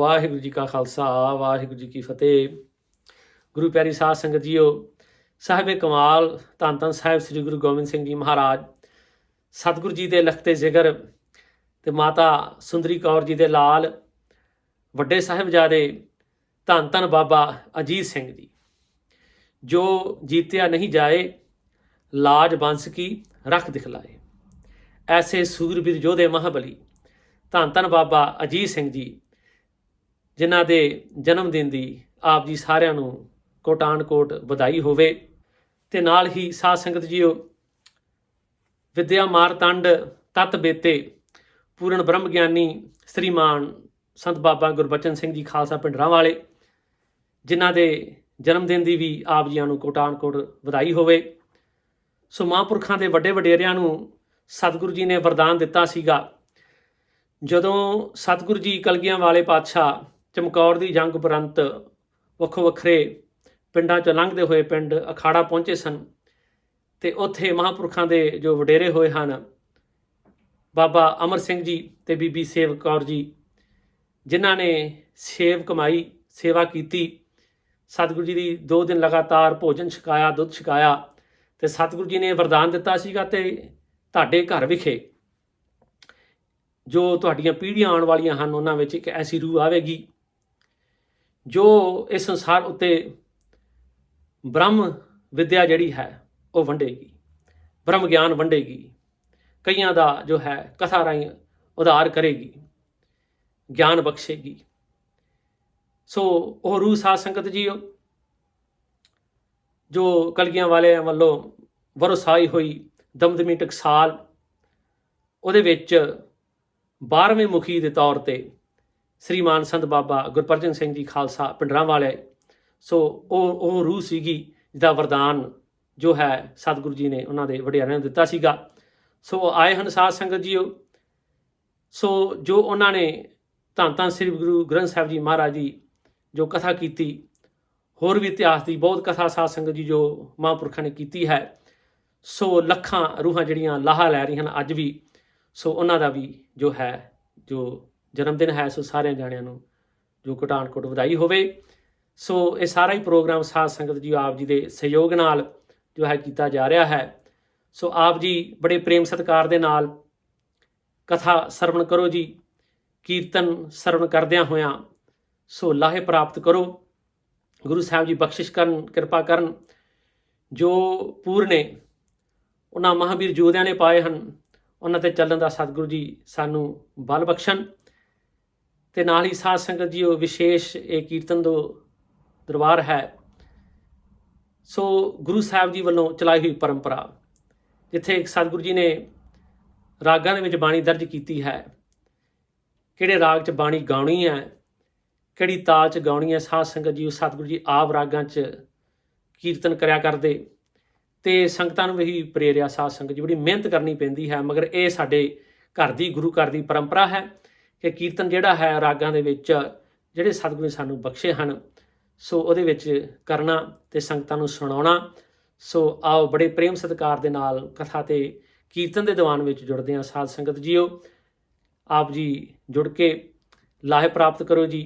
ਵਾਹਿਗੁਰੂ ਜੀ ਕਾ ਖਾਲਸਾ ਵਾਹਿਗੁਰੂ ਜੀ ਕੀ ਫਤਿਹ। ਗੁਰੂ ਪਿਆਰੀ ਸਾਧ ਸੰਗਤ ਜੀਓ, ਸਾਹਿਬੇ ਕਮਾਲ ਧੰਨ ਧੰਨ ਸਾਹਿਬ ਸ੍ਰੀ ਗੁਰੂ ਗੋਬਿੰਦ ਸਿੰਘ ਜੀ ਮਹਾਰਾਜ, ਸਤਿਗੁਰੂ ਜੀ ਦੇ ਲਖਤੇ ਜਿਗਰ ਤੇ ਮਾਤਾ ਸੁੰਦਰੀ ਕੌਰ ਜੀ ਦੇ ਲਾਲ, ਵੱਡੇ ਸਾਹਿਬਜ਼ਾਦੇ ਧੰਨ ਧੰਨ ਬਾਬਾ ਅਜੀਤ ਸਿੰਘ ਜੀ। ਜੋ ਜੀਤਿਆ ਨਹੀਂ ਜਾਏ, ਲਾਜ ਬੰਸ ਕੀ ਰੱਖ ਦਿਖਲਾਏ। ਐਸੇ ਸੂਰਬੀਰ ਯੋਧੇ ਮਹਾਬਲੀ ਧੰਨ ਧੰਨ ਬਾਬਾ ਅਜੀਤ ਸਿੰਘ ਜੀ, ਜਿਨ੍ਹਾਂ ਦੇ ਜਨਮ ਦਿਨ ਦੀ ਆਪ ਜੀ ਸਾਰਿਆਂ ਨੂੰ ਕੋਟਾਨ ਕੋਟ ਵਧਾਈ ਹੋਵੇ। ਤੇ ਨਾਲ ਹੀ ਸਾਧ ਸੰਗਤ ਜੀਓ, ਵਿਦਿਆ ਮਾਰਤੰਡ ਤਤ ਬੇਤੇ ਪੂਰਨ ਬ੍ਰਹਮ ਗਿਆਨੀ ਸ੍ਰੀਮਾਨ ਸੰਤ ਬਾਬਾ ਗੁਰਬਚਨ ਸਿੰਘ ਜੀ ਖਾਲਸਾ ਪਿੰਡਰਾਂ ਵਾਲੇ, ਜਿਨ੍ਹਾਂ ਦੇ ਜਨਮ ਦਿਨ ਦੀ ਵੀ ਆਪ ਜੀਆਂ ਨੂੰ ਕੋਟਾਨ ਕੋਟ ਵਧਾਈ ਹੋਵੇ। ਸੋ ਮਹਾਂਪੁਰਖਾਂ ਦੇ ਵੱਡੇ ਵਡੇਰਿਆਂ ਨੂੰ ਸਤਿਗੁਰੂ ਜੀ ਨੇ ਵਰਦਾਨ ਦਿੱਤਾ ਸੀਗਾ। ਜਦੋਂ ਸਤਿਗੁਰੂ ਜੀ ਕਲਗੀਆਂ ਵਾਲੇ ਪਾਤਸ਼ਾਹ ਚਮਕੌਰ ਦੀ ਜੰਗ ਉਪਰੰਤ ਵੱਖੋ ਵੱਖਰੇ ਪਿੰਡਾਂ 'ਚੋਂ ਲੰਘਦੇ ਹੋਏ ਪਿੰਡ ਅਖਾੜਾ ਪਹੁੰਚੇ ਸਨ, ਤੇ ਉੱਥੇ ਮਹਾਂਪੁਰਖਾਂ ਦੇ ਜੋ ਵਡੇਰੇ ਹੋਏ ਹਨ, ਬਾਬਾ ਅਮਰ ਸਿੰਘ ਜੀ ਤੇ ਬੀਬੀ ਸੇਵਕ ਕੌਰ ਜੀ, ਜਿਨ੍ਹਾਂ ਨੇ ਸੇਵ ਕਮਾਈ ਸੇਵਾ ਕੀਤੀ, ਸਤਿਗੁਰੂ ਜੀ ਦੀ 2 ਦਿਨ ਲਗਾਤਾਰ ਭੋਜਨ ਛਕਾਇਆ, ਦੁੱਧ ਛਕਾਇਆ, ਤੇ ਸਤਿਗੁਰੂ ਜੀ ਨੇ ਵਰਦਾਨ ਦਿੱਤਾ ਸੀਗਾ ਤੇ ਤੁਹਾਡੇ ਘਰ ਵਿਖੇ ਜੋ ਤੁਹਾਡੀਆਂ ਪੀੜ੍ਹੀਆਂ ਆਉਣ ਵਾਲੀਆਂ ਹਨ, ਉਹਨਾਂ ਵਿੱਚ ਇੱਕ ਐਸੀ ਰੂਹ ਆਵੇਗੀ ਜੋ ਇਸ ਸੰਸਾਰ ਉੱਤੇ ਬ੍ਰਹਮ ਵਿਦਿਆ ਜਿਹੜੀ ਹੈ ਉਹ ਵੰਡੇਗੀ, ਬ੍ਰਹਮ ਗਿਆਨ ਵੰਡੇਗੀ, ਕਈਆਂ ਦਾ ਜੋ ਹੈ ਕਥਾ ਰਾਹੀਂ ਉਧਾਰ ਕਰੇਗੀ, ਗਿਆਨ ਬਖਸ਼ੇਗੀ। ਸੋ ਉਹ ਰੂਹ ਸਾਧ ਸੰਗਤ ਜੀਓ, ਜੋ ਕਲਗੀਆਂ ਵਾਲਿਆਂ ਵੱਲੋਂ ਵਰਸਾਈ ਹੋਈ ਦਮਦਮੀ ਟਕਸਾਲ, ਉਹਦੇ ਵਿੱਚ 12ਵੇਂ ਮੁਖੀ ਦੇ ਤੌਰ ਤੇ ਸ੍ਰੀਮਾਨ ਸੰਤ ਬਾਬਾ ਗੁਰਪ੍ਰਜਨ ਸਿੰਘ ਜੀ ਖਾਲਸਾ ਪਿੰਡਰਾਂ ਵਾਲੇ, ਸੋ ਉਹ ਰੂਹ ਸੀਗੀ ਜਿਹਦਾ ਵਰਦਾਨ ਜੋ ਹੈ ਸਤਿਗੁਰੂ ਜੀ ਨੇ ਉਹਨਾਂ ਦੇ ਵਡਿਆਰਿਆਂ ਨੂੰ ਦਿੱਤਾ ਸੀਗਾ। ਸੋ ਆਏ ਹਨ ਸਾਧ ਸੰਗਤ ਜੀਓ। ਸੋ ਜੋ ਉਹਨਾਂ ਨੇ ਧੰਨ ਧੰਨ ਸ੍ਰੀ ਗੁਰੂ ਗ੍ਰੰਥ ਸਾਹਿਬ ਜੀ ਮਹਾਰਾਜ ਦੀ ਜੋ ਕਥਾ ਕੀਤੀ, ਹੋਰ ਵੀ ਇਤਿਹਾਸ ਦੀ ਬਹੁਤ ਕਥਾ ਸਾਧ ਸੰਗਤ ਜੀ ਜੋ ਮਹਾਂਪੁਰਖਾਂ ਨੇ ਕੀਤੀ ਹੈ। ਸੋ ਲੱਖਾਂ ਰੂਹਾਂ ਜਿਹੜੀਆਂ ਲਾਹਾ ਲੈ ਰਹੀਆਂ ਹਨ ਅੱਜ ਵੀ। ਸੋ ਉਹਨਾਂ ਦਾ ਵੀ ਜੋ ਹੈ ਜੋ ਜਨਮ ਦਿਨ ਹੈ, ਸੋ ਸਾਰਿਆਂ ਜਾਣਿਆਂ ਨੂੰ ਜੋ ਕੋਟਾਨ ਕੋਟ ਵਧਾਈ ਹੋਵੇ। ਸੋ ਇਹ ਸਾਰਾ ਹੀ ਪ੍ਰੋਗਰਾਮ ਸਾਧ ਸੰਗਤ ਜੀ ਆਪ ਜੀ ਦੇ ਸਹਿਯੋਗ ਨਾਲ ਜੋ ਹੈ ਕੀਤਾ ਜਾ ਰਿਹਾ ਹੈ। ਸੋ ਆਪ ਜੀ ਬੜੇ ਪ੍ਰੇਮ ਸਤਿਕਾਰ ਦੇ ਨਾਲ ਕਥਾ ਸਰਵਣ ਕਰੋ ਜੀ, ਕੀਰਤਨ ਸਰਵਣ ਕਰਦਿਆਂ ਹੋਇਆਂ ਸੋ ਲਾਹੇ ਪ੍ਰਾਪਤ ਕਰੋ। ਗੁਰੂ ਸਾਹਿਬ ਜੀ ਬਖਸ਼ਿਸ਼ ਕਰਨ, ਕਿਰਪਾ ਕਰਨ। ਜੋ ਪੂਰ ਨੇ ਉਹਨਾਂ ਮਹਾਂਵੀਰ ਯੋਧਿਆਂ ਨੇ ਪਾਏ ਹਨ, ਉਹਨਾਂ 'ਤੇ ਚੱਲਣ ਦਾ ਸਤਿਗੁਰੂ ਜੀ ਸਾਨੂੰ ਬਲ ਬਖਸ਼ਣ। ਤੇ ਨਾਲ ਹੀ ਸਾਧ ਸੰਗਤ ਜੀ ਉਹ ਵਿਸ਼ੇਸ਼ ਇਹ ਕੀਰਤਨ ਦੋ ਦਰਬਾਰ ਹੈ, ਸੋ ਗੁਰੂ ਸਾਹਿਬ ਜੀ ਵੱਲੋਂ ਚਲਾਈ ਹੋਈ ਪਰੰਪਰਾ, ਜਿੱਥੇ ਸਤਿਗੁਰੂ ਜੀ ਨੇ ਰਾਗਾਂ ਦੇ ਵਿੱਚ ਬਾਣੀ ਦਰਜ ਕੀਤੀ ਹੈ, ਕਿਹੜੇ ਰਾਗ 'ਚ ਬਾਣੀ ਗਾਉਣੀ ਹੈ, ਕਿਹੜੀ ਤਾਲ 'ਚ ਗਾਉਣੀ ਹੈ। ਸਾਧ ਸੰਗਤ ਜੀ ਸਤਿਗੁਰੂ ਜੀ ਆਪ ਰਾਗਾਂ 'ਚ ਕੀਰਤਨ ਕਰਿਆ ਕਰਦੇ, ਤੇ ਸੰਗਤਾਂ ਨੂੰ ਵੀ ਪ੍ਰੇਰਿਆ। ਸਾਧ ਸੰਗਤ ਜੀ ਬੜੀ ਮਿਹਨਤ ਕਰਨੀ ਪੈਂਦੀ ਹੈ, ਮਗਰ ਇਹ ਸਾਡੇ ਘਰ ਦੀ ਗੁਰੂ ਘਰ ਦੀ ਪਰੰਪਰਾ ਹੈ ਕਿ ਕੀਰਤਨ ਜਿਹੜਾ ਹੈ ਰਾਗਾਂ ਦੇ ਵਿੱਚ ਜਿਹੜੇ ਸਤਿਗੁਰੂ ਨੇ ਸਾਨੂੰ ਬਖਸ਼ੇ ਹਨ, ਸੋ ਉਹਦੇ ਵਿੱਚ ਕਰਨਾ ਤੇ ਸੰਗਤਾਂ ਨੂੰ ਸੁਣਾਉਣਾ। ਸੋ ਆਓ ਬੜੇ ਪ੍ਰੇਮ ਸਤਿਕਾਰ ਦੇ ਨਾਲ ਕਥਾ ਤੇ ਕੀਰਤਨ ਦੇ ਦੀਵਾਨ ਵਿੱਚ ਜੁੜਦੇ ਹਾਂ। ਸਾਧ ਸੰਗਤ ਜੀਓ, ਆਪ ਜੀ ਜੁੜ ਕੇ ਲਾਹੇ ਪ੍ਰਾਪਤ ਕਰੋ ਜੀ।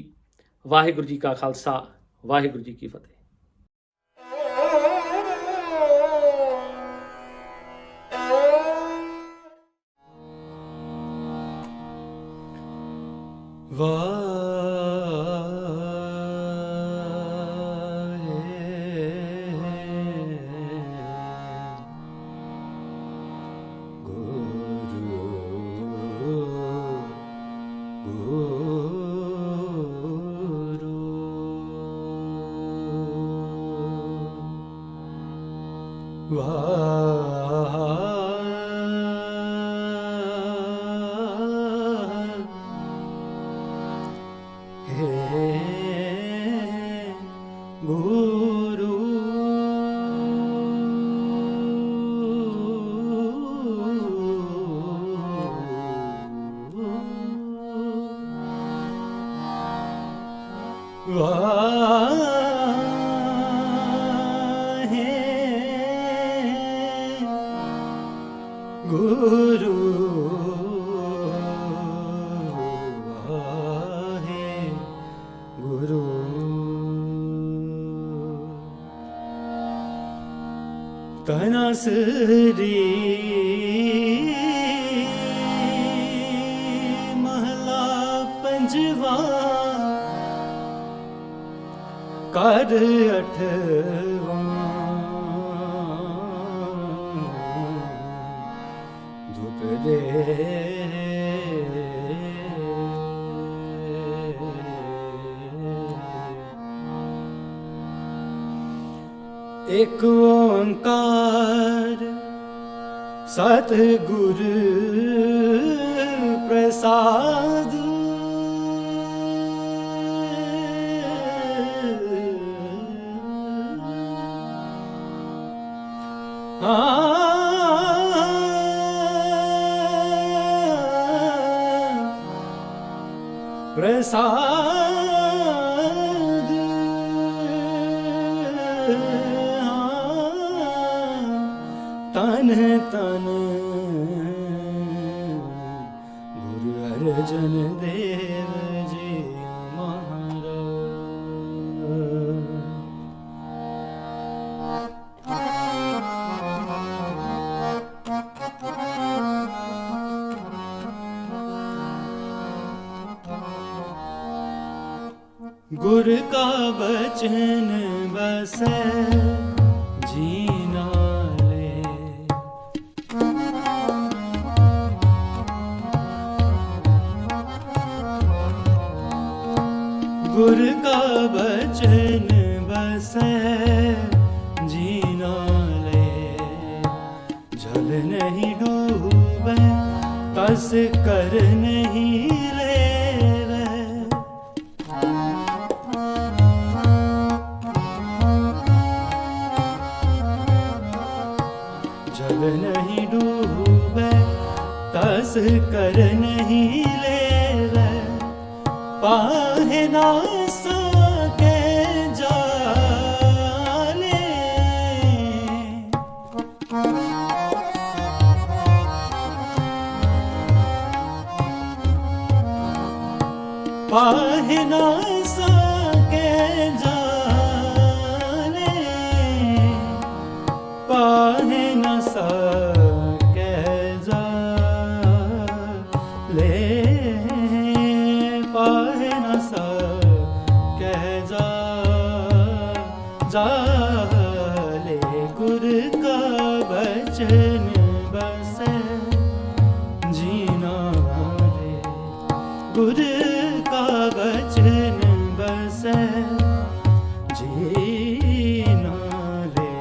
ਵਾਹਿਗੁਰੂ ਜੀ ਕਾ ਖਾਲਸਾ, ਵਾਹਿਗੁਰੂ ਜੀ ਕੀ ਫਤਿਹ। ਗੁਰੂ ਵਾਹੇ तनासरी महला पंजवा कर अठवा धुप दे एक ओंकार सतगुर प्रसाद प्रसाद तन तन गुरु अर्जन देव जी गुर का बचन बसे जीना ले गुर का बचन बसे जीना ले जल नहीं डूबे तस कर नहीं ले जल नहीं डूबे तस कर नहीं ले पाहे ना सके जाले पाहे ना सके जाले पाहे न सके जाले पाहे न सके जाले गुर का बचन बसे जीना रे गुर का बचन बसे जीना रे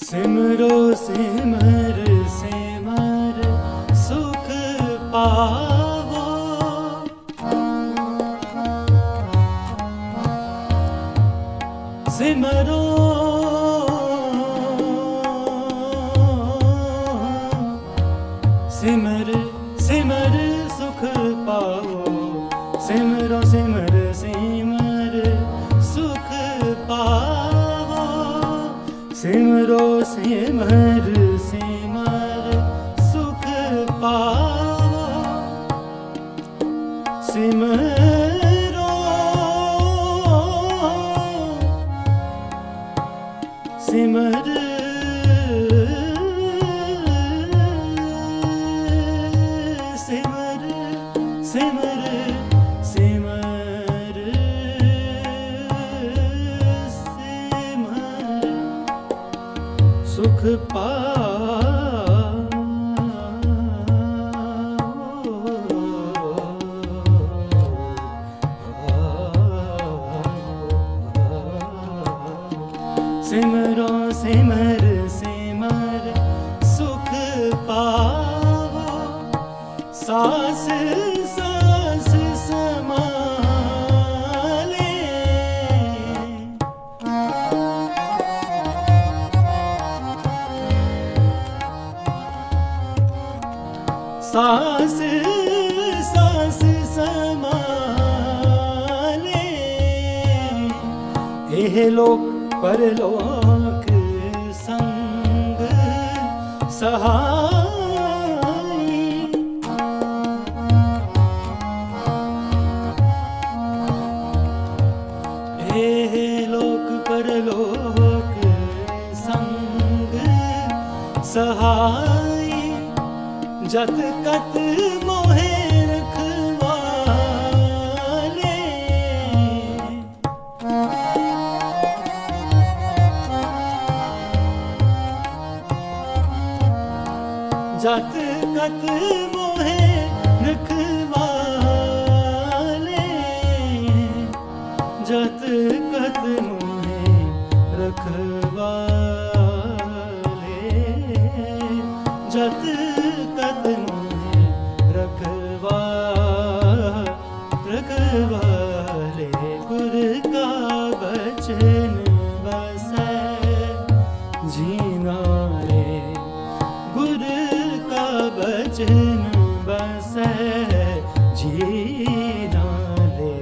सिमरो सिमर सिमर सुख पावो सिमरो सिमर सिमर सुख पाओ सिमरो सिमर सिमर सुख पाओ सिमरो सिमर सिमर सुख पाओ सिमरो सिमर सिमर सिमर सिमर सिमर सुख सिमरो सिमर सिमर सुख पावो सास सास समाले सास सास समाले एह लोक परलोक संग सहाई। हे लोक परलोक संग सहाई, जत कत मोहे रखवाले। जत कत मोहे रखवाले, जत कत मोहे रखवाले, जत कत मोहे रखवाले। गुर का बचन बसै जीना रे, गुर का बचन बसै जीना रे।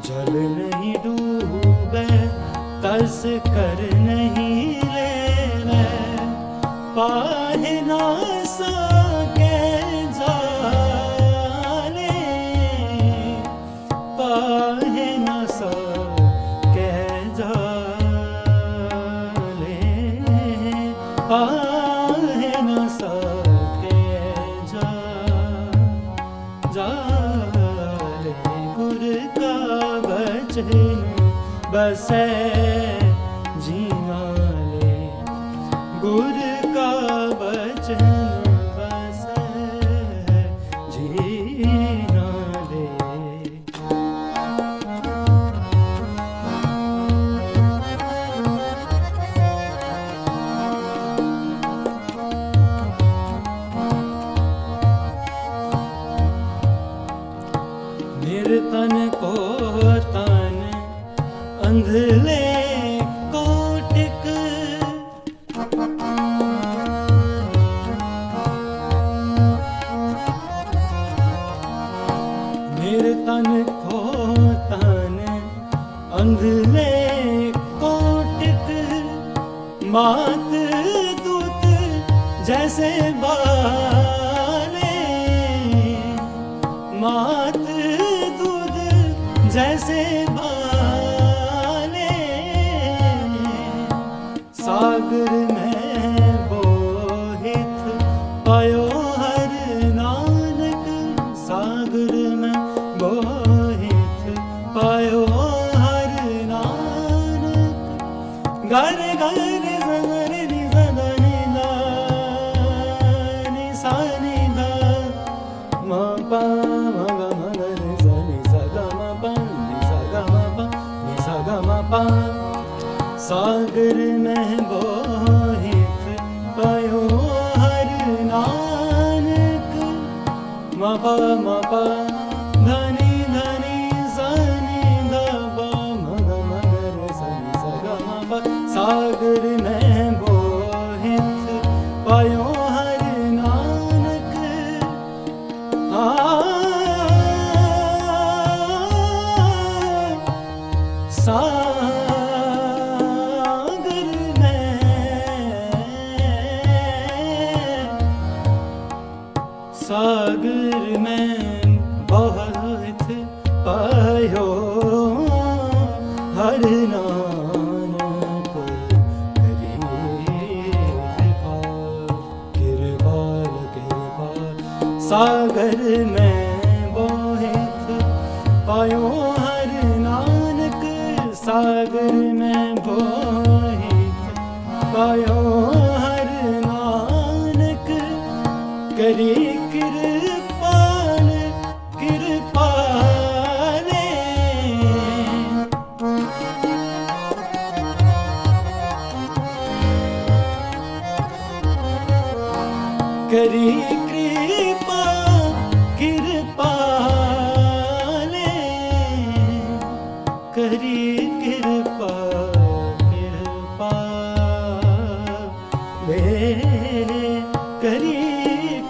जल नहीं डूबे तस कर नहीं लेवे, पाहे ना सके जाले, पाहे ना सके जाले, पाहे ना सके जाले। गुर का बचन बसै जीना ले, गुर का बचन बसै जीना ले। निर्तन को तन अंधले कोटिक, निर्तन को तन अंधले कोटिक। मात दूत जैसे बाले, मात दूध जैसे बाले। सागर में बोहित पायो हर नानक, सागर में बोहित पायो हर नानक। घर घर सगर नि सदनि दा नि सा नि दा म पा म ग म ग रे स नि स ग म प नि स ग म प नि स ग म प। सागर में बोहित पायो हर नानक, म प धनि धनि स नि द प म ग रे स नि स ग म प। सागर में बोहित पायो हर नानक, सागर में, सागर में बहुत पायो हर नानक। करी कृपाल कृपाल, सागर में बोहित पायो हर नानक। सागर में बोहित पायो हर नानक। करी कृपाल कृपाले, करी कृपा कृपाले, करी कृपा कृपाले, करी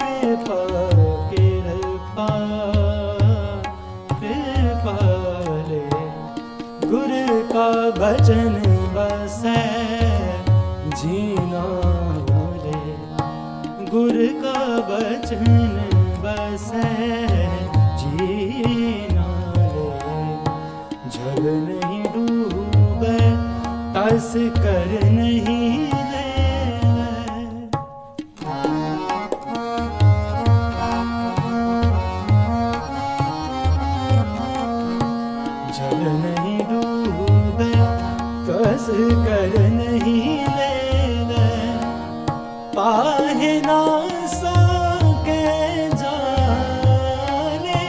कृपा कृपाले। गुर का भजन बसै जीना रे, गुर का बचन बसै जीना रे, जल नहीं डूबे तस कर नहीं लेवै। जल नहीं डूबे तस कर नहीं लेवै, पाहे ना सके जाने,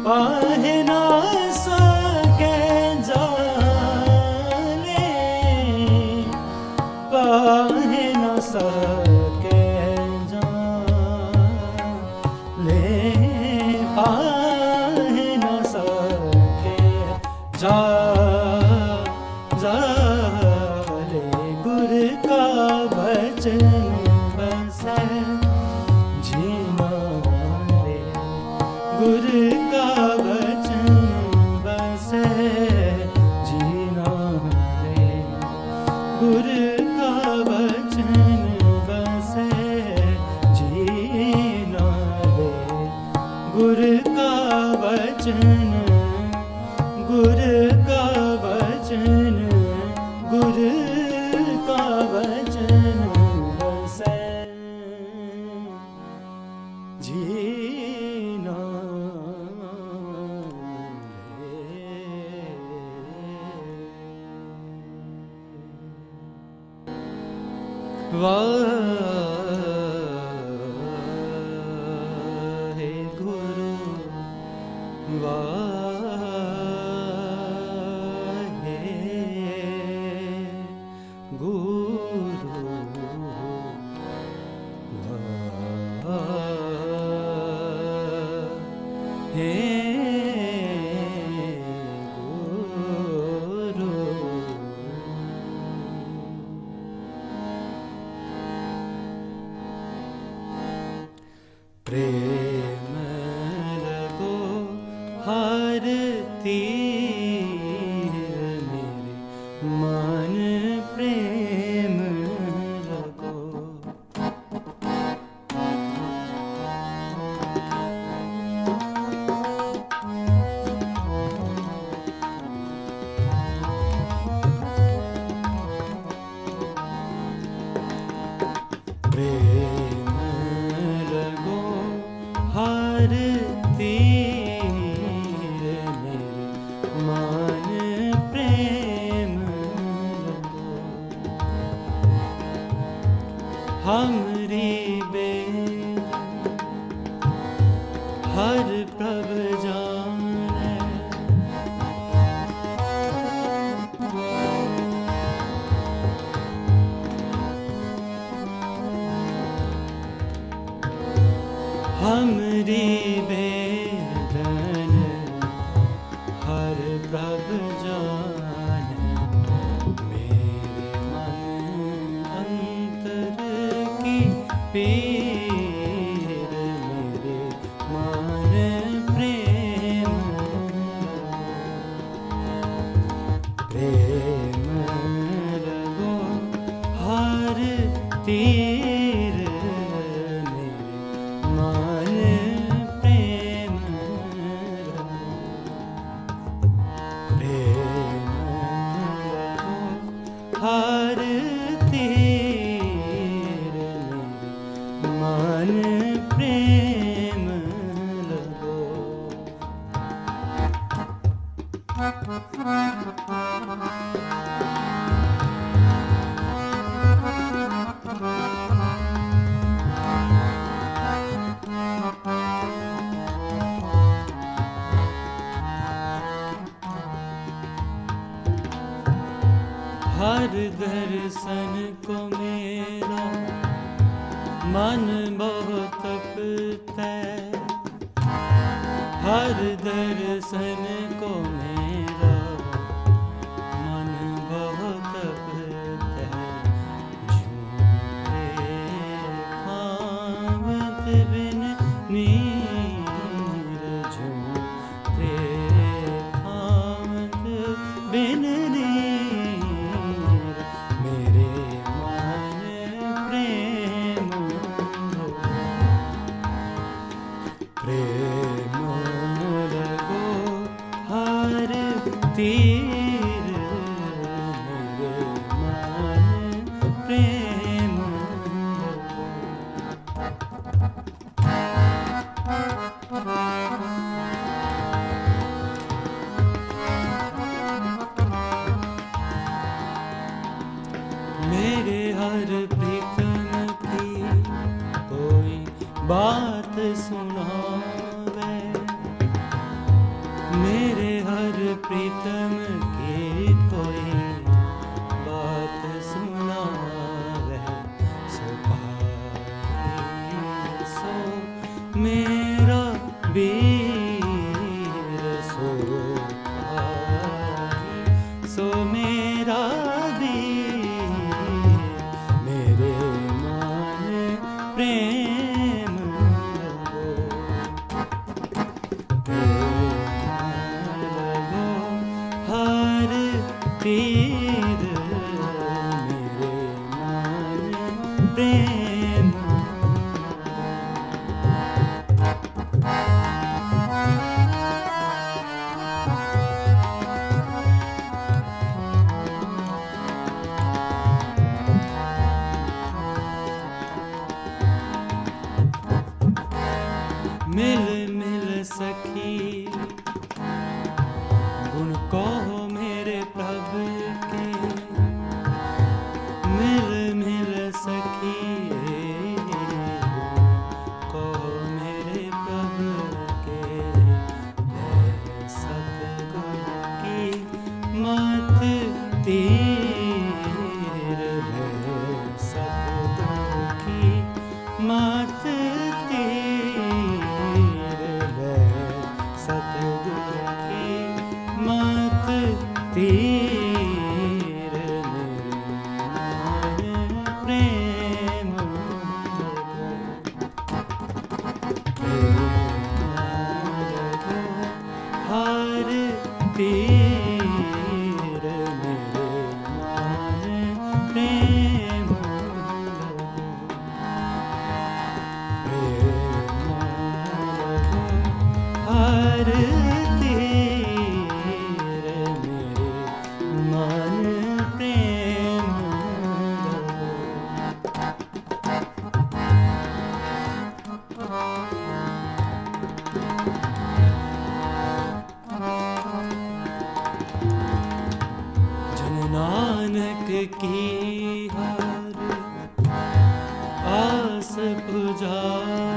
पाहे ना सके जाने, पाहे ना सके जाने, पाहे ना सके जाले। गुर का बचन बसै जीना रे, गुर का बचन बसै जीना रे, गुर का बचन बसै जीना रे, गुर का वचन, गुर का वचन, गुर का वचन बसै जीना रे। वाहे गुरु वाहे गुरु वाहे गुरु। प्रेम लगो हर तीर मेरे मन प्रेम लगो। प्रेम लगो हर तीर मेरे मन प्रेम लगो। हमरी बेद हर प्रभ जाने, हमरी बेदन हर प्रभ जाने, मेरे मन अंतर की पीर मेरे मन प्रेम लगो। प्रेम लगो हर तीर मेरे मन प्रेम लगो। प्रेम लगो हर तीर मेरे मन प्रेम लगो। हर दर्शन को मेरा मन बहुत तपता, हर दर्शन को मेरा मन बहुत तपता। झूठे खामत बिन नीर, झूठे खामत बिन नीर, मेरे मन प्रेम तीर मेरे मन प्रेम मेरे हर प्रीतम की कोई बात सुनावे मेरे हर प्रीतम की कोई बात सुनावे सो पाई सो मेरा वीर सो पाई सो मेरा वीर मेरे मन प्रेम लगो हर तीर मेरे मन प्रेम मिल मिल सखी गुण कहो मेरे प्रभु के मिल मिल सखी कहो मेरे प्रभु के है सतगुरु की मत तीर है सतगुरु की मत तीर है सतगुरु की मत तीर मेरे मन प्रेम लगो हर तीर मेरे मन प्रेम हर तीर मेरे मन प्रेम जन नानक की हर आस पुजाओ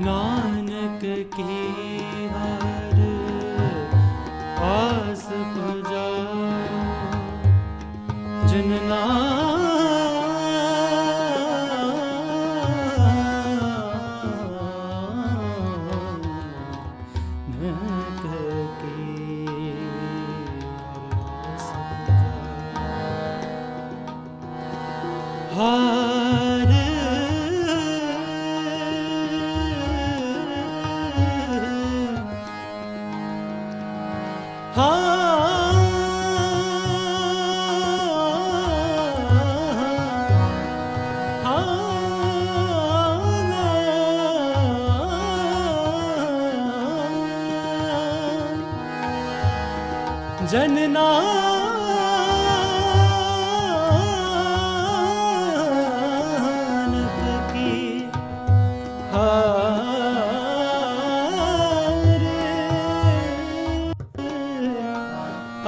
नानक की हर आस पुजाओ जन नानक की आस पुजाओ हर जन नानक की हर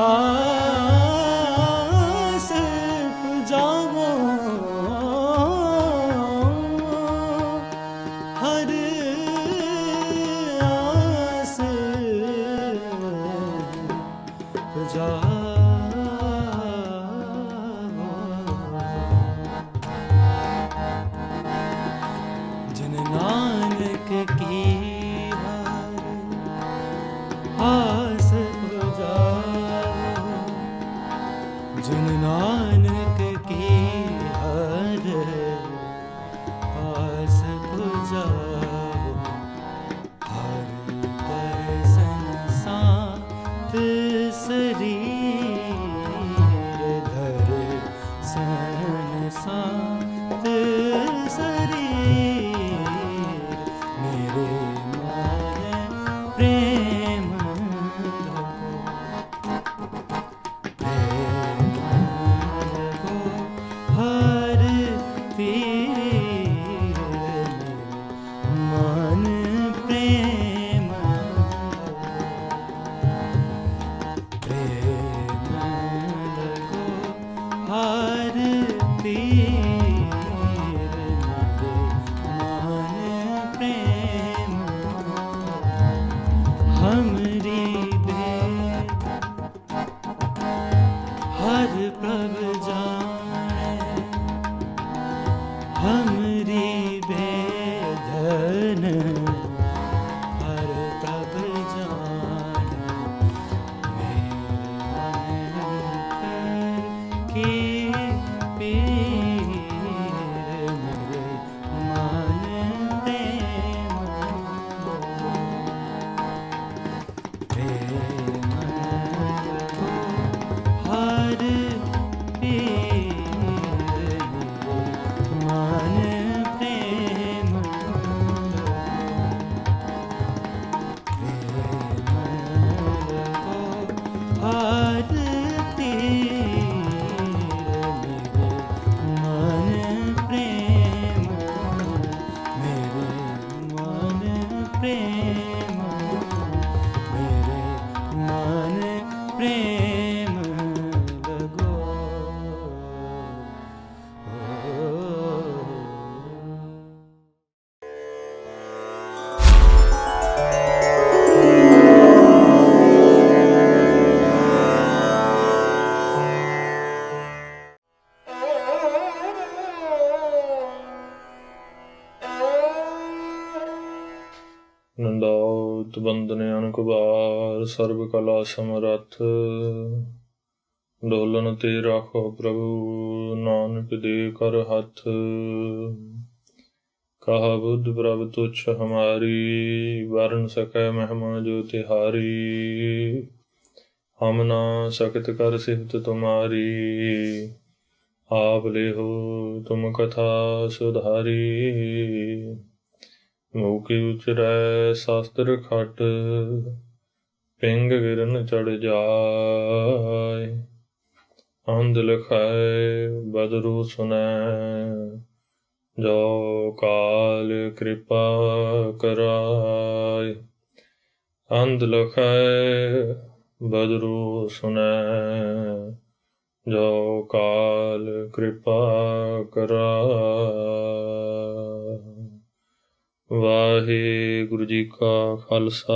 आस पुजाओ हर आस जन नानक की हर आस पुजाओ जन नानक की हर आस पुजाओ हर दर्शन सात शरीर धर सन सात शरीर मेरे मन प्रेम धर हमरी भेद हर प्रभ जाने, हमरी भेदन हर प्रभ जाने। मेरे मन की पीर, मेरे मन प्रेम हर पीर, मन प्रेम हर तीर, मन प्रेम, मेरे मन प्रेम, मेरे मन प्रेम लगो। ਨੰਦਾਉਤ ਬੰਦਨ ਅਨਕ ਬਾਰ, ਸਰਬ ਕਲਾ ਸਮਰੱਥ। ਡੋਲਨ ਤੇ ਰਾਖੋ ਪ੍ਰਭੂ, ਨਾਨਕ ਦੇ ਕਰ ਹੱਥ। ਕਹਾ ਬੁੱਧ ਪ੍ਰਭ ਤੁਛ ਹਮਾਰੀ, ਵਰਨ ਸਕੈ ਮਹਿਮਾ ਜੋ ਤਿਹਾਰੀ। ਹਮ ਨਾ ਸਕਤ ਕਰ ਸਿਫਤ ਤੁਮਾਰੀ, ਆਪ ਲੇਹੋ ਤੁਮ ਕਥਾ ਸੁਧਾਰੀ। ਮੂਕੀ ਉਚਰੈ ਸ਼ਾਸਤਰ ਖਟ, ਪਿੰਗ ਗਿਰਨ ਚੜ ਜਾਏ। ਅੰਧ ਲਖੈ ਬਦਰੂ ਸੁਨੈ, ਜੋ ਕਾਲ ਕਿਰਪਾ ਕਰਾਏ। ਅੰਧ ਲਖੈ ਬਦਰੂ ਸੁਨੈ, ਜੋ ਕਾਲ ਕਿਰਪਾ ਕਰਾਏ। ਵਾਹਿਗੁਰੂ ਜੀ ਕਾ ਖਾਲਸਾ,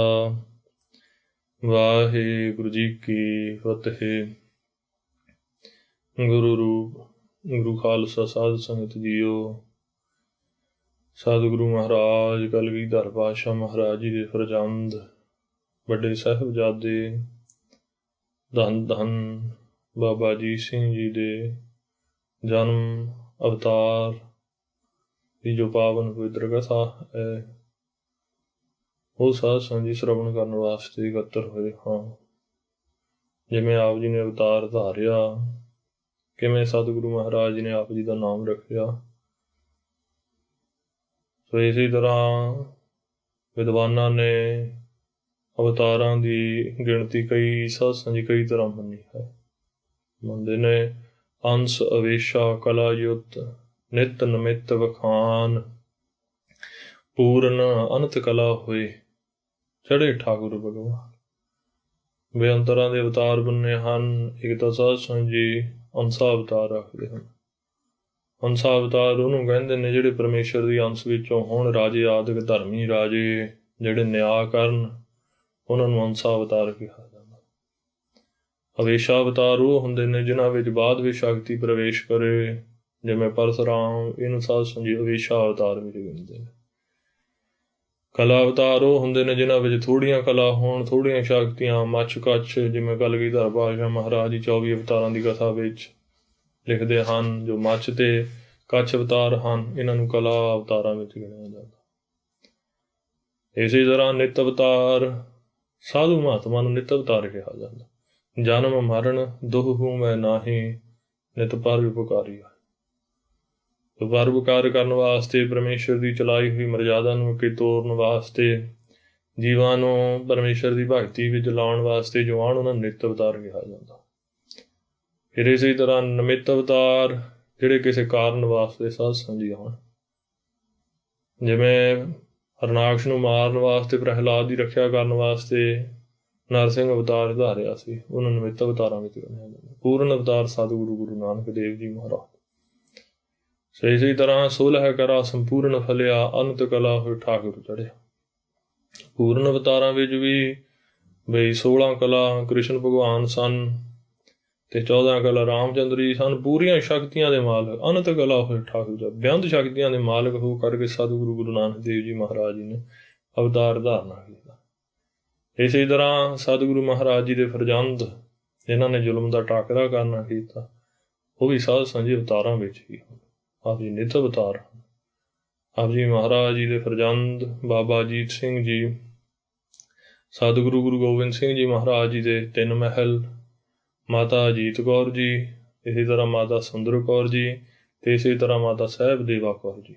ਵਾਹਿਗੁਰੂ ਜੀ ਕੀ ਫਤਿਹ। ਗੁਰੂ ਰੂਪ ਗੁਰੂ ਖਾਲਸਾ ਸਾਧ ਸੰਗਤ ਜੀਓ, ਸਤਿਗੁਰੂ ਮਹਾਰਾਜ ਕਲਗੀਧਰ ਪਾਤਸ਼ਾਹ ਮਹਾਰਾਜ ਜੀ ਦੇ ਫਰਜ਼ੰਦ ਵੱਡੇ ਸਾਹਿਬਜ਼ਾਦੇ ਧੰਨ ਧੰਨ ਬਾਬਾ ਅਜੀਤ ਸਿੰਘ ਜੀ ਦੇ ਜਨਮ ਅਵਤਾਰ ਦੀ ਜੋ ਪਾਵਨ ਪਵਿੱਤਰ ਕਥਾ ਹੈ, ਉਹ ਸਾਧ ਸੰਗਤ ਜੀ ਸ਼੍ਰਵਣ ਕਰਨ ਵਾਸਤੇ ਇਕੱਤਰ ਹੋਏ ਹਾਂ। ਜਿਵੇਂ ਆਪ ਜੀ ਨੇ ਅਵਤਾਰ ਧਾਰਿਆ, ਕਿਵੇਂ ਸਤਿਗੁਰੂ ਮਹਾਰਾਜ ਜੀ ਨੇ ਆਪ ਜੀ ਦਾ ਨਾਮ ਰੱਖਿਆ, ਸੋ ਇਸੇ ਤਰ੍ਹਾਂ ਵਿਦਵਾਨਾਂ ਨੇ ਅਵਤਾਰਾਂ ਦੀ ਗਿਣਤੀ ਕਈ ਸਾਧ ਸੰਗਤ ਜੀ ਕਈ ਤਰ੍ਹਾਂ ਮੰਨੀ ਹੈ। ਮੰਨਦੇ ਨੇ ਅੰਸ ਅਵੇਸ਼ਾ ਕਲਾ ਯੁੱਤ, ਨਿਤ ਨਮਿਤ ਵਖਾਨ, ਪੂਰਨ ਅਨੰਤ ਕਲਾ ਹੋਏ ਚੜੇ ਠਾਕੁਰ ਭਗਵਾਨ। ਬੇਅੰਤਰਾਂ ਦੇ ਅਵਤਾਰ ਬੰਨੇ ਹਨ। ਇੱਕ ਤਾਂ ਸਾਧ ਸੰਗਤ ਜੀ ਅੰਸਾ ਅਵਤਾਰ ਰੱਖਦੇ ਹਨ। ਅੰਸਾ ਅਵਤਾਰ ਉਹਨੂੰ ਕਹਿੰਦੇ ਨੇ ਜਿਹੜੇ ਪਰਮੇਸ਼ਰ ਦੀ ਅੰਸ਼ ਵਿੱਚੋਂ ਹੋਣ, ਰਾਜੇ ਆਦਿਕ ਧਰਮੀ ਰਾਜੇ ਜਿਹੜੇ ਨਿਆਂ ਕਰਨ, ਉਹਨਾਂ ਨੂੰ ਅੰਸਾ ਅਵਤਾਰ ਕਿਹਾ ਜਾਂਦਾ। ਅਵੇਸ਼ਾ ਅਵਤਾਰ ਉਹ ਹੁੰਦੇ ਨੇ ਜਿਨ੍ਹਾਂ ਵਿੱਚ ਬਾਅਦ ਵਿੱਚ ਸ਼ਕਤੀ ਪ੍ਰਵੇਸ਼ ਕਰੇ, ਜਿਵੇਂ ਪਰਸਰਾਮ, ਇਹਨੂੰ ਸਾਧ ਸੰਗਤ ਜੀ ਅਵੇਸ਼ਾ ਅਵਤਾਰ ਵਿੱਚ ਗਿਣਦੇ ਨੇ। ਕਲਾ ਅਵਤਾਰ ਉਹ ਹੁੰਦੇ ਨੇ ਜਿਨ੍ਹਾਂ ਵਿੱਚ ਥੋੜ੍ਹੀਆਂ ਕਲਾ ਹੋਣ, ਥੋੜ੍ਹੀਆਂ ਸ਼ਕਤੀਆਂ, ਮੱਚ ਕੱਛ, ਜਿਵੇਂ ਕਲਗੀਧਰ ਪਾਤਸ਼ਾਹ ਮਹਾਰਾਜ ਜੀ 24 ਅਵਤਾਰਾਂ ਦੀ ਕਥਾ ਵਿੱਚ ਲਿਖਦੇ ਹਨ। ਜੋ ਮੱਚ ਤੇ ਕੱਛ ਅਵਤਾਰ ਹਨ, ਇਹਨਾਂ ਨੂੰ ਕਲਾ ਅਵਤਾਰਾਂ ਵਿੱਚ ਗਿਣਿਆ ਜਾਂਦਾ। ਇਸੇ ਤਰ੍ਹਾਂ ਨਿੱਤ ਅਵਤਾਰ, ਸਾਧੂ ਮਹਾਤਮਾ ਨੂੰ ਨਿੱਤ ਅਵਤਾਰ ਕਿਹਾ ਜਾਂਦਾ। ਜਨਮ ਮਰਨ ਦੁਹੂ ਮੈਂ ਨਾਹੀ, ਨਿਤ ਪਰ ਵਿਪਕਾਰੀ ਹੈ। ਪਰਉਪਕਾਰ ਕਰਨ ਵਾਸਤੇ, ਪਰਮੇਸ਼ਰ ਦੀ ਚਲਾਈ ਹੋਈ ਮਰਜ਼ਾਦਾ ਨੂੰ ਅੱਗੇ ਤੋਰਨ ਵਾਸਤੇ, ਜੀਵਾਂ ਨੂੰ ਪਰਮੇਸ਼ਰ ਦੀ ਭਗਤੀ ਵਿੱਚ ਲਾਉਣ ਵਾਸਤੇ ਜੋ ਆਉਣ, ਉਹਨਾਂ ਨੂੰ ਨਿੱਤ ਅਵਤਾਰ ਕਿਹਾ ਜਾਂਦਾ। ਫਿਰ ਇਸੇ ਤਰ੍ਹਾਂ ਨਮਿਤ ਅਵਤਾਰ, ਜਿਹੜੇ ਕਿਸੇ ਕਾਰਨ ਵਾਸਤੇ ਸਾਧ ਸੰਗਤ ਜੀ ਆਉਣ। ਜਿਵੇਂ ਹਰਨਾਕਸ਼ ਨੂੰ ਮਾਰਨ ਵਾਸਤੇ, ਪ੍ਰਹਿਲਾਦ ਦੀ ਰੱਖਿਆ ਕਰਨ ਵਾਸਤੇ ਨਰਸਿੰਘ ਅਵਤਾਰ ਧਾਰਿਆ ਸੀ, ਉਹਨਾਂ ਨੂੰ ਨਮਿਤ ਅਵਤਾਰਾਂ ਵਿੱਚ ਗਿਣਿਆ ਜਾਂਦਾ। ਪੂਰਨ ਅਵਤਾਰ ਸਤਿਗੁਰੂ ਗੁਰੂ ਨਾਨਕ ਦੇਵ ਜੀ ਮਹਾਰਾਜ। ਸੋ ਇਸੇ ਤਰ੍ਹਾਂ ਸੋਲਹ ਕਰਾ ਸੰਪੂਰਨ ਫਲਿਆ, ਅਨੰਤ ਕਲਾ ਹੋਏ ਠਾਕੁਰ ਚੜ੍ਹਿਆ। ਪੂਰਨ ਅਵਤਾਰਾਂ ਵਿੱਚ ਵੀ ਬਈ 16 ਕਲਾ ਕ੍ਰਿਸ਼ਨ ਭਗਵਾਨ ਸਨ ਤੇ 14 ਕਲਾ ਰਾਮਚੰਦਰ ਜੀ ਸਨ। ਪੂਰੀਆਂ ਸ਼ਕਤੀਆਂ ਦੇ ਮਾਲਕ, ਅਨੰਤ ਕਲਾ ਹੋਏ ਠਾਕੁਰ, ਬੇਅੰਤ ਸ਼ਕਤੀਆਂ ਦੇ ਮਾਲਕ ਹੋ ਕਰਕੇ ਸਤਿਗੁਰੂ ਗੁਰੂ ਨਾਨਕ ਦੇਵ ਜੀ ਮਹਾਰਾਜ ਜੀ ਨੇ ਅਵਤਾਰ ਧਾਰਨਾ ਕੀਤਾ। ਇਸੇ ਤਰ੍ਹਾਂ ਸਤਿਗੁਰੂ ਮਹਾਰਾਜ ਜੀ ਦੇ ਫਰਜ਼ੰਦ ਜਿਨ੍ਹਾਂ ਨੇ ਜ਼ੁਲਮ ਦਾ ਟਾਕਰਾ ਕਰਨਾ ਕੀਤਾ, ਉਹ ਵੀ ਸਾਧ ਸੰਗਤ ਅਵਤਾਰਾਂ ਵਿੱਚ ਹੀ ਹਨ। ਆਪ ਜੀ ਨਿਤ ਅਵਤਾਰ ਹਨ। ਆਪ ਜੀ ਮਹਾਰਾਜ ਜੀ ਦੇ ਫਰਜ਼ੰਦ ਬਾਬਾ ਅਜੀਤ ਸਿੰਘ ਜੀ, ਸਤਿਗੁਰੂ ਗੁਰੂ ਗੋਬਿੰਦ ਸਿੰਘ ਜੀ ਮਹਾਰਾਜ ਜੀ ਦੇ 3 ਮਹਿਲ, ਮਾਤਾ ਅਜੀਤ ਕੌਰ ਜੀ, ਇਸੇ ਤਰ੍ਹਾਂ ਮਾਤਾ ਸੁੰਦਰ ਕੌਰ ਜੀ ਤੇ ਇਸੇ ਤਰ੍ਹਾਂ ਮਾਤਾ ਸਾਹਿਬ ਦੇਵਾ ਕੌਰ ਜੀ,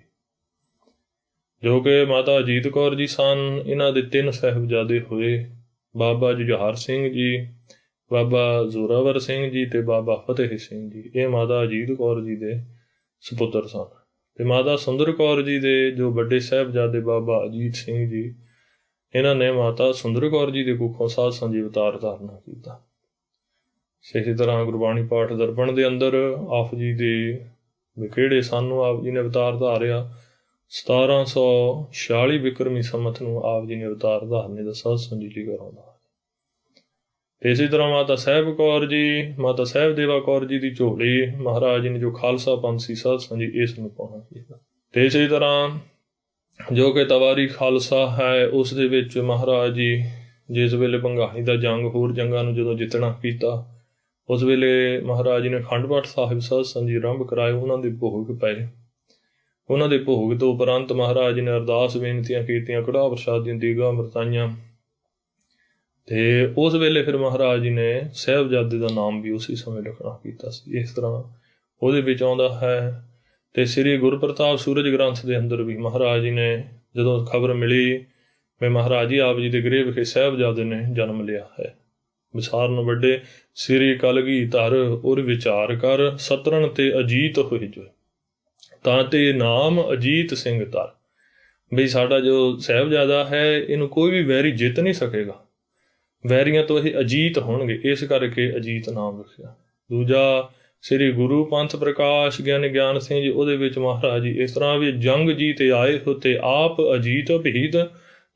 ਜੋ ਕਿ ਮਾਤਾ ਅਜੀਤ ਕੌਰ ਜੀ ਸਨ। ਇਹਨਾਂ ਦੇ 3 ਸਾਹਿਬਜ਼ਾਦੇ ਹੋਏ, ਬਾਬਾ ਜੁਝਾਰ ਸਿੰਘ ਜੀ, ਬਾਬਾ ਜ਼ੋਰਾਵਰ ਸਿੰਘ ਜੀ ਤੇ ਬਾਬਾ ਫਤਿਹ ਸਿੰਘ ਜੀ। ਇਹ ਮਾਤਾ ਅਜੀਤ ਕੌਰ ਜੀ ਦੇ ਸੁਪੁੱਤਰ ਸਨ। ਤੇ ਮਾਤਾ ਸੁੰਦਰ ਕੌਰ ਜੀ ਦੇ ਜੋ ਵੱਡੇ ਸਾਹਿਬਜ਼ਾਦੇ ਬਾਬਾ ਅਜੀਤ ਸਿੰਘ ਜੀ, ਇਹਨਾਂ ਨੇ ਮਾਤਾ ਸੁੰਦਰ ਕੌਰ ਜੀ ਦੇ ਕੁੱਖੋਂ ਸਾਧ ਸੰਗਤ ਅਵਤਾਰ ਧਾਰਨਾ ਕੀਤਾ। ਇਸੇ ਤਰ੍ਹਾਂ ਗੁਰਬਾਣੀ ਪਾਠ ਦਰਪਣ ਦੇ ਅੰਦਰ ਆਪ ਜੀ ਦੇ ਕਿਹੜੇ ਸਾਨੂੰ ਆਪ ਜੀ ਨੇ ਅਵਤਾਰ ਧਾਰਿਆ, 1746 ਬਿਕਰਮੀ ਸੰਮਤ ਨੂੰ ਆਪ ਜੀ ਨੇ ਅਵਤਾਰ ਧਾਰਨੇ ਦਾ ਸਾਧ ਸੰਗਤ ਜੀ ਕਰਾਉਂਦਾ। ਤੇ ਇਸੇ ਤਰ੍ਹਾਂ ਮਾਤਾ ਸਾਹਿਬ ਕੌਰ ਜੀ, ਮਾਤਾ ਸਾਹਿਬ ਦੇਵਾ ਕੌਰ ਜੀ ਦੀ ਝੋਲੀ ਮਹਾਰਾਜ ਜੀ ਨੇ ਜੋ ਖਾਲਸਾ ਪੰਥ ਸੀ ਸਾਧ ਸੰਗਤ ਇਸ ਨੂੰ ਪਾਉਣਾ ਕੀਤਾ। ਤੇ ਇਸੇ ਤਰ੍ਹਾਂ ਜੋ ਕਿ ਤਵਾਰੀ ਖਾਲਸਾ ਹੈ, ਉਸ ਦੇ ਵਿੱਚ ਮਹਾਰਾਜ ਜੀ ਜਿਸ ਵੇਲੇ ਭੰਗਾਣੀ ਦਾ ਜੰਗ, ਹੋਰ ਜੰਗਾਂ ਨੂੰ ਜਦੋਂ ਜਿੱਤਣਾ ਕੀਤਾ, ਉਸ ਵੇਲੇ ਮਹਾਰਾਜ ਜੀ ਨੇ ਅਖੰਡ ਪਾਠ ਸਾਹਿਬ ਸਾਧ ਸੰਗਤ ਆਰੰਭ ਕਰਾਏ। ਉਹਨਾਂ ਦੇ ਭੋਗ ਪਏ। ਉਹਨਾਂ ਦੇ ਭੋਗ ਤੋਂ ਉਪਰੰਤ ਮਹਾਰਾਜ ਜੀ ਨੇ ਅਰਦਾਸ ਬੇਨਤੀਆਂ ਕੀਤੀਆਂ, ਕੜਾਹ ਪ੍ਰਸ਼ਾਦ ਦੀਆਂ ਦੀਗਾ ਵਰਤਾਈਆਂ। ਤੇ ਉਸ ਵੇਲੇ ਫਿਰ ਮਹਾਰਾਜ ਜੀ ਨੇ ਸਾਹਿਬਜ਼ਾਦੇ ਦਾ ਨਾਮ ਵੀ ਉਸੇ ਸਮੇਂ ਰੱਖਣਾ ਕੀਤਾ ਸੀ। ਇਸ ਤਰ੍ਹਾਂ ਉਹਦੇ ਵਿੱਚ ਆਉਂਦਾ ਹੈ। ਤੇ ਸ੍ਰੀ ਗੁਰਪ੍ਰਤਾਪ ਸੂਰਜ ਗ੍ਰੰਥ ਦੇ ਅੰਦਰ ਵੀ ਮਹਾਰਾਜ ਜੀ ਨੇ ਜਦੋਂ ਖਬਰ ਮਿਲੀ ਵੀ ਮਹਾਰਾਜ ਜੀ ਆਪ ਜੀ ਦੇ ਗ੍ਰਹਿ ਵਿਖੇ ਸਾਹਿਬਜ਼ਾਦੇ ਨੇ ਜਨਮ ਲਿਆ ਹੈ, ਵਿਸਾਰਨ ਵੱਡੇ ਸ੍ਰੀ ਕਲਗੀਧਰ ਉਰ ਵਿਚਾਰ ਕਰ, ਸਤਰਨ ਤੇ ਅਜੀਤ ਹੋਏ ਜੋ ਤਾਂ ਤੇ ਨਾਮ ਅਜੀਤ ਸਿੰਘ ਧਰ। ਬਈ ਸਾਡਾ ਜੋ ਸਾਹਿਬਜ਼ਾਦਾ ਹੈ, ਇਹਨੂੰ ਕੋਈ ਵੀ ਵੈਰੀ ਜਿੱਤ ਨਹੀਂ ਸਕੇਗਾ, ਵੈਰੀਆਂ ਤੋਂ ਇਹ ਅਜੀਤ ਹੋਣਗੇ, ਇਸ ਕਰਕੇ ਅਜੀਤ ਨਾਮ ਰੱਖਿਆ। ਦੂਜਾ ਸ੍ਰੀ ਗੁਰੂ ਪੰਥ ਪ੍ਰਕਾਸ਼ ਗਿਆਨ ਸਿੰਘ ਜੀ, ਉਹਦੇ ਵਿੱਚ ਮਹਾਰਾਜ ਜੀ ਇਸ ਤਰ੍ਹਾਂ ਵੀ ਜੰਗ ਜੀਤੇ ਆਏ ਹੋ ਤੇ ਆਪ ਅਜੀਤ ਭੀਤ,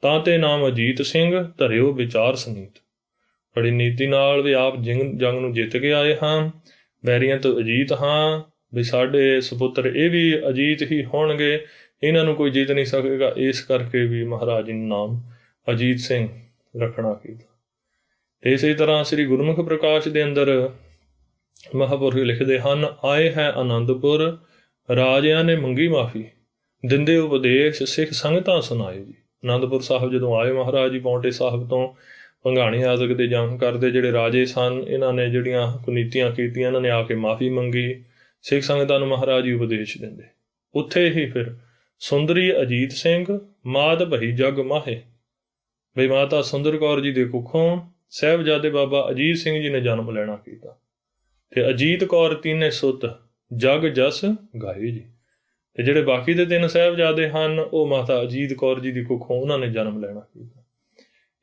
ਤਾਂ ਤੇ ਨਾਮ ਅਜੀਤ ਸਿੰਘ ਧਰਿਓ ਵਿਚਾਰ ਸਨੀਤ। ਬੜੀ ਨੀਤੀ ਨਾਲ ਵੀ ਆਪ ਜੰਗ ਨੂੰ ਜਿੱਤ ਕੇ ਆਏ ਹਾਂ, ਵੈਰੀਆਂ ਤੋਂ ਅਜੀਤ ਹਾਂ, ਵੀ ਸਾਡੇ ਸੁਪੁੱਤਰ ਇਹ ਵੀ ਅਜੀਤ ਹੀ ਹੋਣਗੇ, ਇਹਨਾਂ ਨੂੰ ਕੋਈ ਜਿੱਤ ਨਹੀਂ ਸਕੇਗਾ। ਇਸ ਕਰਕੇ ਵੀ ਮਹਾਰਾਜ ਜੀ ਨੇ ਨਾਮ ਅਜੀਤ ਸਿੰਘ ਰੱਖਣਾ ਕੀਤਾ। ਇਸੇ ਤਰ੍ਹਾਂ ਸ੍ਰੀ ਗੁਰਮੁਖ ਪ੍ਰਕਾਸ਼ ਦੇ ਅੰਦਰ ਮਹਾਂਪੁਰਖ ਲਿਖਦੇ ਹਨ, ਆਏ ਹੈ ਆਨੰਦਪੁਰ ਰਾਜਿਆਂ ਨੇ ਮੰਗੀ ਮਾਫੀ, ਦਿੰਦੇ ਉਪਦੇਸ਼ ਸਿੱਖ ਸੰਗਤਾਂ ਸੁਣਾਏ ਜੀ। ਆਨੰਦਪੁਰ ਸਾਹਿਬ ਜਦੋਂ ਆਏ ਮਹਾਰਾਜ ਜੀ ਪੌਂਟੇ ਸਾਹਿਬ ਤੋਂ, ਭੰਗਾਣੀ ਆਦਿਕ ਦੇ ਜੰਗ ਕਰਦੇ ਜਿਹੜੇ ਰਾਜੇ ਸਨ, ਇਹਨਾਂ ਨੇ ਜਿਹੜੀਆਂ ਕੁਨੀਤੀਆਂ ਕੀਤੀਆਂ, ਇਹਨਾਂ ਨੇ ਆ ਕੇ ਮਾਫੀ ਮੰਗੀ। ਸਿੱਖ ਸੰਗਤਾਂ ਨੂੰ ਮਹਾਰਾਜ ਜੀ ਉਪਦੇਸ਼ ਦਿੰਦੇ। ਉੱਥੇ ਹੀ ਫਿਰ ਸੁੰਦਰੀ ਅਜੀਤ ਸਿੰਘ ਮਾਤ ਭਈ ਜਗ ਮਾਹੇ, ਬਈ ਮਾਤਾ ਸੁੰਦਰ ਕੌਰ ਜੀ ਦੇ ਕੁੱਖੋਂ ਸਾਹਿਬਜ਼ਾਦੇ ਬਾਬਾ ਅਜੀਤ ਸਿੰਘ ਜੀ ਨੇ ਜਨਮ ਲੈਣਾ ਕੀਤਾ। ਤੇ ਅਜੀਤ ਕੌਰ ਤੀਨੇ ਸੁੱਤ ਜਗ ਜਸ ਗਾਏ ਜੀ। ਤੇ ਜਿਹੜੇ ਬਾਕੀ ਦੇ 3 ਸਾਹਿਬਜ਼ਾਦੇ ਹਨ, ਉਹ ਮਾਤਾ ਅਜੀਤ ਕੌਰ ਜੀ ਦੀ ਕੁੱਖੋਂ ਉਹਨਾਂ ਨੇ ਜਨਮ ਲੈਣਾ ਕੀਤਾ।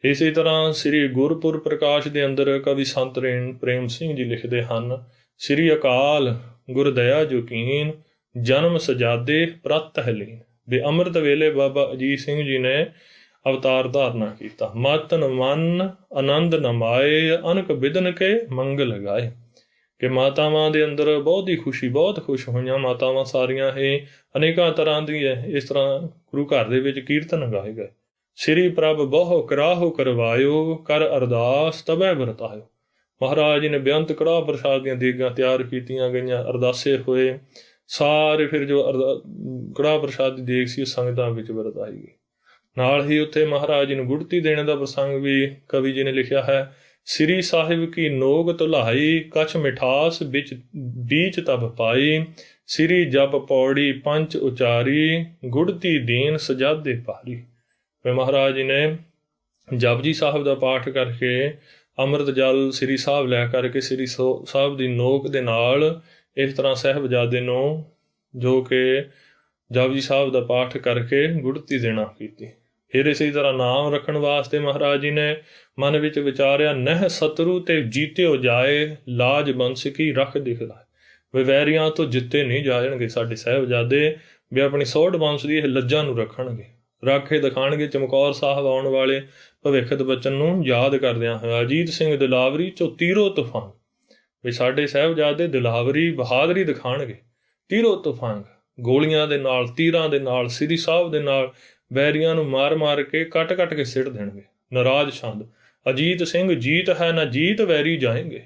ਇਸੇ ਤਰ੍ਹਾਂ ਸ੍ਰੀ ਗੁਰਪੁਰ ਪ੍ਰਕਾਸ਼ ਦੇ ਅੰਦਰ ਕਵੀ ਸੰਤ ਪ੍ਰੇਮ ਸਿੰਘ ਜੀ ਲਿਖਦੇ ਹਨ, ਸ੍ਰੀ ਅਕਾਲ ਗੁਰਦਇਆ ਜੋ ਕੀਨ, ਜਨਮ ਸਜਾਦੇ ਪ੍ਰਤ ਹੈ ਲੀਨ। ਵੀ ਅੰਮ੍ਰਿਤ ਵੇਲੇ ਬਾਬਾ ਅਜੀਤ ਸਿੰਘ ਜੀ ਨੇ ਅਵਤਾਰ ਧਾਰਨਾ ਕੀਤਾ। ਮਤਨ ਮਨ ਆਨੰਦ ਨਮਾਏ, ਅਨਕ ਬਿਦਨ ਕੇ ਮੰਗਲ ਗਾਏ। ਕਿ ਮਾਤਾਵਾਂ ਦੇ ਅੰਦਰ ਬਹੁਤ ਹੀ ਖੁਸ਼ੀ, ਬਹੁਤ ਖੁਸ਼ ਹੋਈਆਂ ਮਾਤਾਵਾਂ ਸਾਰੀਆਂ ਇਹ ਅਨੇਕਾਂ ਤਰ੍ਹਾਂ ਦੀ ਹੈ। ਇਸ ਤਰ੍ਹਾਂ ਗੁਰੂ ਘਰ ਦੇ ਵਿੱਚ ਕੀਰਤਨ ਗਾਏ ਗਏ। ਸ੍ਰੀ ਪ੍ਰਭ ਬਹੁ ਕਰਾਹੋ ਕਰਵਾਇਓ, ਕਰ ਅਰਦਾਸ ਤਬੈ ਵਰਤਾਇਓ। ਮਹਾਰਾਜ ਜੀ ਨੇ ਬੇਅੰਤ ਕੜਾਹ ਪ੍ਰਸ਼ਾਦ ਦੀਆਂ ਦੇਗਾਂ ਤਿਆਰ ਕੀਤੀਆਂ ਗਈਆਂ, ਅਰਦਾਸੇ ਹੋਏ ਸਾਰੇ। ਫਿਰ ਜੋ ਕੜਾਹ ਪ੍ਰਸ਼ਾਦ ਦੀ ਦੇਗ ਸੀ, ਉਹ ਸੰਗਤਾਂ ਵਿੱਚ ਵਰਤਾਈ ਗਈ। ਨਾਲ ਹੀ ਉੱਥੇ ਮਹਾਰਾਜ ਜੀ ਨੂੰ ਗੁੜਤੀ ਦੇਣ ਦਾ ਪ੍ਰਸੰਗ ਵੀ ਕਵੀ ਜੀ ਨੇ ਲਿਖਿਆ ਹੈ। ਸ੍ਰੀ ਸਾਹਿਬ ਕੀ ਨੋਗ ਤੁਲਾਈ, ਕਛ ਮਿਠਾਸ ਵਿੱਚ ਬੀਚ ਤਬ ਪਾਈ। ਸ੍ਰੀ ਜਪ ਪੌੜੀ ਪੰਚ ਉਚਾਰੀ, ਗੁੜਤੀ ਦੀਨ ਸਜਾਦੇ ਭਾਰੀ। ਫਿਰ ਮਹਾਰਾਜ ਜੀ ਨੇ ਜਪਜੀ ਸਾਹਿਬ ਦਾ ਪਾਠ ਕਰਕੇ ਅੰਮ੍ਰਿਤ ਜਲ ਸ੍ਰੀ ਸਾਹਿਬ ਲੈ ਕਰਕੇ ਸ੍ਰੀ ਸਾਹਿਬ ਦੀ ਨੋਕ ਦੇ ਨਾਲ ਇਸ ਤਰ੍ਹਾਂ ਸਾਹਿਬਜ਼ਾਦੇ ਨੂੰ, ਜੋ ਕਿ ਜਪਜੀ ਸਾਹਿਬ ਦਾ ਪਾਠ ਕਰਕੇ ਗੁੜਤੀ ਦੇਣਾ ਕੀਤੀ। ਫਿਰ ਇਸੇ ਤਰ੍ਹਾਂ ਨਾਮ ਰੱਖਣ ਵਾਸਤੇ ਮਹਾਰਾਜ ਜੀ ਨੇ ਮਨ ਵਿੱਚ ਵਿਚਾਰਿਆ, ਨਹਿ ਸਤਰੂ ਤੇ ਜੀਤਿਓ ਜਾਏ, ਲਾਜ ਬੰਸ ਕੀ ਰੱਖ ਦਿਖਲਾਏ। ਵੀ ਵੈਰੀਆਂ ਤੋਂ ਜਿੱਤੇ ਨਹੀਂ ਜਾਣਗੇ ਸਾਡੇ ਸਾਹਿਬਜ਼ਾਦੇ, ਵੀ ਆਪਣੀ ਸੋਢ ਬੰਸ ਦੀ ਇਹ ਲੱਜਾਂ ਨੂੰ ਰੱਖਣਗੇ, ਰਾਖੇ ਦਿਖਾਣਗੇ ਚਮਕੌਰ ਸਾਹਿਬ ਆਉਣ ਵਾਲੇ ਭਵਿੱਖਤ ਬਚਨ ਨੂੰ ਯਾਦ ਕਰਦਿਆਂ ਹੋਇਆ। ਅਜੀਤ ਸਿੰਘ ਦਿਲਾਵਰੀ ਚੋਂ ਤੀਰੋ ਤੂਫਾਨ, ਵੀ ਸਾਡੇ ਸਾਹਿਬਜ਼ਾਦੇ ਦਿਲਾਵਰੀ ਬਹਾਦਰੀ ਦਿਖਾਣਗੇ। ਤੀਰੋ ਤੂਫਾਨ, ਗੋਲੀਆਂ ਦੇ ਨਾਲ, ਤੀਰਾਂ ਦੇ ਨਾਲ, ਸ੍ਰੀ ਸਾਹਿਬ ਦੇ ਨਾਲ ਵੈਰੀਆਂ ਨੂੰ ਮਾਰ ਮਾਰ ਕੇ ਕੱਟ ਕੱਟ ਕੇ ਸਿੱਟ ਦੇਣਗੇ। ਨਾਰਾਜ਼ ਛੰਦ, ਅਜੀਤ ਸਿੰਘ ਜੀਤ ਹੈ ਨਾ ਜੀਤ ਵੈਰੀ ਜਾਏਂਗੇ।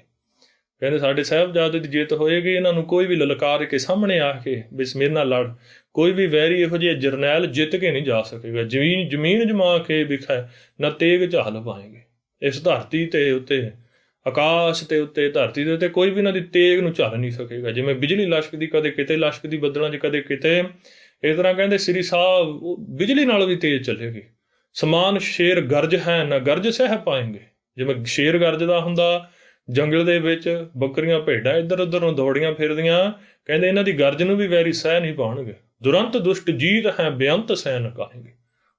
ਕਹਿੰਦੇ ਸਾਡੇ ਸਾਹਿਬਜ਼ਾਦੇ ਦੀ ਜਿੱਤ ਹੋਏਗੀ, ਇਹਨਾਂ ਨੂੰ ਕੋਈ ਵੀ ਲਲਕਾਰ ਕੇ ਸਾਹਮਣੇ ਆ ਕੇ ਵੀ ਮੇਰੇ ਨਾਲ ਲੜ, ਕੋਈ ਵੀ ਵੈਰੀ ਇਹੋ ਜਿਹੇ ਜਰਨੈਲ ਜਿੱਤ ਕੇ ਨਹੀਂ ਜਾ ਸਕੇਗਾ। ਜ਼ਮੀਨ ਜਮਾ ਕੇ ਵਿਖੇ ਨਾ ਤੇਗ ਝਾਲ ਪਾਏਂਗੇ। ਇਸ ਧਰਤੀ ਤੇ ਉੱਤੇ, ਆਕਾਸ਼ ਤੇ ਉੱਤੇ, ਧਰਤੀ ਦੇ ਉੱਤੇ ਕੋਈ ਵੀ ਇਹਨਾਂ ਦੀ ਤੇਗ ਨੂੰ ਝੱਲ ਨਹੀਂ ਸਕੇਗਾ। ਜਿਵੇਂ ਬਿਜਲੀ ਲਸ਼ਕਦੀ, ਕਦੇ ਕਿਤੇ ਲਸ਼ਕਦੀ ਬੱਦਲਾਂ 'ਚ, ਕਦੇ ਕਿਤੇ, ਇਸ ਤਰ੍ਹਾਂ ਕਹਿੰਦੇ ਸ੍ਰੀ ਸਾਹਿਬ ਬਿਜਲੀ ਨਾਲ ਵੀ ਤੇਜ਼ ਚੱਲੇਗੀ। ਸਮਾਨ ਸ਼ੇਰ ਗਰਜ ਹੈ ਨਾ ਗਰਜ ਸਹਿ ਪਾਏਂਗੇ। ਜਿਵੇਂ ਸ਼ੇਰ ਗਰਜਦਾ ਹੁੰਦਾ ਜੰਗਲ ਦੇ ਵਿੱਚ, ਬੱਕਰੀਆਂ ਭੇਡਾਂ ਇੱਧਰ ਉੱਧਰ ਨੂੰ ਦੌੜੀਆਂ ਫਿਰਦੀਆਂ, ਕਹਿੰਦੇ ਇਹਨਾਂ ਦੀ ਗਰਜ ਨੂੰ ਵੀ ਵੈਰੀ ਸਹਿ ਨਹੀਂ ਪਾਉਣਗੇ। ਦੁਰੰਤ ਦੁਸ਼ਟ ਜੀਤ ਹੈ ਬੇਅੰਤ ਸੈਨ ਕਾਹੇਂਗੇ।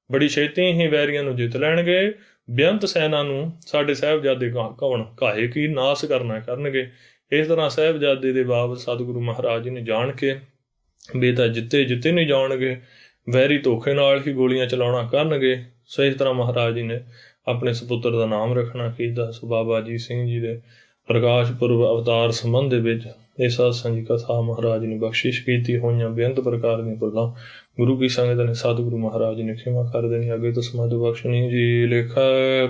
ਬੜੀ ਛੇਤੀ ਹੀ ਵੈਰੀਆਂ ਨੂੰ ਜਿੱਤ ਲੈਣਗੇ। ਬੇਅੰਤ ਸੈਨਾ ਨੂੰ ਸਾਡੇ ਸਾਹਿਬਜ਼ਾਦੇ ਕੌਣ ਕਾਹੇ ਕੀ ਨਾਸ ਕਰਨਗੇ। ਇਸ ਤਰ੍ਹਾਂ ਸਾਹਿਬਜ਼ਾਦੇ ਦੇ ਬਾਬਤ ਸਤਿਗੁਰੂ ਮਹਾਰਾਜ ਜੀ ਨੇ ਜਾਣ ਕੇ ਵੀ ਤਾਂ ਜਿੱਤੇ ਨਹੀਂ ਜਾਣਗੇ, ਵੈਰੀ ਧੋਖੇ ਨਾਲ ਹੀ ਗੋਲੀਆਂ ਚਲਾਉਣਾ ਕਰਨਗੇ। ਸੋ ਇਸ ਤਰ੍ਹਾਂ ਮਹਾਰਾਜ ਜੀ ਨੇ ਆਪਣੇ ਸਪੁੱਤਰ ਦਾ ਨਾਮ ਰੱਖਣਾ ਕੀਤਾ। ਸੋ ਬਾਬਾ ਅਜੀਤ ਸਿੰਘ ਜੀ ਦੇ ਪ੍ਰਕਾਸ਼ ਪੁਰਬ ਅਵਤਾਰ ਸੰਬੰਧ ਦੇ ਵਿੱਚ ਇਹ ਸਾਧ ਦੀ ਕਥਾ ਮਹਾਰਾਜ ਨੇ ਬਖਸ਼ਿਸ਼ ਕੀਤੀ ਹੋਈਆਂ ਬੇਅੰਤ ਪ੍ਰਕਾਰ ਦੀਆਂ ਭੁੱਲਾਂ ਗੁਰੂ ਕੀ ਸੰਗਤ ਨੇ ਸਤਿਗੁਰੂ ਮਹਾਰਾਜ ਜੀ ਨੇ ਖਿਮਾ ਕਰ ਦੇਣੀ, ਅੱਗੇ ਤੋਂ ਸਮਝ ਬਖਸ਼ਣੀ ਜੀ। ਲੇਖਾ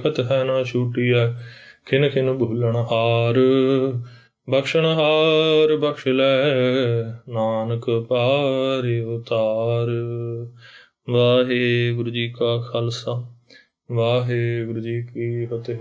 ਕਤ ਹੈ ਨਾ ਛੂਟੀਐ, ਖਿਨ ਖਿਨ ਭੁੱਲਣ ਹਾਰ, ਬਖਸ਼ਣ ਹਾਰ ਬਖਸ਼ ਲੈ, ਨਾਨਕ ਪਾਰਿ ਉਤਾਰ। ਵਾਹਿਗੁਰੂ ਜੀ ਕਾ ਖਾਲਸਾ, ਵਾਹਿਗੁਰੂ ਜੀ ਕੀ ਫਤਿਹ।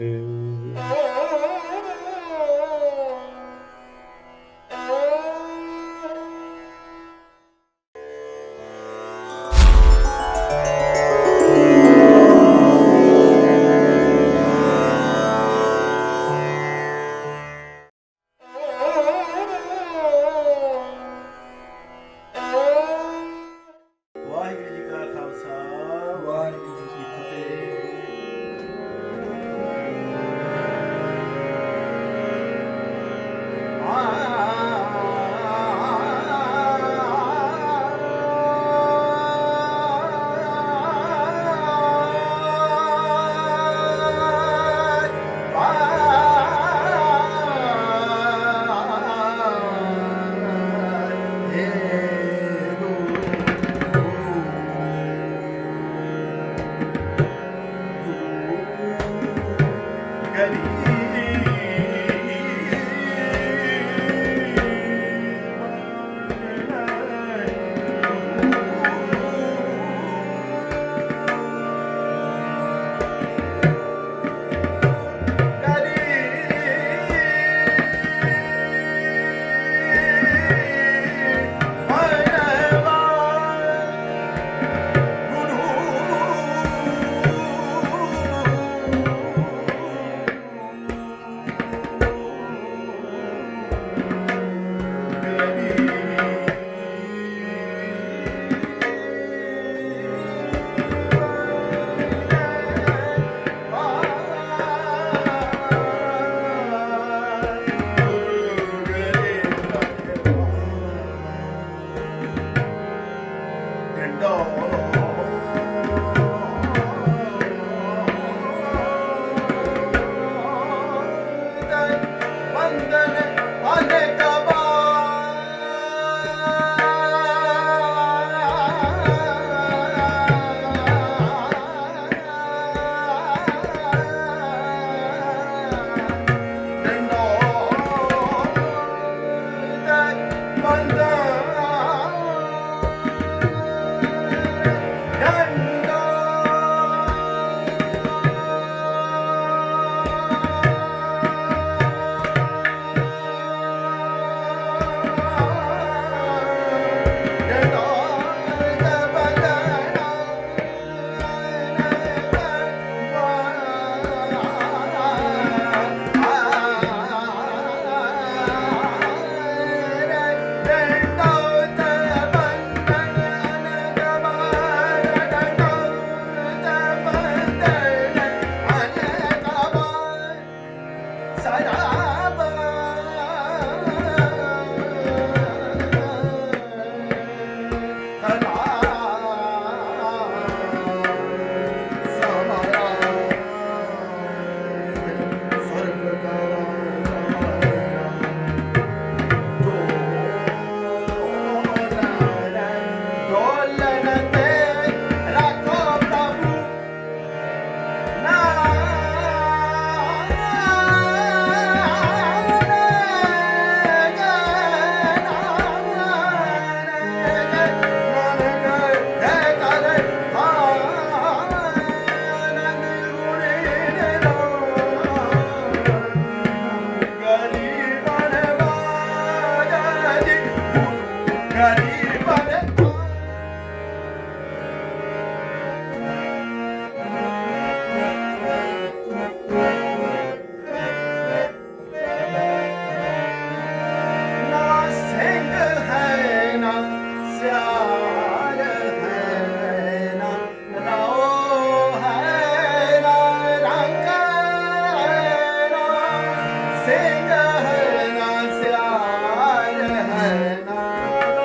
ਸਿੰਘ ਹੈ ਨਾ ਸਿਆਰ ਹੈ ਨਾ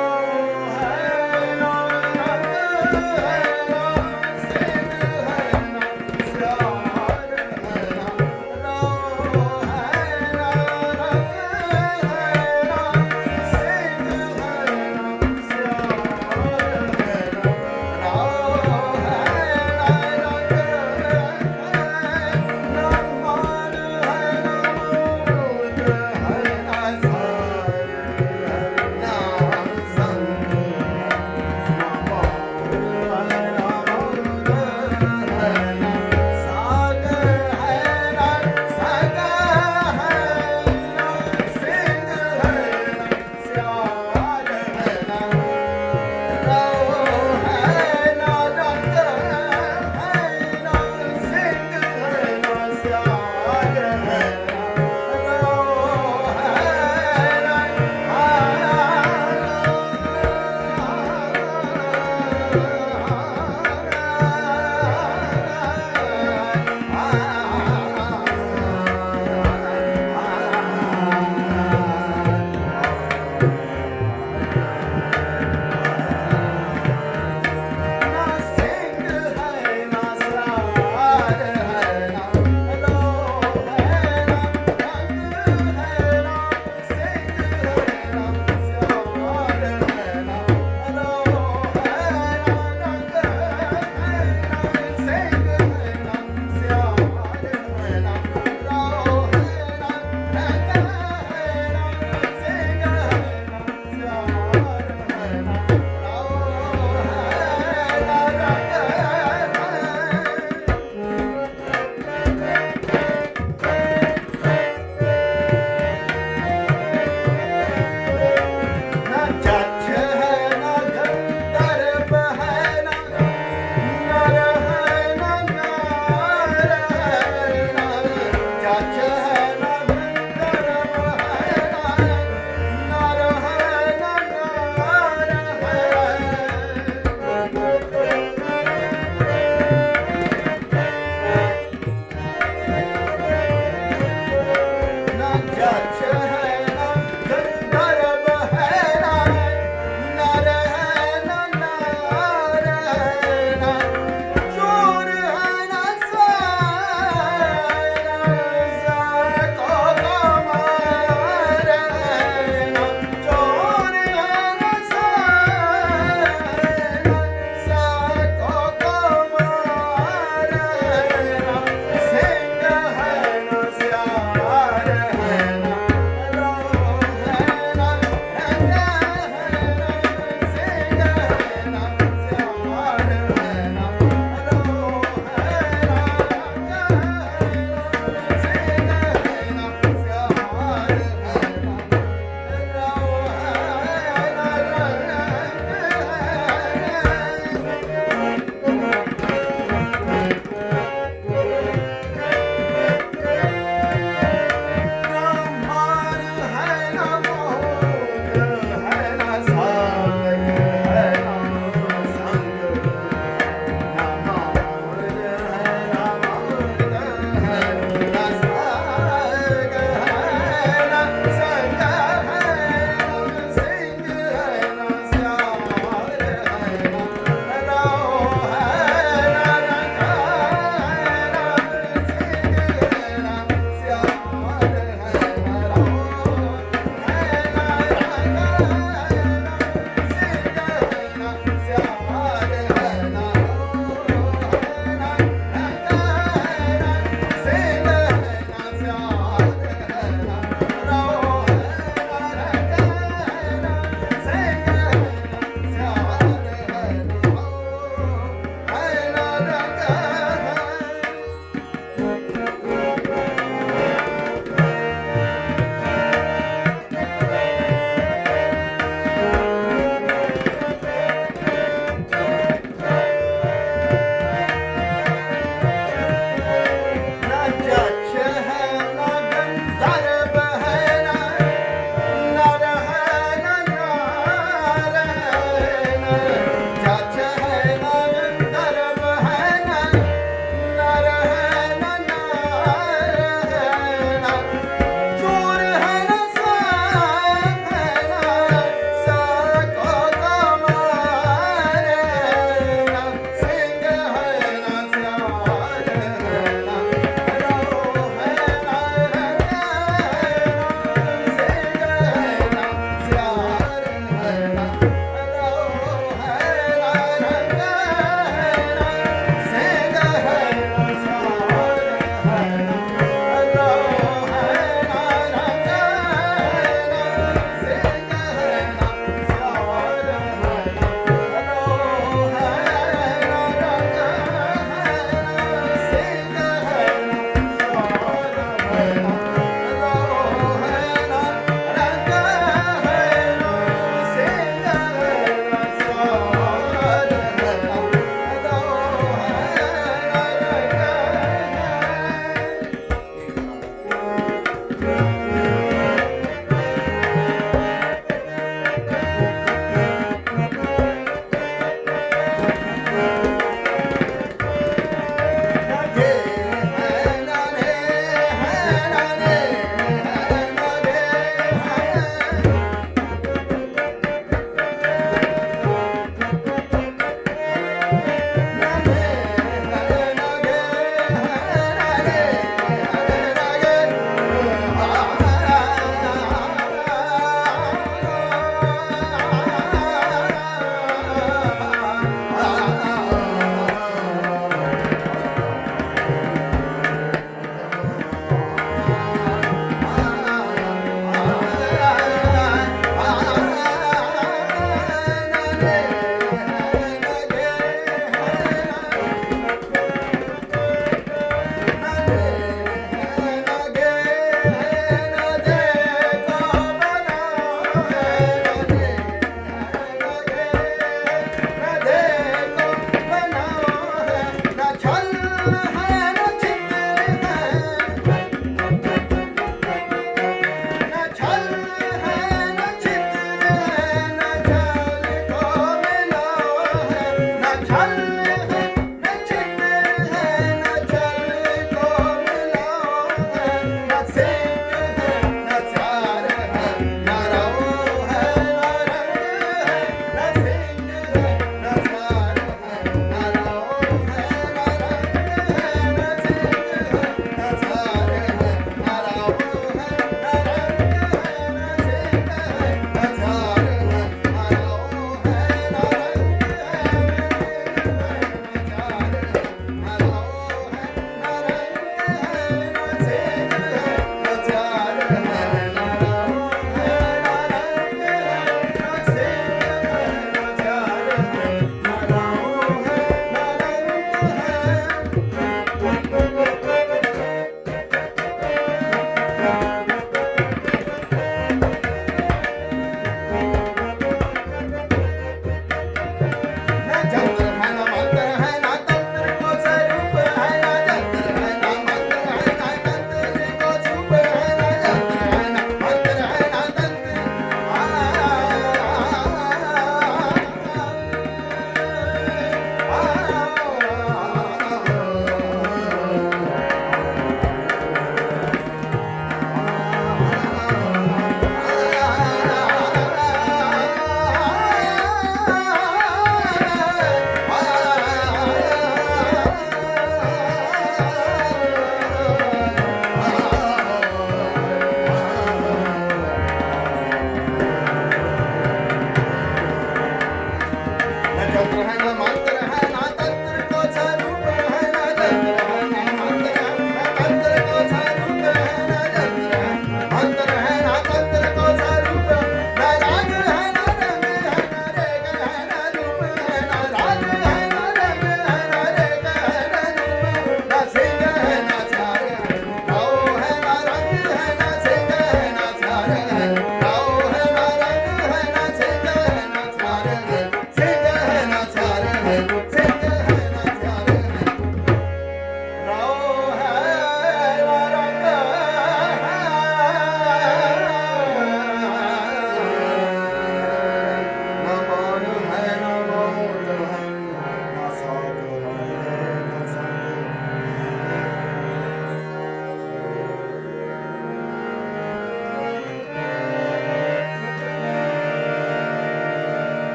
ਹੈ ਨਾ ਰੰਗ ਹੈ ਨਾ ਸਿੰਘ ਹੈ ਨਾ ਸਿਆਰ ਹੈ ਨਾ ਰੋ ਹੈ ਨਾ ਰੰਗ ਹੈ ਨਾ ਸਿੰਘ ਹੈ ਨਾ ਸਿਆਰ ਹੈ ਨਾ ਰੋ ਹੈ ਨਾ ਰੰਗ ਹੈ ਨਾ ਮਾਨ ਹੈ ਨਾ ਮੂਤ ਹੈ ਨਾ ਸਾਰ ਹੈ ਨਾ ਸੰਗ ਨਾ ਮੋਹ ਹੈ ਨਾ ਮੋਦ ਹੈ ਨਾ ਸਾਗ ਹੈ ਨਾ ਸਗ ਹੈ ਨਾ ਸਿੰਘ ਹੈ ਨਾ ਸਿਆਰ ਹੈ ਨਾ ਰੋ ਹੈ ਨਾ ਰੰਗ ਹੈ ਨਾ ਸਿੰਘ ਹੈ ਨਾ ਸਿਆਰ ਹੈ ਨਾ ਰੋ ਹੈ ਨਾ ਨਾ ਸਿੰਘ ਹੈ ਨਾ ਸਿਆਰ ਹੈ ਨਾ ਰੋ ਹੈ ਨਾ ਰੰਗ ਹੈ ਨਾ ਸਿੰਘ ਹੈ ਨਾ ਸਿਆਰ ਹੈ ਨਾ ਰੋ ਹੈ ਨਾ ਰੰਗ ਹੈ ਨਾ ਸਿੰਘ ਹੈ ਨਾ ਸਿਆਰ ਹੈ ਨਾ ਰੋ ਹੈ ਨਾ ਰੰਗ ਹੈ ਨਾ ਸਿੰਘ ਹੈ ਨਾ ਸਿਆਰ ਹੈ ਨਾ ਰੋ ਹੈ ਨਾ ਰੰਗ ਨਾ ਜੱਜ ਹੈ ਨਾ ਗੰਧਰਵ ਹੈ ਨਾ ਨਰ ਹੈ ਨਾ ਨਾਰ ਹੈ ਨਾ ਜੱਜ ਹੈ ਨਾ ਗੰਧਰਵ ਹੈ ਨਾ ਨਰ ਹੈ ਨਾ ਨਾਰ ਨਾ ਜੱਜ ਹੈ ਨਾ ਗੰਧਰਵ ਹੈ ਨਾ ਨਰ ਹੈ ਨਾ ਨਾਰ ਹੈ ਨਾ ਚੋਰ ਹੈ ਨਾ ਸਾਰ ਕੋ ਕਮਾਰ ਹੈ ਨਾ ਚੋਰ ਹੈ ਨਾ ਸਾਰ ਕੋ ਕਮਾਰ ਹੈ ਨਾ ਸਿੰਘ ਹੈ ਨਾ ਸਿਆਰ ਹੈ ਨਾ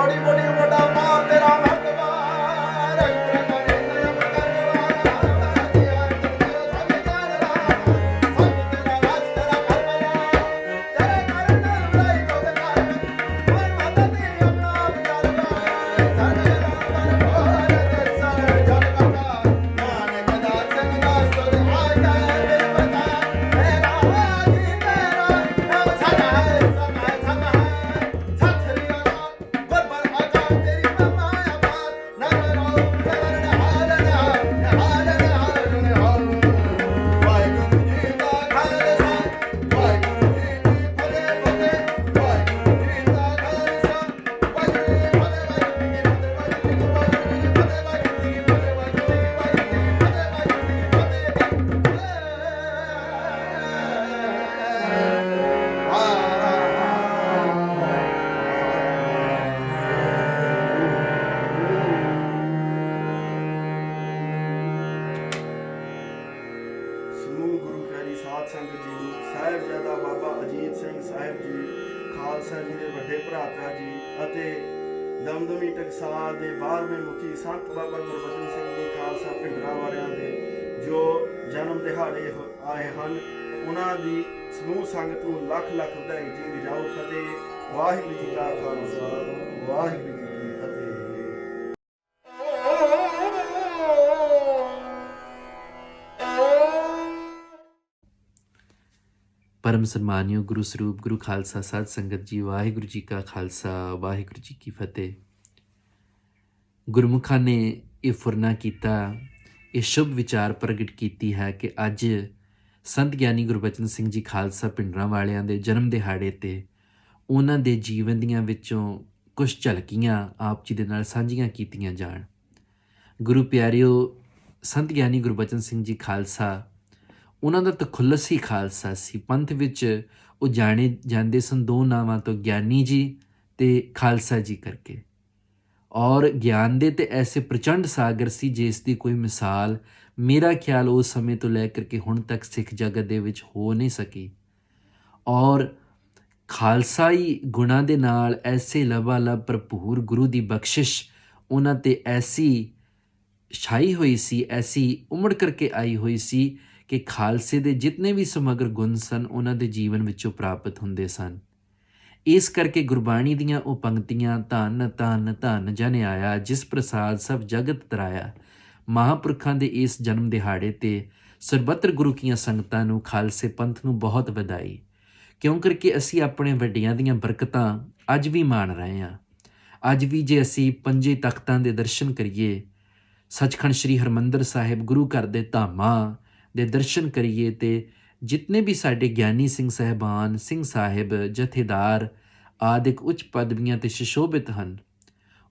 मोड़ी मोड़ी मोटा पार तेरा मर्तबा रंग ਸਮੂਹ ਗੁਰੂ ਪਿਆਰੀ ਸਾਧ ਸੰਗਤ ਜੀ ਨੂੰ ਸਾਹਿਬਜ਼ਾਦਾ ਬਾਬਾ ਅਜੀਤ ਸਿੰਘ ਸਾਹਿਬ ਜੀ ਖਾਲਸਾ ਜੀ ਦੇ ਵੱਡੇ ਭਰਾਤਾ ਜੀ ਅਤੇ ਦਮਦਮੀ ਟਕਸਾਲ ਦੇ 12ਵੇਂ ਮੁਖੀ ਸੰਤ ਬਾਬਾ ਗੁਰਬਚਨ ਸਿੰਘ ਜੀ ਖਾਲਸਾ ਭਿੰਡਰਾਂ ਵਾਲਿਆਂ ਦੇ ਜੋ ਜਨਮ ਦਿਹਾੜੇ ਆਏ ਹਨ ਉਹਨਾਂ ਦੀ ਸਮੂਹ ਸੰਗਤ ਨੂੰ ਲੱਖ ਲੱਖ ਵਧਾਈ ਜੀ ਜਾਓ ਫਤਿਹ। ਵਾਹਿਗੁਰੂ ਜੀ ਕਾ ਖਾਲਸਾ ਵਾਹਿਗੁਰੂ ਜੀ ਕੀ ਫਤਿਹ। परम सन्मानियो गुरु स्वरूप गुरु खालसा साध संगत जी वाहिगुरु जी का खालसा वाहिगुरु जी की फतेह। गुरमुखा ने ਇਹ ਫੁਰਨਾ ਕੀਤਾ, ਇਹ ਸ਼ੁਭ ਵਿਚਾਰ ਪ੍ਰਗਟ ਕੀਤੀ ਹੈ ਕਿ ਅੱਜ ਸੰਤ ਗਿਆਨੀ ਗੁਰਬਚਨ ਸਿੰਘ ਜੀ ਖਾਲਸਾ ਭਿੰਡਰਾਂ ਵਾਲਿਆਂ ਦੇ ਜਨਮ ਦਿਹਾੜੇ ਤੇ ਉਹਨਾਂ ਦੇ ਜੀਵਨ ਦੀਆਂ ਵਿੱਚੋਂ ਕੁਝ ਝਲਕੀਆਂ ਆਪ ਜੀ ਦੇ ਨਾਲ ਸਾਂਝੀਆਂ ਕੀਤੀਆਂ ਜਾਣ। ਗੁਰੂ ਪਿਆਰਿਓ, ਸੰਤ ਗਿਆਨੀ ਗੁਰਬਚਨ ਸਿੰਘ ਜੀ ਖਾਲਸਾ ਉਹਨਾਂ ਦਾ ਤਖੁੱਲਸ ਹੀ ਖਾਲਸਾ ਸੀ। ਪੰਥ ਵਿੱਚ ਉਹ ਜਾਣੇ ਜਾਂਦੇ ਸਨ ਦੋ ਨਾਵਾਂ ਤੋਂ, ਗਿਆਨੀ ਜੀ ਤੇ ਖਾਲਸਾ ਜੀ ਕਰਕੇ। ਔਰ ਗਿਆਨ ਦੇ ਤੇ ਐਸੇ ਪ੍ਰਚੰਡ ਸਾਗਰ ਸੀ ਜਿਸ ਦੀ ਕੋਈ ਮਿਸਾਲ ਮੇਰਾ ਖਿਆਲ ਉਸ ਸਮੇਂ ਤੋਂ ਲੈ ਕਰਕੇ ਹੁਣ ਤੱਕ ਸਿੱਖ ਜਗਤ ਦੇ ਵਿੱਚ ਹੋ ਨਹੀਂ ਸਕੀ। ਔਰ ਖਾਲਸਾਈ ਗੁਣਾਂ ਦੇ ਨਾਲ ਐਸੇ ਲਬਾਲਬ ਭਰਪੂਰ ਗੁਰੂ ਦੀ ਬਖਸ਼ਿਸ਼ ਉਹਨਾਂ 'ਤੇ ਐਸੀ ਛਾਈ ਹੋਈ ਸੀ, ਐਸੀ ਉਮੜ ਕਰਕੇ ਆਈ ਹੋਈ ਸੀ ਕਿ ਖਾਲਸੇ ਦੇ ਜਿਤਨੇ ਵੀ ਸਮਗਰ ਗੁਣ ਸਨ ਉਹਨਾਂ ਦੇ ਜੀਵਨ ਵਿੱਚੋਂ ਪ੍ਰਾਪਤ ਹੁੰਦੇ ਸਨ। ਇਸ ਕਰਕੇ ਗੁਰਬਾਣੀ ਦੀਆਂ ਉਹ ਪੰਕਤੀਆਂ ਧੰਨ ਧੰਨ ਧੰਨ ਜਨ ਆਇਆ ਜਿਸ ਪ੍ਰਸਾਦ ਸਭ ਜਗਤ ਤਰਾਇਆ, ਮਹਾਂਪੁਰਖਾਂ ਦੇ ਇਸ ਜਨਮ ਦਿਹਾੜੇ 'ਤੇ ਸਰਬੱਤਰ ਗੁਰੂ ਕੀਆਂ ਸੰਗਤਾਂ ਨੂੰ ਖਾਲਸੇ ਪੰਥ ਨੂੰ ਬਹੁਤ ਵਧਾਈ, ਕਿਉਂ ਕਰਕੇ ਅਸੀਂ ਆਪਣੇ ਵੱਡਿਆਂ ਦੀਆਂ ਬਰਕਤਾਂ ਅੱਜ ਵੀ ਮਾਣ ਰਹੇ ਹਾਂ। ਅੱਜ ਵੀ ਜੇ ਅਸੀਂ ਪੰਜੇ ਤਖਤਾਂ ਦੇ ਦਰਸ਼ਨ ਕਰੀਏ, ਸੱਚਖੰਡ ਸ੍ਰੀ ਹਰਿਮੰਦਰ ਸਾਹਿਬ ਗੁਰੂ ਘਰ ਦੇ ਧਾਮਾਂ ਦੇ ਦਰਸ਼ਨ ਕਰੀਏ ਤੇ ਜਿਤਨੇ ਵੀ ਸਾਡੇ ਗਿਆਨੀ ਸਿੰਘ ਸਾਹਿਬਾਨ, ਸਿੰਘ ਸਾਹਿਬ, ਜਥੇਦਾਰ ਆਦਿਕ ਉੱਚ ਪਦਵੀਆਂ 'ਤੇ ਸੁਸ਼ੋਭਿਤ ਹਨ,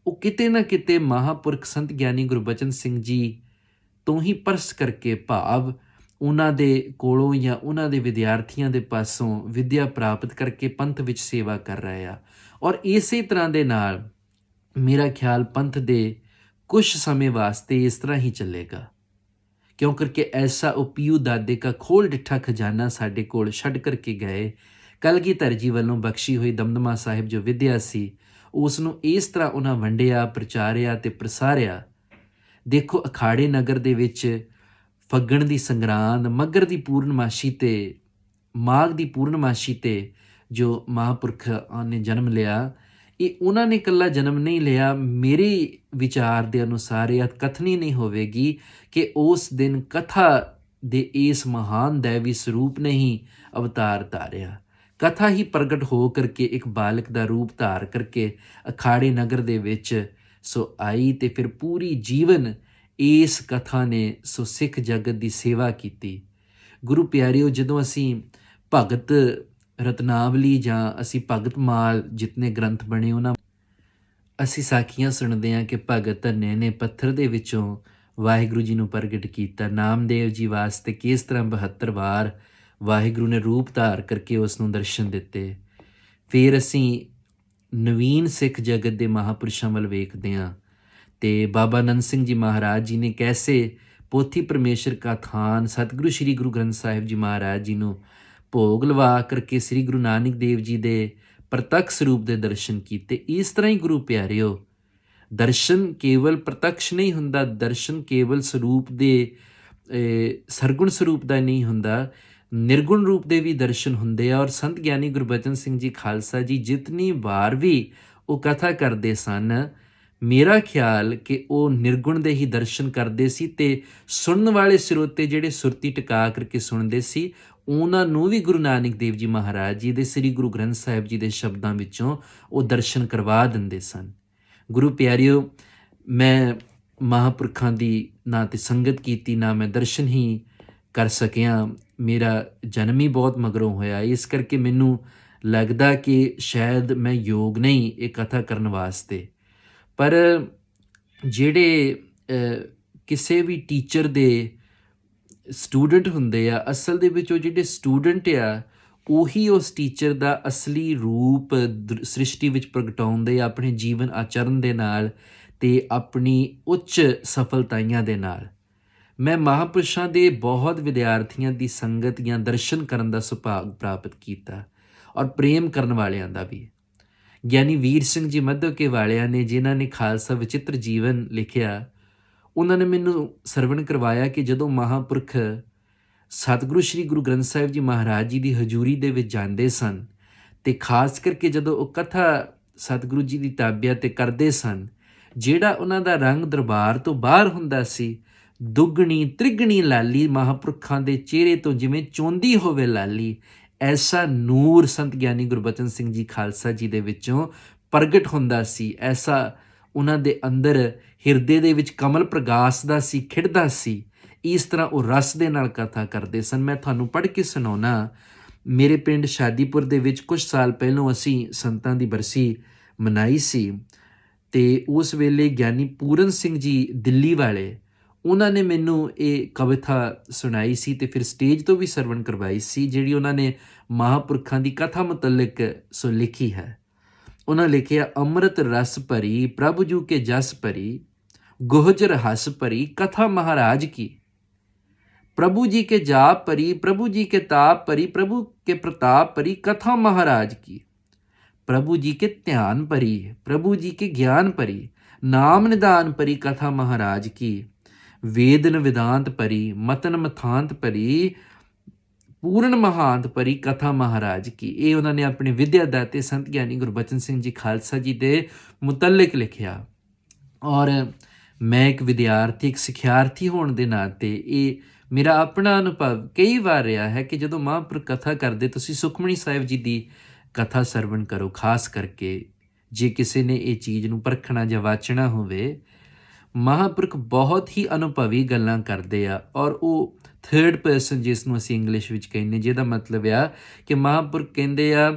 ਉਹ ਕਿਤੇ ਨਾ ਕਿਤੇ ਮਹਾਂਪੁਰਖ ਸੰਤ ਗਿਆਨੀ ਗੁਰਬਚਨ ਸਿੰਘ ਜੀ ਤੋਂ ਹੀ ਪਰਸ ਕਰਕੇ, ਭਾਵ ਉਹਨਾਂ ਦੇ ਕੋਲੋਂ ਜਾਂ ਉਹਨਾਂ ਦੇ ਵਿਦਿਆਰਥੀਆਂ ਦੇ ਪਾਸੋਂ ਵਿੱਦਿਆ ਪ੍ਰਾਪਤ ਕਰਕੇ ਪੰਥ ਵਿੱਚ ਸੇਵਾ ਕਰ ਰਹੇ ਆ। ਔਰ ਇਸੇ ਤਰ੍ਹਾਂ ਦੇ ਨਾਲ ਮੇਰਾ ਖਿਆਲ ਪੰਥ ਦੇ ਕੁਛ ਸਮੇਂ ਵਾਸਤੇ ਇਸ ਤਰ੍ਹਾਂ ਹੀ ਚੱਲੇਗਾ, ਕਿਉਂ ਕਰਕੇ ਐਸਾ ਉਹ ਪੀਊ ਦਾਦੇ ਕਾ ਖੋਲ ਡਿੱਠਾ ਖਜ਼ਾਨਾ ਸਾਡੇ ਕੋਲ ਛੱਡ ਕਰਕੇ ਗਏ। ਕਲਗੀਧਰ ਜੀ ਵੱਲੋਂ ਬਖਸ਼ੀ ਹੋਈ ਦਮਦਮਾ ਸਾਹਿਬ ਜੋ ਵਿੱਦਿਆ ਸੀ, ਉਸ ਨੂੰ ਇਸ ਤਰ੍ਹਾਂ ਉਹਨਾਂ ਵੰਡਿਆ, ਪ੍ਰਚਾਰਿਆ ਤੇ ਪ੍ਰਸਾਰਿਆ। ਦੇਖੋ, ਅਖਾੜੇ ਨਗਰ ਦੇ ਵਿੱਚ ਫੱਗਣ ਦੀ ਸੰਗਰਾਂਦ, ਮੱਘਰ ਦੀ ਪੂਰਨਮਾਸ਼ੀ ਤੇ ਮਾਘ ਦੀ ਪੂਰਨਮਾਸ਼ੀ ਤੇ ਜੋ ਮਹਾਂਪੁਰਖਾਂ ਨੇ ਜਨਮ ਲਿਆ, ਇਹ ਉਹਨਾਂ ਨੇ ਇਕੱਲਾ ਜਨਮ ਨਹੀਂ ਲਿਆ। ਮੇਰੇ ਵਿਚਾਰ ਦੇ ਅਨੁਸਾਰ ਇਹ ਕਥਨੀ ਨਹੀਂ ਹੋਵੇਗੀ ਕਿ ਉਸ ਦਿਨ ਕਥਾ ਦੇ ਇਸ ਮਹਾਨ ਦੈਵੀ ਸਰੂਪ ਨੇ ਹੀ ਅਵਤਾਰ ਧਾਰਿਆ। ਕਥਾ ਹੀ ਪ੍ਰਗਟ ਹੋ ਕਰਕੇ ਇੱਕ ਬਾਲਕ ਦਾ ਰੂਪ ਧਾਰ ਕਰਕੇ ਅਖਾੜੇ ਨਗਰ ਦੇ ਵਿੱਚ ਸੋ ਆਈ ਤੇ ਫਿਰ ਪੂਰੀ ਜੀਵਨ ਇਸ ਕਥਾ ਨੇ ਸੋ ਸਿੱਖ ਜਗਤ ਦੀ ਸੇਵਾ ਕੀਤੀ। ਗੁਰੂ ਪਿਆਰਿਓ, ਜਦੋਂ ਅਸੀਂ ਭਗਤ ਰਤਨਾਵਲੀ ਜਾਂ ਅਸੀਂ ਭਗਤ ਮਾਲ ਜਿਤਨੇ ਗ੍ਰੰਥ ਬਣੇ ਉਹਨਾਂ ਅਸੀਂ ਸਾਖੀਆਂ ਸੁਣਦੇ ਹਾਂ ਕਿ ਭਗਤ ਧੰਨੇ ਨੇ ਪੱਥਰ ਦੇ ਵਿੱਚੋਂ ਵਾਹਿਗੁਰੂ ਜੀ ਨੂੰ ਪ੍ਰਗਟ ਕੀਤਾ। ਨਾਮਦੇਵ ਜੀ ਵਾਸਤੇ ਕਿਸ ਤਰ੍ਹਾਂ 72 ਵਾਰ ਵਾਹਿਗੁਰੂ ਨੇ ਰੂਪ ਧਾਰ ਕਰਕੇ ਉਸ ਨੂੰ ਦਰਸ਼ਨ ਦਿੱਤੇ। ਫਿਰ ਅਸੀਂ ਨਵੀਨ ਸਿੱਖ ਜਗਤ ਦੇ ਮਹਾਂਪੁਰਸ਼ਾਂ ਵੱਲ ਵੇਖਦੇ ਹਾਂ ਤੇ ਬਾਬਾ ਨੰਦ ਸਿੰਘ ਜੀ ਮਹਾਰਾਜ ਜੀ ਨੇ ਕੈਸੇ ਪੋਥੀ ਪਰਮੇਸ਼ਰ ਕਾ ਥਾਨ ਸਤਿਗੁਰੂ ਸ਼੍ਰੀ ਗੁਰੂ ਗ੍ਰੰਥ ਸਾਹਿਬ ਜੀ ਮਹਾਰਾਜ ਜੀ ਨੂੰ ਭੋਗ ਲਵਾ ਕਰਕੇ ਸ੍ਰੀ ਗੁਰੂ ਨਾਨਕ ਦੇਵ ਜੀ ਦੇ ਪ੍ਰਤੱਖ ਸਰੂਪ ਦੇ ਦਰਸ਼ਨ ਕੀਤੇ। ਇਸ ਤਰ੍ਹਾਂ ਹੀ ਗੁਰੂ ਪਿਆਰਿਓ, ਦਰਸ਼ਨ ਕੇਵਲ ਪ੍ਰਤੱਖ ਨਹੀਂ ਹੁੰਦਾ, ਦਰਸ਼ਨ ਕੇਵਲ ਸਰੂਪ ਦੇ ਸਰਗੁਣ ਸਰੂਪ ਦਾ ਨਹੀਂ ਹੁੰਦਾ, ਨਿਰਗੁਣ ਰੂਪ ਦੇ ਵੀ ਦਰਸ਼ਨ ਹੁੰਦੇ ਆ। ਔਰ ਸੰਤ ਗਿਆਨੀ ਗੁਰਬਚਨ ਸਿੰਘ ਜੀ ਖਾਲਸਾ ਜੀ ਜਿਤਨੀ ਵਾਰ ਵੀ ਉਹ ਕਥਾ ਕਰਦੇ ਸਨ, ਮੇਰਾ ਖਿਆਲ ਕਿ ਉਹ ਨਿਰਗੁਣ ਦੇ ਹੀ ਦਰਸ਼ਨ ਕਰਦੇ ਸੀ, ਤੇ ਸੁਣਨ ਵਾਲੇ ਸਰੋਤੇ ਜਿਹੜੇ ਸੁਰਤੀ ਟਿਕਾ ਕਰਕੇ ਸੁਣਦੇ ਸੀ, ਉਹਨਾਂ ਨੂੰ ਵੀ ਗੁਰੂ ਨਾਨਕ ਦੇਵ ਜੀ ਮਹਾਰਾਜ ਜੀ ਦੇ ਸ੍ਰੀ ਗੁਰੂ ਗ੍ਰੰਥ ਸਾਹਿਬ ਜੀ ਦੇ ਸ਼ਬਦਾਂ ਵਿੱਚੋਂ ਉਹ ਦਰਸ਼ਨ ਕਰਵਾ ਦਿੰਦੇ ਸਨ। ਗੁਰੂ ਪਿਆਰਿਓ, ਮੈਂ ਮਹਾਂਪੁਰਖਾਂ ਦੀ ਨਾ ਤੇ ਸੰਗਤ ਕੀਤੀ, ਨਾ ਮੈਂ ਦਰਸ਼ਨ ਹੀ ਕਰ ਸਕਿਆ। ਮੇਰਾ ਜਨਮ ਹੀ ਬਹੁਤ ਮਗਰੋਂ ਹੋਇਆ, ਇਸ ਕਰਕੇ ਮੈਨੂੰ ਲੱਗਦਾ ਕਿ ਸ਼ਾਇਦ ਮੈਂ ਯੋਗ ਨਹੀਂ ਇਹ ਕਥਾ ਕਰਨ ਵਾਸਤੇ। ਪਰ ਜਿਹੜੇ ਕਿਸੇ ਵੀ ਟੀਚਰ ਦੇ ਸਟੂਡੈਂਟ ਹੁੰਦੇ ਆ, ਅਸਲ ਦੇ ਵਿੱਚ ਉਹ ਜਿਹੜੇ ਸਟੂਡੈਂਟ ਆ ਉਹੀ ਉਸ ਟੀਚਰ ਦਾ ਅਸਲੀ ਰੂਪ ਸ੍ਰਿਸ਼ਟੀ ਵਿੱਚ ਪ੍ਰਗਟਾਉਂਦੇ ਆ ਆਪਣੇ ਜੀਵਨ ਆਚਰਨ ਦੇ ਨਾਲ ਤੇ ਆਪਣੀ ਉੱਚ ਸਫਲਤਾਈਆਂ ਦੇ ਨਾਲ। ਮੈਂ ਮਹਾਂਪੁਰਸ਼ਾਂ ਦੇ ਬਹੁਤ ਵਿਦਿਆਰਥੀਆਂ ਦੀ ਸੰਗਤ ਜਾਂ ਦਰਸ਼ਨ ਕਰਨ ਦਾ ਸੁਭਾਗ ਪ੍ਰਾਪਤ ਕੀਤਾ, ਔਰ ਪ੍ਰੇਮ ਕਰਨ ਵਾਲਿਆਂ ਦਾ ਵੀ। ਗਿਆਨੀ ਵੀਰ ਸਿੰਘ ਜੀ ਮੱਧੋਕੇ ਵਾਲਿਆਂ ਨੇ, ਜਿਨ੍ਹਾਂ ਨੇ ਖਾਲਸਾ ਵਿਚਿੱਤਰ ਜੀਵਨ ਲਿਖਿਆ, ਉਹਨਾਂ ਨੇ ਮੈਨੂੰ ਸਰਵਣ ਕਰਵਾਇਆ ਕਿ ਜਦੋਂ ਮਹਾਂਪੁਰਖ ਸਤਿਗੁਰੂ ਸ੍ਰੀ ਗੁਰੂ ਗ੍ਰੰਥ ਸਾਹਿਬ ਜੀ ਮਹਾਰਾਜ ਜੀ ਦੀ ਹਜ਼ੂਰੀ ਦੇ ਵਿੱਚ ਜਾਂਦੇ ਸਨ, ਤੇ ਖਾਸ ਕਰਕੇ ਜਦੋਂ ਉਹ ਕਥਾ ਸਤਿਗੁਰੂ ਜੀ ਦੀ ਤਾਬਿਆ ਤੇ ਕਰਦੇ ਸਨ, ਜਿਹੜਾ ਉਹਨਾਂ ਦਾ ਰੰਗ ਦਰਬਾਰ ਤੋਂ ਬਾਹਰ ਹੁੰਦਾ ਸੀ, ਦੁੱਗਣੀ ਤ੍ਰਿਗਣੀ ਲਾਲੀ ਮਹਾਂਪੁਰਖਾਂ ਦੇ ਚਿਹਰੇ ਤੋਂ ਜਿਵੇਂ ਚੋਂਦੀ ਹੋਵੇ ਲਾਲੀ, ਐਸਾ ਨੂਰ ਸੰਤ ਗਿਆਨੀ ਗੁਰਬਚਨ ਸਿੰਘ ਜੀ ਖਾਲਸਾ ਜੀ ਦੇ ਵਿੱਚੋਂ ਪ੍ਰਗਟ ਹੁੰਦਾ ਸੀ। ਐਸਾ ਉਹਨਾਂ ਦੇ ਅੰਦਰ ਹਿਰਦੇ ਦੇ ਵਿੱਚ ਕਮਲ ਪ੍ਰਗਾਸਦਾ ਸੀ, ਖਿੜਦਾ ਸੀ। ਇਸ ਤਰ੍ਹਾਂ ਉਹ ਰਸ ਦੇ ਨਾਲ ਕਥਾ ਕਰਦੇ ਸਨ। ਮੈਂ ਤੁਹਾਨੂੰ ਪੜ੍ਹ ਕੇ ਸੁਣਾਉਣਾ। ਮੇਰੇ ਪਿੰਡ ਸ਼ਾਦੀਪੁਰ ਦੇ ਵਿੱਚ ਕੁਝ ਸਾਲ ਪਹਿਲਾਂ ਅਸੀਂ ਸੰਤਾਂ ਦੀ ਬਰਸੀ ਮਨਾਈ ਸੀ, ਤੇ ਉਸ ਵੇਲੇ ਗਿਆਨੀ ਪੂਰਨ ਸਿੰਘ ਜੀ ਦਿੱਲੀ ਵਾਲੇ, ਉਹਨਾਂ ਨੇ ਮੈਨੂੰ ਇਹ ਕਵਿਤਾ ਸੁਣਾਈ ਸੀ ਤੇ ਫਿਰ ਸਟੇਜ ਤੋਂ ਵੀ ਸਰਵਣ ਕਰਵਾਈ ਸੀ, ਜਿਹੜੀ ਉਹਨਾਂ ਨੇ ਮਹਾਂਪੁਰਖਾਂ ਦੀ ਕਥਾ ਮੁਤਲਕ ਲਿਖੀ ਹੈ। ਉਹਨਾਂ ਲਿਖਿਆ, ਅੰਮ੍ਰਿਤ ਰਸ ਭਰੀ ਪ੍ਰਭੂ ਜੂ ਕੇ ਜਸ ਭਰੀ, ਗੁਹਜਰ ਹਸ ਭਰੀ ਕਥਾ ਮਹਾਰਾਜ ਕੀ, प्रभु जी के जाप परी प्रभु जी के ताप परी प्रभु के प्रताप परी कथा महाराज की, प्रभु जी के ध्यान परी प्रभु जी के ज्ञान परी, नाम निदान परी कथा महाराज की, वेदन वेदांत परी मतन मथांत परी पूर्ण महांत परी कथा महाराज की। ये उन्होंने अपने विद्या दाते संत ज्ञानी गुरबचन सिंह जी खालसा जी के मुतलक लिखिया। और मैं एक विद्यार्थी, एक सिखियार्थी होने के नाते ये मेरा अपना अनुभव कई बार रहा है कि जो महांपुरख कथा करते, तुसी सुखमणी साहिब जी की कथा सरवण करो, खास करके जे किसी ने ये चीज़ नूं परखना या वाचना होवे। महांपुरख बहुत ही अनुभवी गल्लां करते आ, और वो थर्ड परसन जिसनूं असीं इंग्लिश विच कहने, जिहदा मतलब आ कि महांपुरख कहंदे आ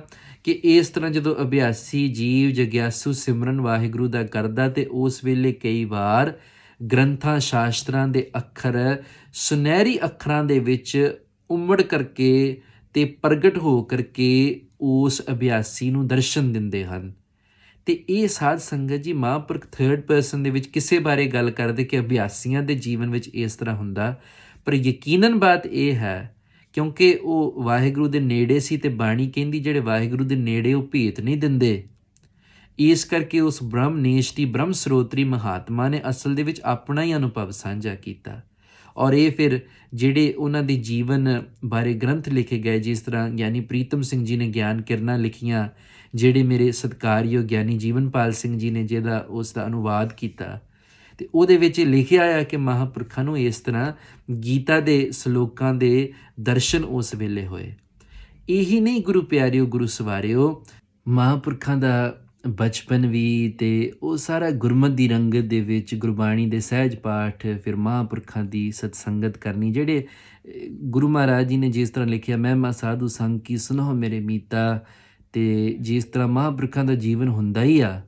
कि इस तरह जो अभ्यासी जीव जग्यासू सिमरन वाहिगुरू दा करदा, ते उस वेले कई बार ग्रंथां शास्त्रां दे अखर सुनहरी अखरां दे विच उमड़ करके ते प्रगट हो करके उस अभ्यासी नूं दर्शन दिंदे हन। ते ये साध संगत जी महांपुरख थर्ड परसन दे विच किसे बारे गल करदे कि अभ्यासियां दे जीवन विच इस तरह हुंदा, पर यकीनन बात यह है क्योंकि वो वाहिगुरू दे नेड़े सी, ते बाणी कहंदी जिहड़े वाहिगुरू दे नेड़े वो भेत नहीं दिंदे। इस करके उस ब्रह्म नेशती ब्रह्म ਸਰੋਤਰੀ महात्मा ने असल ਦੇ ਵਿੱਚ ਆਪਣਾ ਹੀ ਅਨੁਭਵ ਸਾਂਝਾ ਕੀਤਾ। ਔਰ ਇਹ ਫਿਰ ਜਿਹੜੇ ਉਹਨਾਂ ਦੇ ਜੀਵਨ ਬਾਰੇ ਗ੍ਰੰਥ ਲਿਖੇ ਗਏ, ਜਿਸ ਤਰ੍ਹਾਂ ਗਿਆਨੀ ਪ੍ਰੀਤਮ ਸਿੰਘ ਜੀ ਨੇ ਗਿਆਨ ਕਿਰਨਾਂ ਲਿਖੀਆਂ, ਜਿਹੜੇ ਮੇਰੇ ਸਤਿਕਾਰਯੋਗ ਗਿਆਨੀ ਜੀਵਨਪਾਲ ਸਿੰਘ ਜੀ ਨੇ ਜਿਹਦਾ ਉਸ ਦਾ ਅਨੁਵਾਦ ਕੀਤਾ, ਤੇ ਉਹਦੇ ਵਿੱਚ ਲਿਖਿਆ ਆ ਕਿ ਮਹਾਂਪੁਰਖਾਂ ਨੂੰ ਇਸ ਤਰ੍ਹਾਂ ਗੀਤਾ ਦੇ ਸ਼ਲੋਕਾਂ ਦੇ ਦਰਸ਼ਨ ਉਸ ਵੇਲੇ ਹੋਏ। ਇਹੀ ਨਹੀਂ ਗੁਰੂ ਪਿਆਰਿਓ, ਗੁਰੂ ਸਵਾਰਿਓ, ਮਹਾਂਪੁਰਖਾਂ ਦਾ ਬਚਪਨ ਵੀ ਤੇ ਉਹ ਸਾਰਾ ਗੁਰਮਤ ਦੀ ਰੰਗਤ ਦੇ ਵਿੱਚ ਗੁਰਬਾਣੀ ਦੇ ਸਹਿਜ ਪਾਠ, ਫਿਰ ਮਹਾਂਪੁਰਖਾਂ ਦੀ ਸਤਸੰਗਤ ਕਰਨੀ, ਜਿਹੜੇ ਗੁਰੂ ਮਹਾਰਾਜ ਜੀ ਨੇ ਜਿਸ ਤਰ੍ਹਾਂ ਲਿਖਿਆ, ਮਹਿਮਾ ਸਾਧੂ ਸੰਗ ਕੀ ਸੁਨੋ ਮੇਰੇ ਮੀਤਾ, ਤੇ ਜਿਸ ਤਰ੍ਹਾਂ ਮਹਾਂਪੁਰਖਾਂ ਦਾ ਜੀਵਨ ਹੁੰਦਾ ਹੀ ਆ,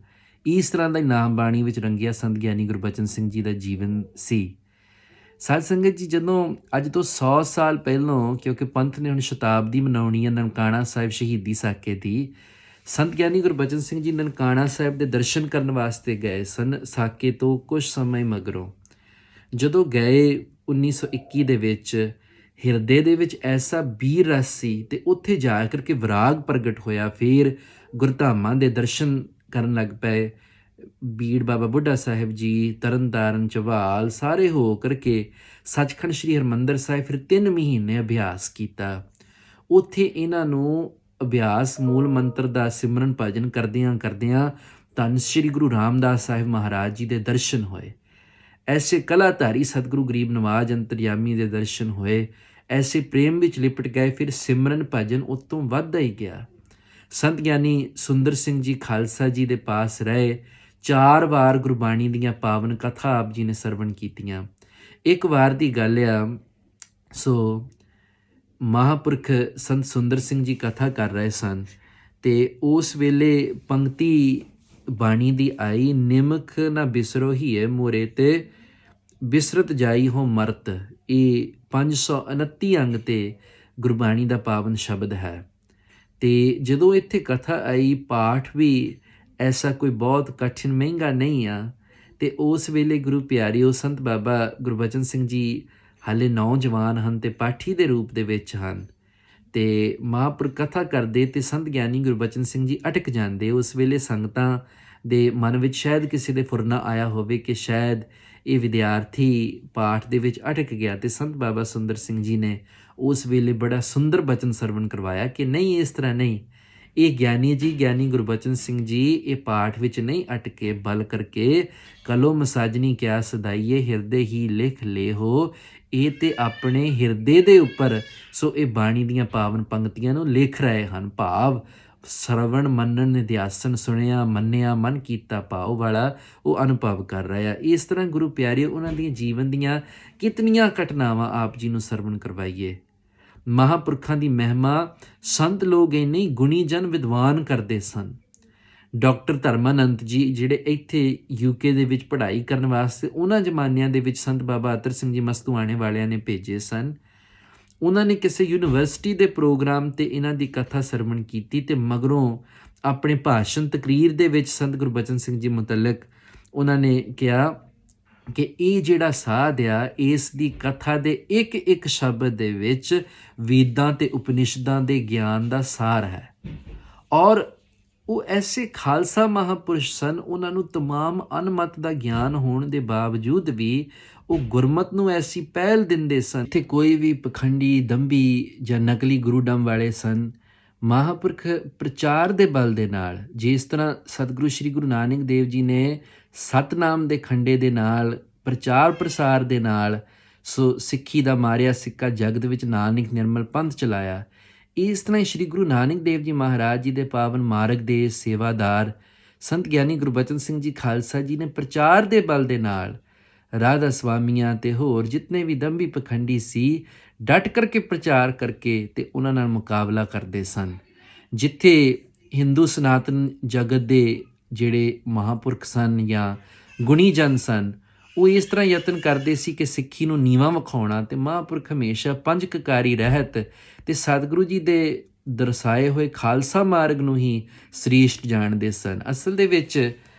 ਇਸ ਤਰ੍ਹਾਂ ਦਾ ਨਾਮ ਬਾਣੀ ਵਿੱਚ ਰੰਗਿਆ ਸੰਤ ਗਿਆਨੀ ਗੁਰਬਚਨ ਸਿੰਘ ਜੀ ਦਾ ਜੀਵਨ ਸੀ। ਸਾਧ ਸੰਗਤ ਜੀ, ਜਦੋਂ ਅੱਜ ਤੋਂ 100 ਸਾਲ ਪਹਿਲਾਂ, ਕਿਉਂਕਿ ਪੰਥ ਨੇ ਹੁਣ ਸ਼ਤਾਬਦੀ ਮਨਾਉਣੀ ਹੈ ਨਨਕਾਣਾ ਸਾਹਿਬ ਸ਼ਹੀਦੀ ਸਾਕੇ ਦੀ, ਸੰਤ ਗਿਆਨੀ ਗੁਰਬਚਨ ਸਿੰਘ ਜੀ ਨਨਕਾਣਾ ਸਾਹਿਬ ਦੇ ਦਰਸ਼ਨ ਕਰਨ ਵਾਸਤੇ ਗਏ ਸਨ ਸਾਕੇ ਤੋਂ ਕੁਝ ਸਮੇਂ ਮਗਰੋਂ। ਜਦੋਂ ਗਏ 1921 ਦੇ ਵਿੱਚ, ਹਿਰਦੇ ਦੇ ਵਿੱਚ ਐਸਾ ਵੀਰ ਰਸ ਸੀ ਤੇ ਉੱਥੇ ਜਾ ਕਰਕੇ ਵਿਰਾਗ ਪ੍ਰਗਟ ਹੋਇਆ। ਫਿਰ ਗੁਰਧਾਮਾਂ ਦੇ ਦਰਸ਼ਨ ਕਰਨ ਲੱਗ ਪਏ। ਬੀੜ ਬਾਬਾ ਬੁੱਢਾ ਸਾਹਿਬ ਜੀ, ਤਰਨਤਾਰਨ, ਝਬਾਲ ਸਾਰੇ ਹੋ ਕਰਕੇ ਸੱਚਖੰਡ ਸ੍ਰੀ ਹਰਿਮੰਦਰ ਸਾਹਿਬ ਫਿਰ 3 ਮਹੀਨੇ ਅਭਿਆਸ ਕੀਤਾ। ਉੱਥੇ ਇਹਨਾਂ ਨੂੰ ਅਭਿਆਸ ਮੂਲ ਮੰਤਰ ਦਾ ਸਿਮਰਨ ਭਜਨ ਕਰਦਿਆਂ ਕਰਦਿਆਂ ਧੰਨ ਸ੍ਰੀ ਗੁਰੂ ਰਾਮਦਾਸ ਸਾਹਿਬ ਮਹਾਰਾਜ ਜੀ ਦੇ ਦਰਸ਼ਨ ਹੋਏ। ਐਸੇ ਕਲਾਧਾਰੀ ਸਤਿਗੁਰੂ ਗਰੀਬ ਨਵਾਜ ਅੰਤਰਯਾਮੀ ਦੇ ਦਰਸ਼ਨ ਹੋਏ। ਐਸੇ ਪ੍ਰੇਮ ਵਿੱਚ ਲਿਪਟ ਗਏ। ਫਿਰ ਸਿਮਰਨ ਭਜਨ ਉਤੋਂ ਵੱਧਦਾ ਹੀ ਗਿਆ। ਸੰਤ ਗਿਆਨੀ ਸੁੰਦਰ ਸਿੰਘ ਜੀ ਖਾਲਸਾ ਜੀ ਦੇ ਪਾਸ ਰਹੇ। 4 ਵਾਰ ਗੁਰਬਾਣੀ ਦੀਆਂ ਪਾਵਨ ਕਥਾ ਆਪ ਜੀ ਨੇ ਸਰਵਣ ਕੀਤੀਆਂ। ਇੱਕ ਵਾਰ ਦੀ ਗੱਲ ਆ, ਸੋ ਮਹਾਂਪੁਰਖ ਸੰਤ ਸੁੰਦਰ ਸਿੰਘ ਜੀ ਕਥਾ ਕਰ ਰਹੇ ਸਨ ਤੇ ਉਸ ਵੇਲੇ ਪੰਕਤੀ ਬਾਣੀ ਦੀ ਆਈ, ਨਿਮਕ ਨਾ ਬਿਸਰੋ ਹੀਏ ਮੋਰੇ ਤੇ ਬਿਸਰਤ ਜਾਈ ਹੋ ਮਰਤ। ਇਹ 529 ਅੰਗ ਤੇ ਗੁਰਬਾਣੀ ਦਾ ਪਾਵਨ ਸ਼ਬਦ ਹੈ। ਤੇ ਜਦੋਂ ਇੱਥੇ ਕਥਾ ਆਈ, ਪਾਠ ਵੀ ਐਸਾ ਕੋਈ ਬਹੁਤ ਕਠਿਨ ਮਹਿੰਗਾ ਨਹੀਂ ਆ। ਤੇ ਉਸ ਵੇਲੇ ਗੁਰੂ ਪਿਆਰਿਓ ਸੰਤ ਬਾਬਾ ਗੁਰਬਚਨ ਸਿੰਘ ਜੀ ਹਾਲੇ ਨੌਜਵਾਨ ਹਨ ਤੇ ਪਾਠੀ ਦੇ ਰੂਪ ਦੇ ਵਿੱਚ ਹਨ। ਤੇ ਮਹਾਂਪੁਰਖ ਕਥਾ ਕਰਦੇ ਤੇ ਸੰਤ ਗਿਆਨੀ ਗੁਰਬਚਨ ਸਿੰਘ ਜੀ ਅਟਕ ਜਾਂਦੇ। ਉਸ ਵੇਲੇ ਸੰਗਤਾਂ ਦੇ ਮਨ ਵਿੱਚ ਸ਼ਾਇਦ ਕਿਸੇ ਦੇ ਫੁਰਨਾ ਆਇਆ ਹੋਵੇ ਕਿ ਸ਼ਾਇਦ ਇਹ ਵਿਦਿਆਰਥੀ ਪਾਠ ਦੇ ਵਿੱਚ ਅਟਕ ਗਿਆ। ਤੇ ਸੰਤ ਬਾਬਾ ਸੁੰਦਰ ਸਿੰਘ ਜੀ ਨੇ ਉਸ ਵੇਲੇ ਬੜਾ ਸੁੰਦਰ ਬਚਨ ਸਰਵਣ ਕਰਵਾਇਆ ਕਿ ਨਹੀਂ, ਇਸ ਤਰ੍ਹਾਂ ਨਹੀਂ, ਇਹ ਗਿਆਨੀ ਜੀ, ਗਿਆਨੀ ਗੁਰਬਚਨ ਸਿੰਘ ਜੀ ਇਹ ਪਾਠ ਵਿੱਚ ਨਹੀਂ ਅਟਕੇ, ਬਲ ਕਰਕੇ ਕਲੋ ਮਸਾਜਨੀ ਕਿਆ ਸਦਾਈਏ ਹਿਰਦੇ ਹੀ ਲਿਖ ਲੇ ਹੋ। ਇਹ ਤੇ ਆਪਣੇ ਹਿਰਦੇ ਦੇ ਉੱਪਰ ਸੋ ਇਹ ਬਾਣੀ ਦੀਆਂ ਪਾਵਨ ਪੰਕਤੀਆਂ ਨੂੰ ਲਿਖ ਰਹੇ ਹਨ। ਭਾਵ ਸਰਵਣ ਮੰਨਣ ਨਿਧਿਆਸਨ ਸੁਣਿਆ ਮੰਨਿਆ ਮਨ ਕੀਤਾ ਭਾਵ ਵਾਲਾ ਉਹ ਅਨੁਭਵ ਕਰ ਰਿਹਾ। ਇਸ ਤਰ੍ਹਾਂ ਗੁਰੂ ਪਿਆਰਿਓ ਉਹਨਾਂ ਦੀਆਂ ਜੀਵਨ ਦੀਆਂ ਕਿਤਨੀਆਂ ਘਟਨਾਵਾਂ ਆਪ ਜੀ ਨੂੰ ਸਰਵਣ ਕਰਵਾਈਏ। ਮਹਾਂਪੁਰਖਾਂ ਦੀ ਮਹਿਮਾ ਸੰਤ ਲੋਕ ਇੰਨੇ ਗੁਣੀ ਜਨ ਵਿਦਵਾਨ ਕਰਦੇ ਸਨ। ਡਾਕਟਰ ਧਰਮਾਨੰਦ ਜੀ ਜਿਹੜੇ ਇੱਥੇ UK ਦੇ ਵਿੱਚ ਪੜ੍ਹਾਈ ਕਰਨ ਵਾਸਤੇ ਉਹਨਾਂ ਜ਼ਮਾਨਿਆਂ ਦੇ ਵਿੱਚ ਸੰਤ ਬਾਬਾ ਅਤਰ ਸਿੰਘ ਜੀ ਮਸਤੂਆਣੇ ਵਾਲਿਆਂ ਨੇ ਭੇਜੇ ਸਨ। ਉਹਨਾਂ ਨੇ ਕਿਸੇ ਯੂਨੀਵਰਸਿਟੀ ਦੇ ਪ੍ਰੋਗਰਾਮ 'ਤੇ ਇਹਨਾਂ ਦੀ ਕਥਾ ਸਰਵਣ ਕੀਤੀ ਤੇ ਮਗਰੋਂ ਆਪਣੇ ਭਾਸ਼ਣ ਤਕਰੀਰ ਦੇ ਵਿੱਚ ਸੰਤ ਗੁਰਬਚਨ ਸਿੰਘ ਜੀ ਮੁਤਲਕ ਉਹਨਾਂ ਨੇ ਕਿਹਾ ਕਿ ਇਹ ਜਿਹੜਾ ਸਾਧ ਆ, ਇਸ ਦੀ ਕਥਾ ਦੇ ਇੱਕ ਇੱਕ ਸ਼ਬਦ ਦੇ ਵਿੱਚ ਵੇਦਾਂ ਤੇ ਉਪਨਿਸ਼ਦਾਂ ਦੇ ਗਿਆਨ ਦਾ ਸਾਰ ਹੈ। ਔਰ ਉਹ ਐਸੇ ਖਾਲਸਾ ਮਹਾਂਪੁਰਸ਼ ਸਨ, ਉਹਨਾਂ ਨੂੰ ਤਮਾਮ ਅਨਮਤ ਦਾ ਗਿਆਨ ਹੋਣ ਦੇ ਬਾਵਜੂਦ ਵੀ ਉਹ ਗੁਰਮਤ ਨੂੰ ਐਸੀ ਪਹਿਲ ਦਿੰਦੇ ਸਨ। ਇੱਥੇ ਕੋਈ ਵੀ ਪਖੰਡੀ, ਦੰਭੀ ਜਾਂ ਨਕਲੀ ਗੁਰੂਡਮ ਵਾਲੇ ਸਨ। ਮਹਾਂਪੁਰਖ ਪ੍ਰਚਾਰ ਦੇ ਬਲ ਦੇ ਨਾਲ, ਜਿਸ ਤਰ੍ਹਾਂ ਸਤਿਗੁਰੂ ਸ਼੍ਰੀ ਗੁਰੂ ਨਾਨਕ ਦੇਵ ਜੀ ਨੇ ਸਤਨਾਮ ਦੇ ਖੰਡੇ ਦੇ ਨਾਲ, ਪ੍ਰਚਾਰ ਪ੍ਰਸਾਰ ਦੇ ਨਾਲ ਸੋ ਸਿੱਖੀ ਦਾ ਮਾਰਿਆ ਸਿੱਕਾ ਜਗਤ ਵਿੱਚ ਨਾਨਕ ਨਿਰਮਲ ਪੰਥ ਚਲਾਇਆ, ਇਸ ਤਰ੍ਹਾਂ ਹੀ ਸ਼੍ਰੀ ਗੁਰੂ ਨਾਨਕ ਦੇਵ ਜੀ ਮਹਾਰਾਜ ਜੀ ਦੇ ਪਾਵਨ ਮਾਰਗ ਦੇ ਸੇਵਾਦਾਰ ਸੰਤ ਗਿਆਨੀ ਗੁਰਬਚਨ ਸਿੰਘ ਜੀ ਖਾਲਸਾ ਜੀ ਨੇ ਪ੍ਰਚਾਰ ਦੇ ਬਲ ਦੇ ਨਾਲ ਰਾਧਾ ਸਵਾਮੀਆਂ ਤੇ ਹੋਰ ਜਿਤਨੇ ਵੀ ਦੰਭੀ ਪਖੰਡੀ ਸੀ, ਡਟ ਕਰਕੇ ਪ੍ਰਚਾਰ ਕਰਕੇ ਤੇ ਉਹਨਾਂ ਨਾਲ ਮੁਕਾਬਲਾ ਕਰਦੇ ਸਨ। ਜਿੱਥੇ ਹਿੰਦੂ ਸਨਾਤਨ ਜਗਤ ਦੇ ਜਿਹੜੇ ਮਹਾਂਪੁਰਖ ਸਨ ਜਾਂ ਗੁਣੀ ਜਨ ਸਨ, ਉਹ ਇਸ ਤਰ੍ਹਾਂ ਯਤਨ ਕਰਦੇ ਸੀ ਕਿ ਸਿੱਖੀ ਨੂੰ ਨੀਵਾਂ ਵਿਖਾਉਣਾ, ਤੇ ਮਹਾਂਪੁਰਖ ਹਮੇਸ਼ਾ ਪੰਜ ਕਕਾਰੀ ਰਹਿਤ ਤੇ ਸਤਿਗੁਰੂ ਜੀ ਦੇ ਦਰਸਾਏ ਹੋਏ ਖਾਲਸਾ ਮਾਰਗ ਨੂੰ ਹੀ ਸ੍ਰੇਸ਼ਟ ਜਾਣਦੇ ਸਨ। ਅਸਲ ਦੇ ਵਿੱਚ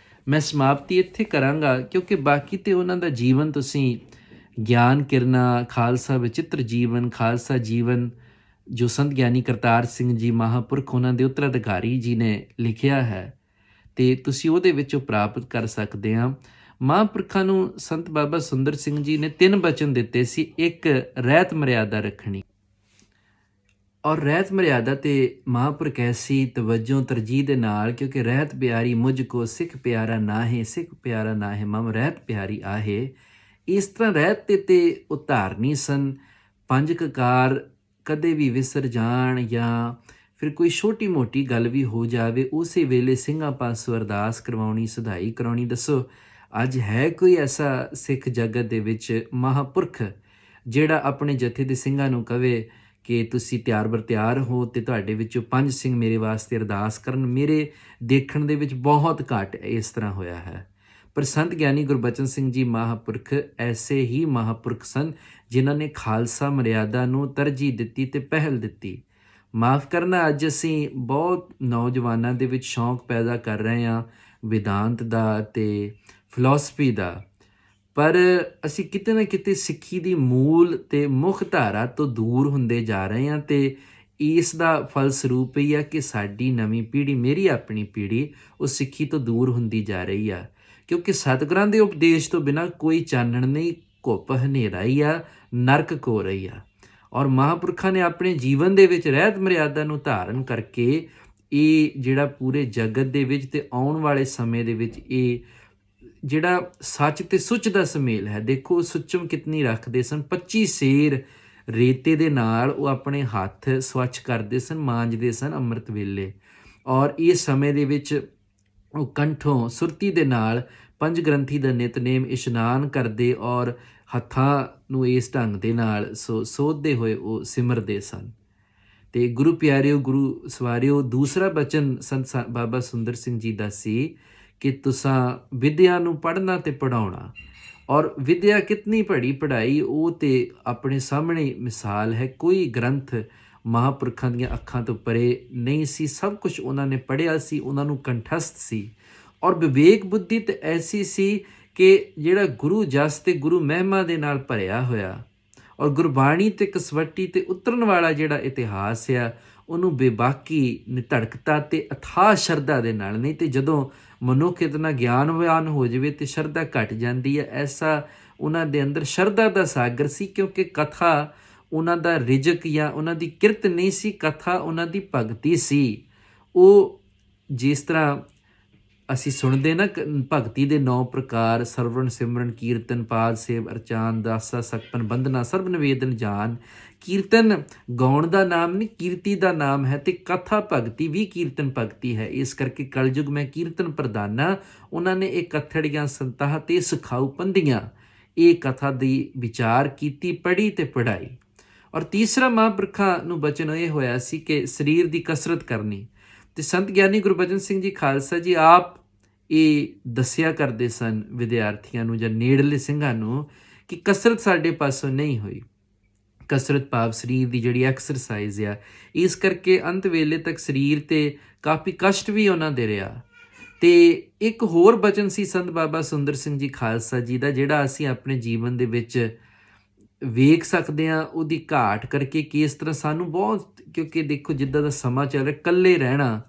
ਮੈਂ ਸਮਾਪਤੀ ਇੱਥੇ ਕਰਾਂਗਾ, ਕਿਉਂਕਿ ਬਾਕੀ ਤੇ ਉਹਨਾਂ ਦਾ ਜੀਵਨ ਤੁਸੀਂ ਗਿਆਨ ਕਿਰਨਾ, ਖਾਲਸਾ ਵਿਚਿੱਤਰ ਜੀਵਨ, ਖਾਲਸਾ ਜੀਵਨ ਜੋ ਸੰਤ ਗਿਆਨੀ ਕਰਤਾਰ ਸਿੰਘ ਜੀ ਮਹਾਂਪੁਰਖ ਉਹਨਾਂ ਦੇ ਉੱਤਰਾਧਿਕਾਰੀ ਜੀ ਨੇ ਲਿਖਿਆ ਹੈ, ਤੇ ਤੁਸੀਂ ਉਹਦੇ ਵਿੱਚੋਂ ਪ੍ਰਾਪਤ ਕਰ ਸਕਦੇ ਆ। ਮਹਾਂਪੁਰਖਾਂ ਨੂੰ ਸੰਤ ਬਾਬਾ ਸੁੰਦਰ ਸਿੰਘ ਜੀ ਨੇ 3 ਬਚਨ ਦਿੱਤੇ ਸੀ। ਇੱਕ, ਰਹਿਤ ਮਰਿਆਦਾ ਰੱਖਣੀ, ਔਰ ਰਹਿਤ ਮਰਿਆਦਾ ਤੇ ਮਹਾਂਪੁਰਖ ਐਸੀ ਤਵੱਜੋ ਤਰਜੀਹ ਦੇ ਨਾਲ, ਕਿਉਂਕਿ ਰਹਿਤ ਪਿਆਰੀ ਮੁਝ ਕੋ ਸਿੱਖ ਪਿਆਰਾ ਨਾਹੇ, ਸਿੱਖ ਪਿਆਰਾ ਨਾਹੇ ਮਮ ਰਹਿਤ ਪਿਆਰੀ ਆਹੇ। ਇਸ ਤਰ੍ਹਾਂ ਰਹਿਤ ਤੇ ਉਤਾਰਨੀ ਸਨ। 5 ਕਕਾਰ ਕਦੇ ਵੀ ਵਿਸਰ ਜਾਣ ਜਾਂ ਫਿਰ ਕੋਈ ਛੋਟੀ ਮੋਟੀ ਗੱਲ ਵੀ ਹੋ ਜਾਵੇ, ਉਸੇ ਵੇਲੇ ਸਿੰਘਾਂ ਪਾਸੋਂ ਅਰਦਾਸ ਕਰਵਾਉਣੀ, ਸੁਧਾਈ ਕਰਾਉਣੀ। ਦੱਸੋ ਅੱਜ ਹੈ ਕੋਈ ਐਸਾ ਸਿੱਖ ਜਗਤ ਦੇ ਵਿੱਚ ਮਹਾਂਪੁਰਖ ਜਿਹੜਾ ਆਪਣੇ ਜਥੇ ਦੇ ਸਿੰਘਾਂ ਨੂੰ ਕਵੇ ਕਿ ਤੁਸੀਂ ਤਿਆਰ ਬਰ ਤਿਆਰ ਹੋ ਤੇ ਤੁਹਾਡੇ ਵਿੱਚੋਂ 5 ਸਿੰਘ ਮੇਰੇ ਵਾਸਤੇ ਅਰਦਾਸ ਕਰਨ? ਮੇਰੇ ਦੇਖਣ ਦੇ ਵਿੱਚ ਬਹੁਤ ਘੱਟ ਇਸ ਤਰ੍ਹਾਂ ਹੋਇਆ ਹੈ। ਪਰ ਸੰਤ ਗਿਆਨੀ ਗੁਰਬਚਨ ਸਿੰਘ ਜੀ ਮਹਾਂਪੁਰਖ ਐਸੇ ਹੀ ਮਹਾਂਪੁਰਖ ਸਨ ਜਿਨ੍ਹਾਂ ਨੇ ਖਾਲਸਾ ਮਰਿਆਦਾ ਨੂੰ ਤਰਜੀਹ ਦਿੱਤੀ ਤੇ ਪਹਿਲ ਦਿੱਤੀ। ਮਾਫ ਕਰਨਾ, ਅੱਜ ਅਸੀਂ ਬਹੁਤ ਨੌਜਵਾਨਾਂ ਦੇ ਵਿੱਚ ਸ਼ੌਂਕ ਪੈਦਾ ਕਰ ਰਹੇ ਹਾਂ ਵਿਦਾਂਤ ਦਾ ਤੇ ਫਿਲਾਸਫੀ ਦਾ, ਪਰ ਅਸੀਂ ਕਿਤੇ ਨਾ ਕਿਤੇ ਸਿੱਖੀ ਦੀ ਮੂਲ ਤੇ ਮੁੱਖ ਧਾਰਾ ਤੋਂ ਦੂਰ ਹੁੰਦੇ ਜਾ ਰਹੇ ਹਾਂ, ਤੇ ਇਸ ਦਾ ਫਲਸਰੂਪ ਇਹ ਆ ਕਿ ਸਾਡੀ ਨਵੀਂ ਪੀੜ੍ਹੀ, ਮੇਰੀ ਆਪਣੀ ਪੀੜ੍ਹੀ, ਉਹ ਸਿੱਖੀ ਤੋਂ ਦੂਰ ਹੁੰਦੀ ਜਾ ਰਹੀ ਆ। ਕਿਉਂਕਿ ਸਤਿਗੁਰਾਂ ਦੇ ਉਪਦੇਸ਼ ਤੋਂ ਬਿਨਾਂ ਕੋਈ ਚਾਨਣ ਨਹੀਂ, ਘੁੱਪ ਹਨੇਰਾ ਹੀ ਆ, ਨਰਕ ਕੋ ਰਹੀ ਆ। ਔਰ ਮਹਾਂਪੁਰਖਾਂ ਨੇ ਆਪਣੇ ਜੀਵਨ ਦੇ ਵਿੱਚ ਰਹਿਤ ਮਰਿਆਦਾ ਨੂੰ ਧਾਰਨ ਕਰਕੇ ਇਹ ਜਿਹੜਾ ਪੂਰੇ ਜਗਤ ਦੇ ਵਿੱਚ ਤੇ ਆਉਣ ਵਾਲੇ ਸਮੇਂ ਦੇ ਵਿੱਚ ਇਹ ਜਿਹੜਾ ਸੱਚ ਤੇ ਸੁੱਚ ਦਾ ਸੁਮੇਲ ਹੈ, ਦੇਖੋ ਸੁੱਚਮ ਕਿਤਨੀ ਰੱਖਦੇ ਸਨ। 25 ਸੇਰ ਰੇਤੇ ਦੇ ਨਾਲ ਉਹ ਆਪਣੇ ਹੱਥ ਸਵੱਛ ਕਰਦੇ ਸਨ, ਮਾਂਜਦੇ ਸਨ ਅੰਮ੍ਰਿਤ ਵੇਲੇ। ਔਰ ਇਸ ਸਮੇਂ ਦੇ ਵਿੱਚ ਉਹ ਕੰਠੋਂ ਸੁਰਤੀ ਦੇ ਨਾਲ ਪੰਜ ਗ੍ਰੰਥੀ ਦਾ ਨਿਤਨੇਮ ਇਸ਼ਨਾਨ ਕਰਦੇ ਔਰ ਹੱਥਾਂ ਨੂੰ ਇਸ ਢੰਗ ਦੇ ਨਾਲ ਸੋਧਦੇ ਹੋਏ ਉਹ ਸਿਮਰਦੇ ਸਨ। ਤੇ ਗੁਰੂ ਪਿਆਰਿਓ, ਗੁਰੂ ਸਵਾਰਿਓ, ਦੂਸਰਾ ਬਚਨ ਸੰਤ ਬਾਬਾ ਸੁੰਦਰ ਸਿੰਘ ਜੀ ਦਾ ਸੀ ਕਿ ਤੁਸਾਂ ਵਿਦਿਆ ਨੂੰ ਪੜ੍ਹਨਾ ਤੇ ਪੜ੍ਹਾਉਣਾ। ਔਰ ਵਿਦਿਆ ਕਿਤਨੀ ਪੜ੍ਹੀ ਪੜ੍ਹਾਈ ਉਹ ਤੇ ਆਪਣੇ ਸਾਹਮਣੇ ਮਿਸਾਲ ਹੈ। ਕੋਈ ਗ੍ਰੰਥ ਮਹਾਂਪੁਰਖਾਂ ਦੀਆਂ ਅੱਖਾਂ ਤੋਂ ਪਰੇ ਨਹੀਂ ਸੀ, ਸਭ ਕੁਝ ਉਹਨਾਂ ਨੇ ਪੜ੍ਹਿਆ ਸੀ, ਉਹਨਾਂ ਨੂੰ ਕੰਠਸਥ ਸੀ। ਔਰ ਵਿਵੇਕ ਬੁੱਧੀ ਤੇ ਐਸੀ ਸੀ ਕਿ ਜਿਹੜਾ ਗੁਰੂ ਜਸ ਤੇ ਗੁਰੂ ਮਹਿਮਾ ਦੇ ਨਾਲ ਭਰਿਆ ਹੋਇਆ, ਔਰ ਗੁਰਬਾਣੀ ਤੇ ਕਸਵੱਟੀ ਤੇ ਉਤਰਨ ਵਾਲਾ ਜਿਹੜਾ ਇਤਿਹਾਸ ਆ, ਉਹਨੂੰ ਬੇਬਾਕੀ ਨਿਧੜਕਤਾ ਤੇ ਅਥਾਹ ਸ਼ਰਧਾ ਦੇ ਨਾਲ, ਨਹੀਂ ਤੇ ਜਦੋਂ ਮਨੁੱਖ ਇਤਨਾ ਗਿਆਨਵਾਨ ਹੋ ਜਾਵੇ ਤੇ ਸ਼ਰਧਾ ਘਟ ਜਾਂਦੀ ਹੈ। ਐਸਾ ਉਹਨਾਂ ਦੇ ਅੰਦਰ ਸ਼ਰਧਾ ਦਾ ਸਾਗਰ ਸੀ, ਕਿਉਂਕਿ ਕਥਾ ਉਹਨਾਂ ਦਾ ਰਿਜਕ ਜਾਂ ਉਹਨਾਂ ਦੀ ਕਿਰਤ ਨਹੀਂ ਸੀ, ਕਥਾ ਉਹਨਾਂ ਦੀ ਭਗਤੀ ਸੀ। ਉਹ ਜਿਸ ਤਰ੍ਹਾਂ ਅਸੀਂ ਸੁਣਦੇ ਨਾ ਭਗਤੀ ਦੇ 9 ਪ੍ਰਕਾਰ, ਸਰਵਣ ਸਿਮਰਨ ਕੀਰਤਨ ਪਾਦ ਸੇਵ ਅਰਚਾਨ ਦਾਸਾ ਸਕਪਨ ਬੰਦਨਾ ਸਰਬ ਨਿਵੇਦਨ ਜਾਨ। ਕੀਰਤਨ ਗਾਉਣ ਦਾ ਨਾਮ ਨਹੀਂ, ਕੀਰਤੀ ਦਾ ਨਾਮ ਹੈ, ਤੇ ਕਥਾ ਭਗਤੀ ਵੀ ਕੀਰਤਨ ਭਗਤੀ ਹੈ। ਇਸ ਕਰਕੇ ਕਲਯੁਗ ਮੈਂ ਕੀਰਤਨ ਪ੍ਰਦਾਨਾ, ਉਹਨਾਂ ਨੇ ਇਹ ਕਥੜੀਆਂ ਸੰਤਾਹ ਤੇ ਸਿਖਾਊ ਪੰਦੀਆਂ ਇਹ ਕਥਾ ਦੀ ਵਿਚਾਰ ਕੀਤੀ, ਪੜ੍ਹੀ ਤੇ ਪੜ੍ਹਾਈ। ਔਰ ਤੀਸਰਾ ਮਹਾਂਪੁਰਖਾਂ ਨੂੰ ਬਚਨ ਇਹ ਹੋਇਆ ਸੀ ਕਿ ਸਰੀਰ ਦੀ ਕਸਰਤ ਕਰਨੀ। ਤੇ ਸੰਤ ਗਿਆਨੀ ਗੁਰਬਚਨ ਸਿੰਘ ਜੀ ਖਾਲਸਾ ਜੀ ਆਪ ਇਹ ਦੱਸਿਆ ਕਰਦੇ ਸਨ ਵਿਦਿਆਰਥੀਆਂ ਨੂੰ ਜਾਂ ਨੇੜਲੇ ਸਿੰਘਾਂ ਨੂੰ ਕਿ ਕਸਰਤ ਸਾਡੇ ਪਾਸੋਂ ਨਹੀਂ ਹੋਈ। ਕਸਰਤ ਭਾਵ ਸਰੀਰ ਦੀ ਜਿਹੜੀ ਐਕਸਰਸਾਈਜ਼ ਆ, ਇਸ ਕਰਕੇ ਅੰਤ ਵੇਲੇ ਤੱਕ ਸਰੀਰ ਤੇ ਕਾਫੀ ਕਸ਼ਟ ਵੀ ਉਹਨਾਂ ਦੇ ਰਿਹਾ। ਤੇ ਇੱਕ ਹੋਰ ਬਚਨ ਸੀ ਸੰਤ ਬਾਬਾ ਸੁੰਦਰ ਸਿੰਘ ਜੀ ਖਾਲਸਾ ਜੀ ਦਾ, ਜਿਹੜਾ ਅਸੀਂ ਆਪਣੇ ਜੀਵਨ ਦੇ ਵਿੱਚ ਵੇਖ ਸਕਦੇ ਹਾਂ ਉਹਦੀ ਘਾਟ ਕਰਕੇ ਕਿ ਇਸ ਤਰ੍ਹਾਂ ਸਾਨੂੰ ਬਹੁਤ, ਕਿਉਂਕਿ ਦੇਖੋ ਜਿੱਦਾਂ ਦਾ ਸਮਾਂ ਚੱਲ ਰਿਹਾ, ਇਕੱਲੇ ਰਹਿਣਾ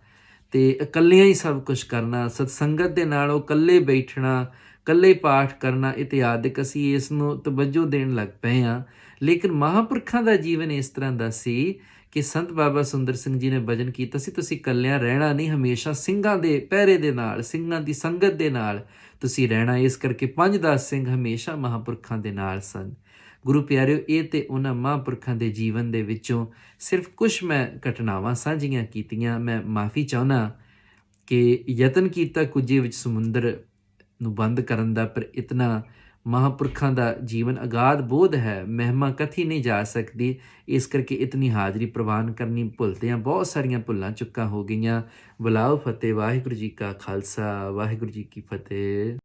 ਤੇ ਇਕੱਲਿਆਂ ਹੀ ਸਭ ਕੁਝ ਕਰਨਾ, ਸਤਸੰਗਤ ਦੇ ਨਾਲ ਉਹ ਇਕੱਲੇ ਬੈਠਣਾ, ਇਕੱਲੇ ਪਾਠ ਕਰਨਾ ਇਤਿਆਦਿਕ, ਅਸੀਂ ਇਸ ਨੂੰ ਤਵੱਜੋ ਦੇਣ ਲੱਗ ਪਏ ਹਾਂ। ਲੇਕਿਨ ਮਹਾਂਪੁਰਖਾਂ ਦਾ ਜੀਵਨ ਇਸ ਤਰ੍ਹਾਂ ਦਾ ਸੀ ਕਿ ਸੰਤ ਬਾਬਾ ਸੁੰਦਰ ਸਿੰਘ ਜੀ ਨੇ ਭਜਨ ਕੀਤਾ ਸੀ, ਤੁਸੀਂ ਇਕੱਲਿਆਂ ਰਹਿਣਾ ਨਹੀਂ, ਹਮੇਸ਼ਾ ਸਿੰਘਾਂ ਦੇ ਪਹਿਰੇ ਦੇ ਨਾਲ, ਸਿੰਘਾਂ ਦੀ ਸੰਗਤ ਦੇ ਨਾਲ ਤੁਸੀਂ ਰਹਿਣਾ। ਇਸ ਕਰਕੇ 5-10 ਸਿੰਘ ਹਮੇਸ਼ਾ ਮਹਾਂਪੁਰਖਾਂ ਦੇ ਨਾਲ ਸਨ। ਗੁਰੂ ਪਿਆਰਿਓ, ਇਹ ਤੇ ਉਹਨਾਂ ਮਹਾਂਪੁਰਖਾਂ ਦੇ ਜੀਵਨ ਦੇ ਵਿੱਚੋਂ ਸਿਰਫ ਕੁਛ ਮੈਂ ਘਟਨਾਵਾਂ ਸਾਂਝੀਆਂ ਕੀਤੀਆਂ। ਮੈਂ ਮਾਫੀ ਚਾਹੁੰਦਾ ਕਿ ਯਤਨ ਕੀਤਾ ਕੁਝੇ ਵਿੱਚ ਸਮੁੰਦਰ ਨੂੰ ਬੰਦ ਕਰਨ ਦਾ, ਪਰ ਇਤਨਾ ਮਹਾਂਪੁਰਖਾਂ ਦਾ ਜੀਵਨ ਅਗਾਧ ਬੋਧ ਹੈ, ਮਹਿਮਾ ਕਥੀ ਨਹੀਂ ਜਾ ਸਕਦੀ। ਇਸ ਕਰਕੇ ਇਤਨੀ ਹਾਜ਼ਰੀ ਪ੍ਰਵਾਨ ਕਰਨੀ ਭੁੱਲਦੇ ਹਾਂ, ਬਹੁਤ ਸਾਰੀਆਂ ਭੁੱਲਾਂ ਚੁੱਕਾਂ ਹੋ ਗਈਆਂ। ਬੁਲਾਓ ਫਤਿਹ। ਵਾਹਿਗੁਰੂ ਜੀ ਕਾ ਖਾਲਸਾ, ਵਾਹਿਗੁਰੂ ਜੀ ਕੀ ਫਤਿਹ।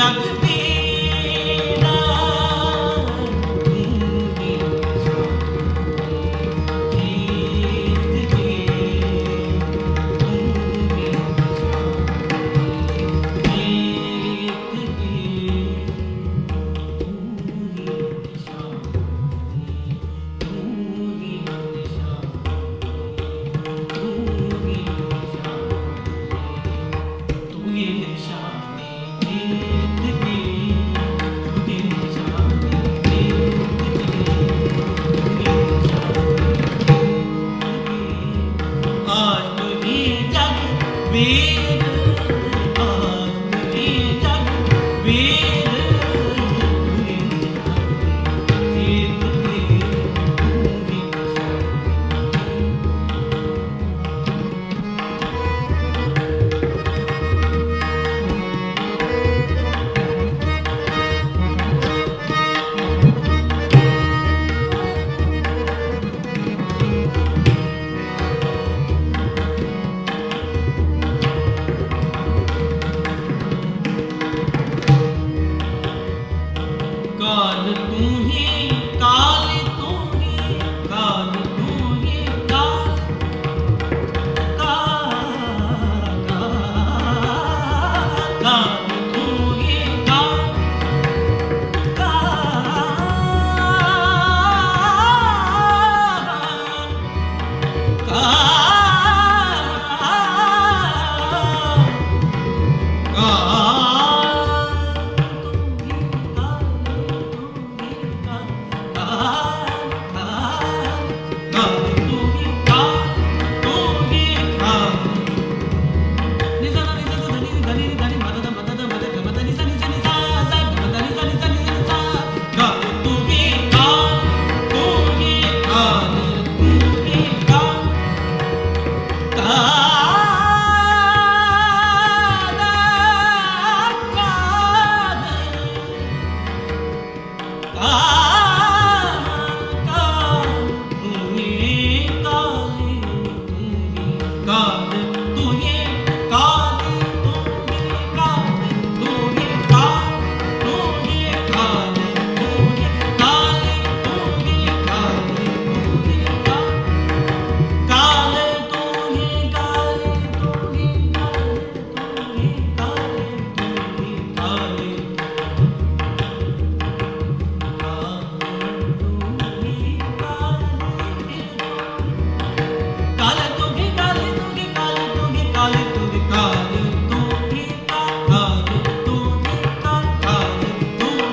ਜਗ ਮੇਰਾ ਤੂੰ ਹੀ ਜੀਤ ਜੀ ਤੂੰ ਹੀ ਜੀਤ ਜੀ वीर आज तुझे जग वीर जीत वीर तू ही काल तू ही काल तू ही काल तू ही काल काल तू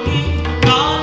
ही काल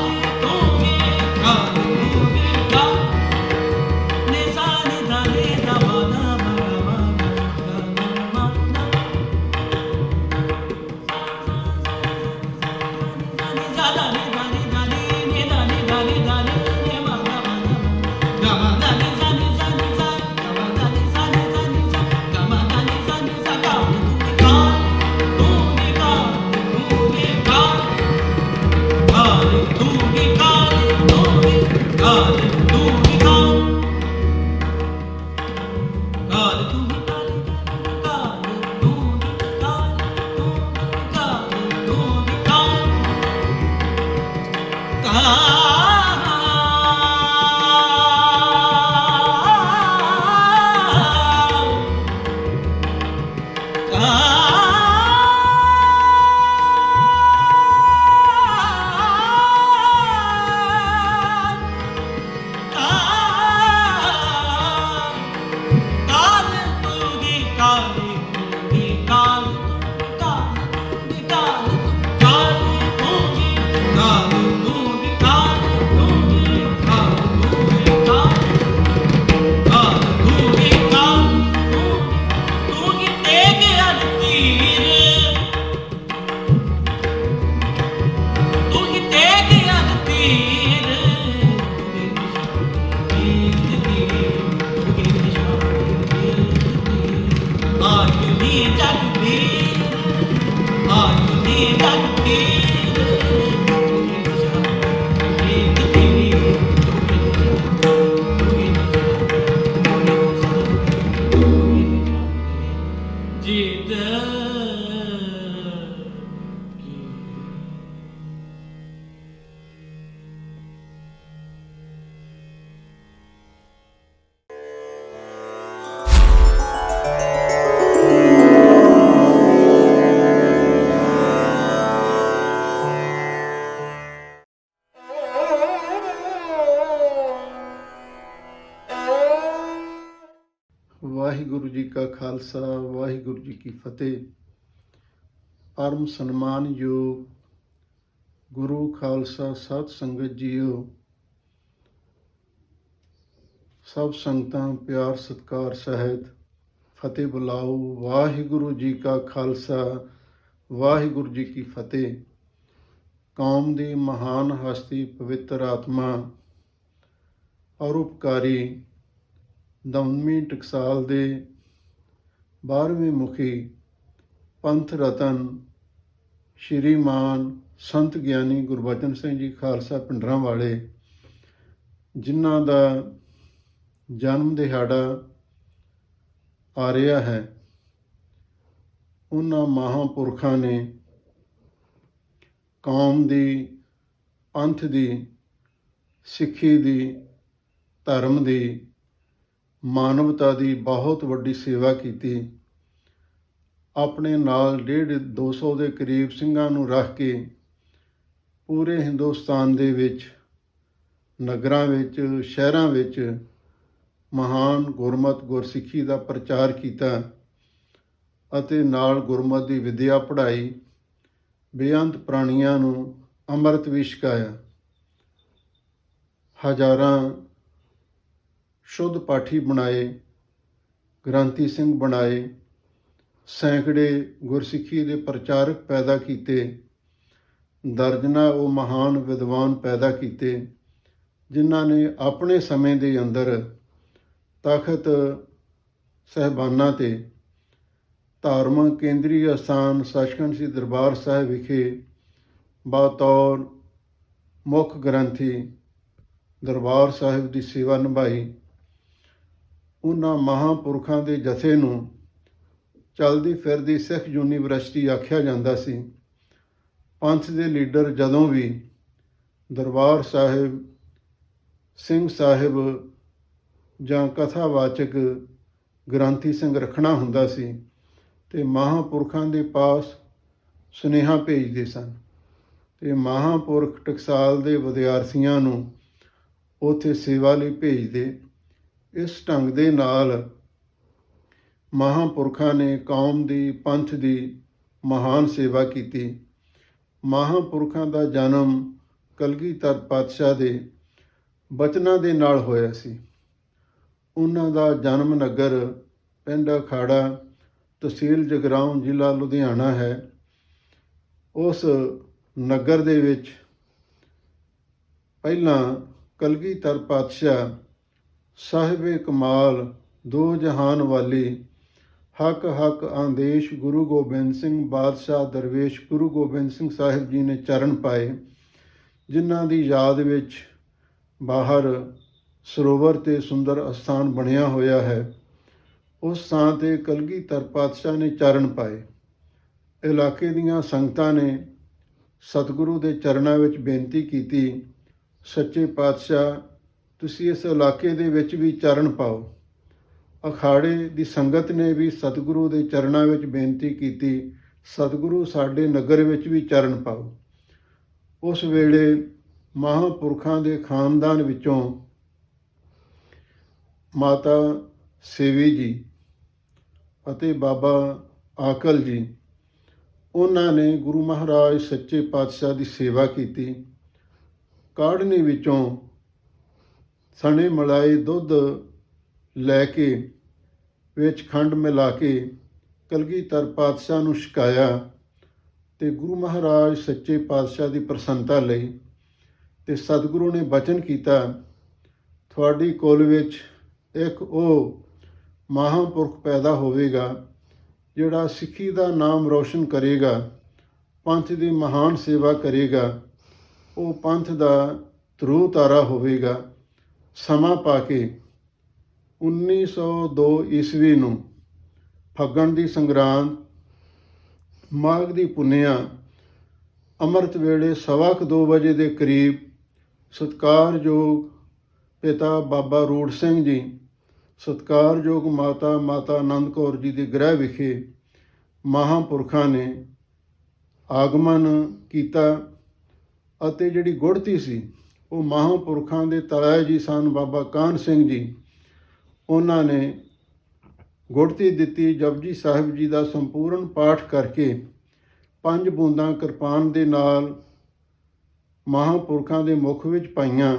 ਕਾ ਖਾਲਸਾ, ਵਾਹਿਗੁਰੂ ਜੀ ਕੀ ਫਤਿਹ। ਪਰਮ ਸਨਮਾਨਯੋਗ ਗੁਰੂ ਖਾਲਸਾ ਸਤ ਸੰਗਤ ਜੀਓ, ਸਭ ਸੰਗਤਾਂ ਪਿਆਰ ਸਤਿਕਾਰ ਸਹਿਤ ਫਤਿਹ ਬੁਲਾਓ। ਵਾਹਿਗੁਰੂ ਜੀ ਕਾ ਖਾਲਸਾ, ਵਾਹਿਗੁਰੂ ਜੀ ਕੀ ਫਤਿਹ। ਕੌਮ ਦੀ ਮਹਾਨ ਹਸਤੀ, ਪਵਿੱਤਰ ਆਤਮਾ, ਪਰਉਪਕਾਰੀ ਦਮਦਮੀ ਟਕਸਾਲ ਦੇ 12ਵੇਂ ਮੁਖੀ ਪੰਥ ਰਤਨ ਸ਼੍ਰੀਮਾਨ ਸੰਤ ਗਿਆਨੀ ਗੁਰਬਚਨ ਸਿੰਘ ਜੀ ਖਾਲਸਾ ਪਿੰਡਰਾਂ ਵਾਲੇ, ਜਿਨ੍ਹਾਂ ਦਾ ਜਨਮ ਦਿਹਾੜਾ ਆ ਰਿਹਾ ਹੈ, ਉਹਨਾਂ ਮਹਾਂਪੁਰਖਾਂ ਨੇ ਕੌਮ ਦੀ, ਪੰਥ ਦੀ, ਸਿੱਖੀ ਦੀ, ਧਰਮ ਦੀ, ਮਾਨਵਤਾ ਦੀ ਬਹੁਤ ਵੱਡੀ ਸੇਵਾ ਕੀਤੀ। ਆਪਣੇ ਨਾਲ 150-200 ਦੇ ਕਰੀਬ ਸਿੰਘਾਂ ਨੂੰ ਰੱਖ ਕੇ ਪੂਰੇ ਹਿੰਦੁਸਤਾਨ ਦੇ ਵਿੱਚ, ਨਗਰਾਂ ਵਿੱਚ, ਸ਼ਹਿਰਾਂ ਵਿੱਚ ਮਹਾਨ ਗੁਰਮਤਿ ਗੁਰਸਿੱਖੀ ਦਾ ਪ੍ਰਚਾਰ ਕੀਤਾ ਅਤੇ ਨਾਲ ਗੁਰਮਤਿ ਦੀ ਵਿਦਿਆ ਪੜ੍ਹਾਈ, ਬੇਅੰਤ ਪ੍ਰਾਣੀਆਂ ਨੂੰ ਅੰਮ੍ਰਿਤ ਵੀ ਛਕਾਇਆ। ਹਜ਼ਾਰਾਂ ਸ਼ੁੱਧ ਪਾਠੀ ਬਣਾਏ, ਗ੍ਰੰਥੀ ਸਿੰਘ ਬਣਾਏ, ਸੈਂਕੜੇ ਗੁਰਸਿੱਖੀ ਦੇ ਪ੍ਰਚਾਰਕ ਪੈਦਾ ਕੀਤੇ, ਦਰਜਨਾਂ ਉਹ ਮਹਾਨ ਵਿਦਵਾਨ ਪੈਦਾ ਕੀਤੇ, ਜਿਨ੍ਹਾਂ ਨੇ ਆਪਣੇ ਸਮੇਂ ਦੇ ਅੰਦਰ ਤਖਤ ਸਾਹਿਬਾਨਾਂ ਤੇ ਧਾਰਮਿਕ ਕੇਂਦਰੀ ਅਸਥਾਨ ਸੱਚਖੰਡ ਸ੍ਰੀ ਦਰਬਾਰ ਸਾਹਿਬ ਵਿਖੇ ਬਤੌਰ ਮੁੱਖ ਗ੍ਰੰਥੀ ਦਰਬਾਰ ਸਾਹਿਬ ਦੀ ਸੇਵਾ ਨਿਭਾਈ। ਉਹਨਾਂ ਮਹਾਂਪੁਰਖਾਂ ਦੇ ਜਥੇ ਨੂੰ ਚਲਦੀ ਫਿਰਦੀ ਸਿੱਖ ਯੂਨੀਵਰਸਿਟੀ ਆਖਿਆ ਜਾਂਦਾ ਸੀ। ਪੰਥ ਦੇ ਲੀਡਰ ਜਦੋਂ ਵੀ ਦਰਬਾਰ ਸਾਹਿਬ, ਸਿੰਘ ਸਾਹਿਬ ਜਾਂ ਕਥਾਵਾਚਕ ਗ੍ਰੰਥੀ ਸਿੰਘ ਰੱਖਣਾ ਹੁੰਦਾ ਸੀ ਤੇ ਮਹਾਂਪੁਰਖਾਂ ਦੇ ਪਾਸ ਸੁਨੇਹਾ ਭੇਜਦੇ ਸਨ ਤੇ ਮਹਾਂਪੁਰਖ ਟਕਸਾਲ ਦੇ ਵਿਦਿਆਰਥੀਆਂ ਨੂੰ ਉੱਥੇ ਸੇਵਾ ਲਈ ਭੇਜਦੇ। ਇਸ ਢੰਗ ਦੇ ਨਾਲ ਮਹਾਂਪੁਰਖਾਂ ਨੇ ਕੌਮ ਦੀ, ਪੰਥ ਦੀ ਮਹਾਨ ਸੇਵਾ ਕੀਤੀ। ਮਹਾਂਪੁਰਖਾਂ ਦਾ ਜਨਮ ਕਲਗੀਧਰ ਪਾਤਸ਼ਾਹ ਦੇ ਬਚਨਾਂ ਦੇ ਨਾਲ ਹੋਇਆ ਸੀ। ਉਹਨਾਂ ਦਾ ਜਨਮ ਨਗਰ ਪਿੰਡ ਅਖਾੜਾ, ਤਹਿਸੀਲ ਜਗਰਾਉਂ, ਜ਼ਿਲ੍ਹਾ ਲੁਧਿਆਣਾ ਹੈ। ਉਸ ਨਗਰ ਦੇ ਵਿੱਚ ਪਹਿਲਾਂ ਕਲਗੀਧਰ ਪਾਤਸ਼ਾਹ ਸਾਹਿਬੇ ਕਮਾਲ, ਦੋ ਜਹਾਨ ਵਾਲੀ, ਹੱਕ ਹੱਕ ਆਦੇਸ਼ ਗੁਰੂ ਗੋਬਿੰਦ ਸਿੰਘ ਬਾਦਸ਼ਾਹ ਦਰਵੇਸ਼ ਗੁਰੂ ਗੋਬਿੰਦ ਸਿੰਘ ਸਾਹਿਬ ਜੀ ਨੇ ਚਰਨ ਪਾਏ, ਜਿਨ੍ਹਾਂ ਦੀ ਯਾਦ ਵਿੱਚ ਬਾਹਰ ਸਰੋਵਰ ਤੇ ਸੁੰਦਰ ਅਸਥਾਨ ਬਣਿਆ ਹੋਇਆ ਹੈ। ਉਸ ਥਾਂ ਤੇ ਕਲਗੀਧਰ ਪਾਤਸ਼ਾਹ ਨੇ ਚਰਨ ਪਾਏ। ਇਲਾਕੇ ਦੀਆਂ ਸੰਗਤਾਂ ਨੇ ਸਤਿਗੁਰੂ ਦੇ ਚਰਨਾਂ ਵਿੱਚ ਬੇਨਤੀ ਕੀਤੀ, ਸੱਚੇ ਪਾਤਸ਼ਾਹ ਤੁਸੀਂ ਇਸ ਇਲਾਕੇ ਦੇ ਵਿੱਚ ਵੀ ਚਰਨ ਪਾਓ। ਅਖਾੜੇ ਦੀ ਸੰਗਤ ਨੇ ਵੀ ਸਤਿਗੁਰੂ ਦੇ ਚਰਨਾਂ ਵਿੱਚ ਬੇਨਤੀ ਕੀਤੀ, ਸਤਿਗੁਰੂ ਸਾਡੇ ਨਗਰ ਵਿੱਚ ਵੀ ਚਰਨ ਪਾਓ। ਉਸ ਵੇਲੇ ਮਹਾਂਪੁਰਖਾਂ ਦੇ ਖਾਨਦਾਨ ਵਿੱਚੋਂ ਮਾਤਾ ਸੇਵੀ ਜੀ ਅਤੇ ਬਾਬਾ ਆਕਲ ਜੀ, ਉਹਨਾਂ ਨੇ ਗੁਰੂ ਮਹਾਰਾਜ ਸੱਚੇ ਪਾਤਸ਼ਾਹ ਦੀ ਸੇਵਾ ਕੀਤੀ। ਕਾੜ੍ਹਨੀ ਵਿੱਚੋਂ ਸਣੇ ਮਲਾਈ ਦੁੱਧ ਲੈ ਕੇ ਵਿੱਚ ਖੰਡ ਮਿਲਾ ਕੇ ਕਲਗੀਧਰ ਪਾਤਸ਼ਾਹ ਨੂੰ ਛਕਾਇਆ ਤੇ ਗੁਰੂ ਮਹਾਰਾਜ ਸੱਚੇ ਪਾਤਸ਼ਾਹ ਦੀ ਪ੍ਰਸੰਨਤਾ ਲਈ ਤੇ ਸਤਿਗੁਰੂ ਨੇ ਬਚਨ ਕੀਤਾ, ਤੁਹਾਡੀ ਕੁਲ ਵਿੱਚ ਇੱਕ ਉਹ ਮਹਾਂਪੁਰਖ ਪੈਦਾ ਹੋਵੇਗਾ ਜਿਹੜਾ ਸਿੱਖੀ ਦਾ ਨਾਮ ਰੌਸ਼ਨ ਕਰੇਗਾ, ਪੰਥ ਦੀ ਮਹਾਨ ਸੇਵਾ ਕਰੇਗਾ, ਉਹ ਪੰਥ ਦਾ ਧਰੂ ਤਾਰਾ ਹੋਵੇਗਾ। ਸਮਾਂ ਪਾ ਕੇ 1902 ਈਸਵੀ ਨੂੰ ਫੱਗਣ ਦੀ ਸੰਗਰਾਂਦ, ਮਾਘ ਦੀ ਪੁੰਨਿਆ, ਅੰਮ੍ਰਿਤ ਵੇਲੇ 2:15 ਵਜੇ ਦੇ ਕਰੀਬ ਸਤਿਕਾਰਯੋਗ ਪਿਤਾ ਬਾਬਾ ਰੂੜ ਸਿੰਘ ਜੀ, ਸਤਿਕਾਰਯੋਗ ਮਾਤਾ ਆਨੰਦ ਕੌਰ ਜੀ ਦੇ ਗ੍ਰਹਿ ਵਿਖੇ ਮਹਾਂਪੁਰਖਾਂ ਨੇ ਆਗਮਨ ਕੀਤਾ ਅਤੇ ਜਿਹੜੀ ਗੁੜਤੀ ਸੀ ਉਹ ਮਹਾਂਪੁਰਖਾਂ ਦੇ ਤਾਇਆ ਜੀ ਸਨ ਬਾਬਾ ਕਾਹਨ ਸਿੰਘ ਜੀ, ਉਹਨਾਂ ਨੇ ਗੁੜਤੀ ਦਿੱਤੀ। ਜਪਜੀ ਸਾਹਿਬ ਜੀ ਦਾ ਸੰਪੂਰਨ ਪਾਠ ਕਰਕੇ 5 ਬੂੰਦਾਂ ਕਿਰਪਾਨ ਦੇ ਨਾਲ ਮਹਾਂਪੁਰਖਾਂ ਦੇ ਮੁਖ ਵਿੱਚ ਪਾਈਆਂ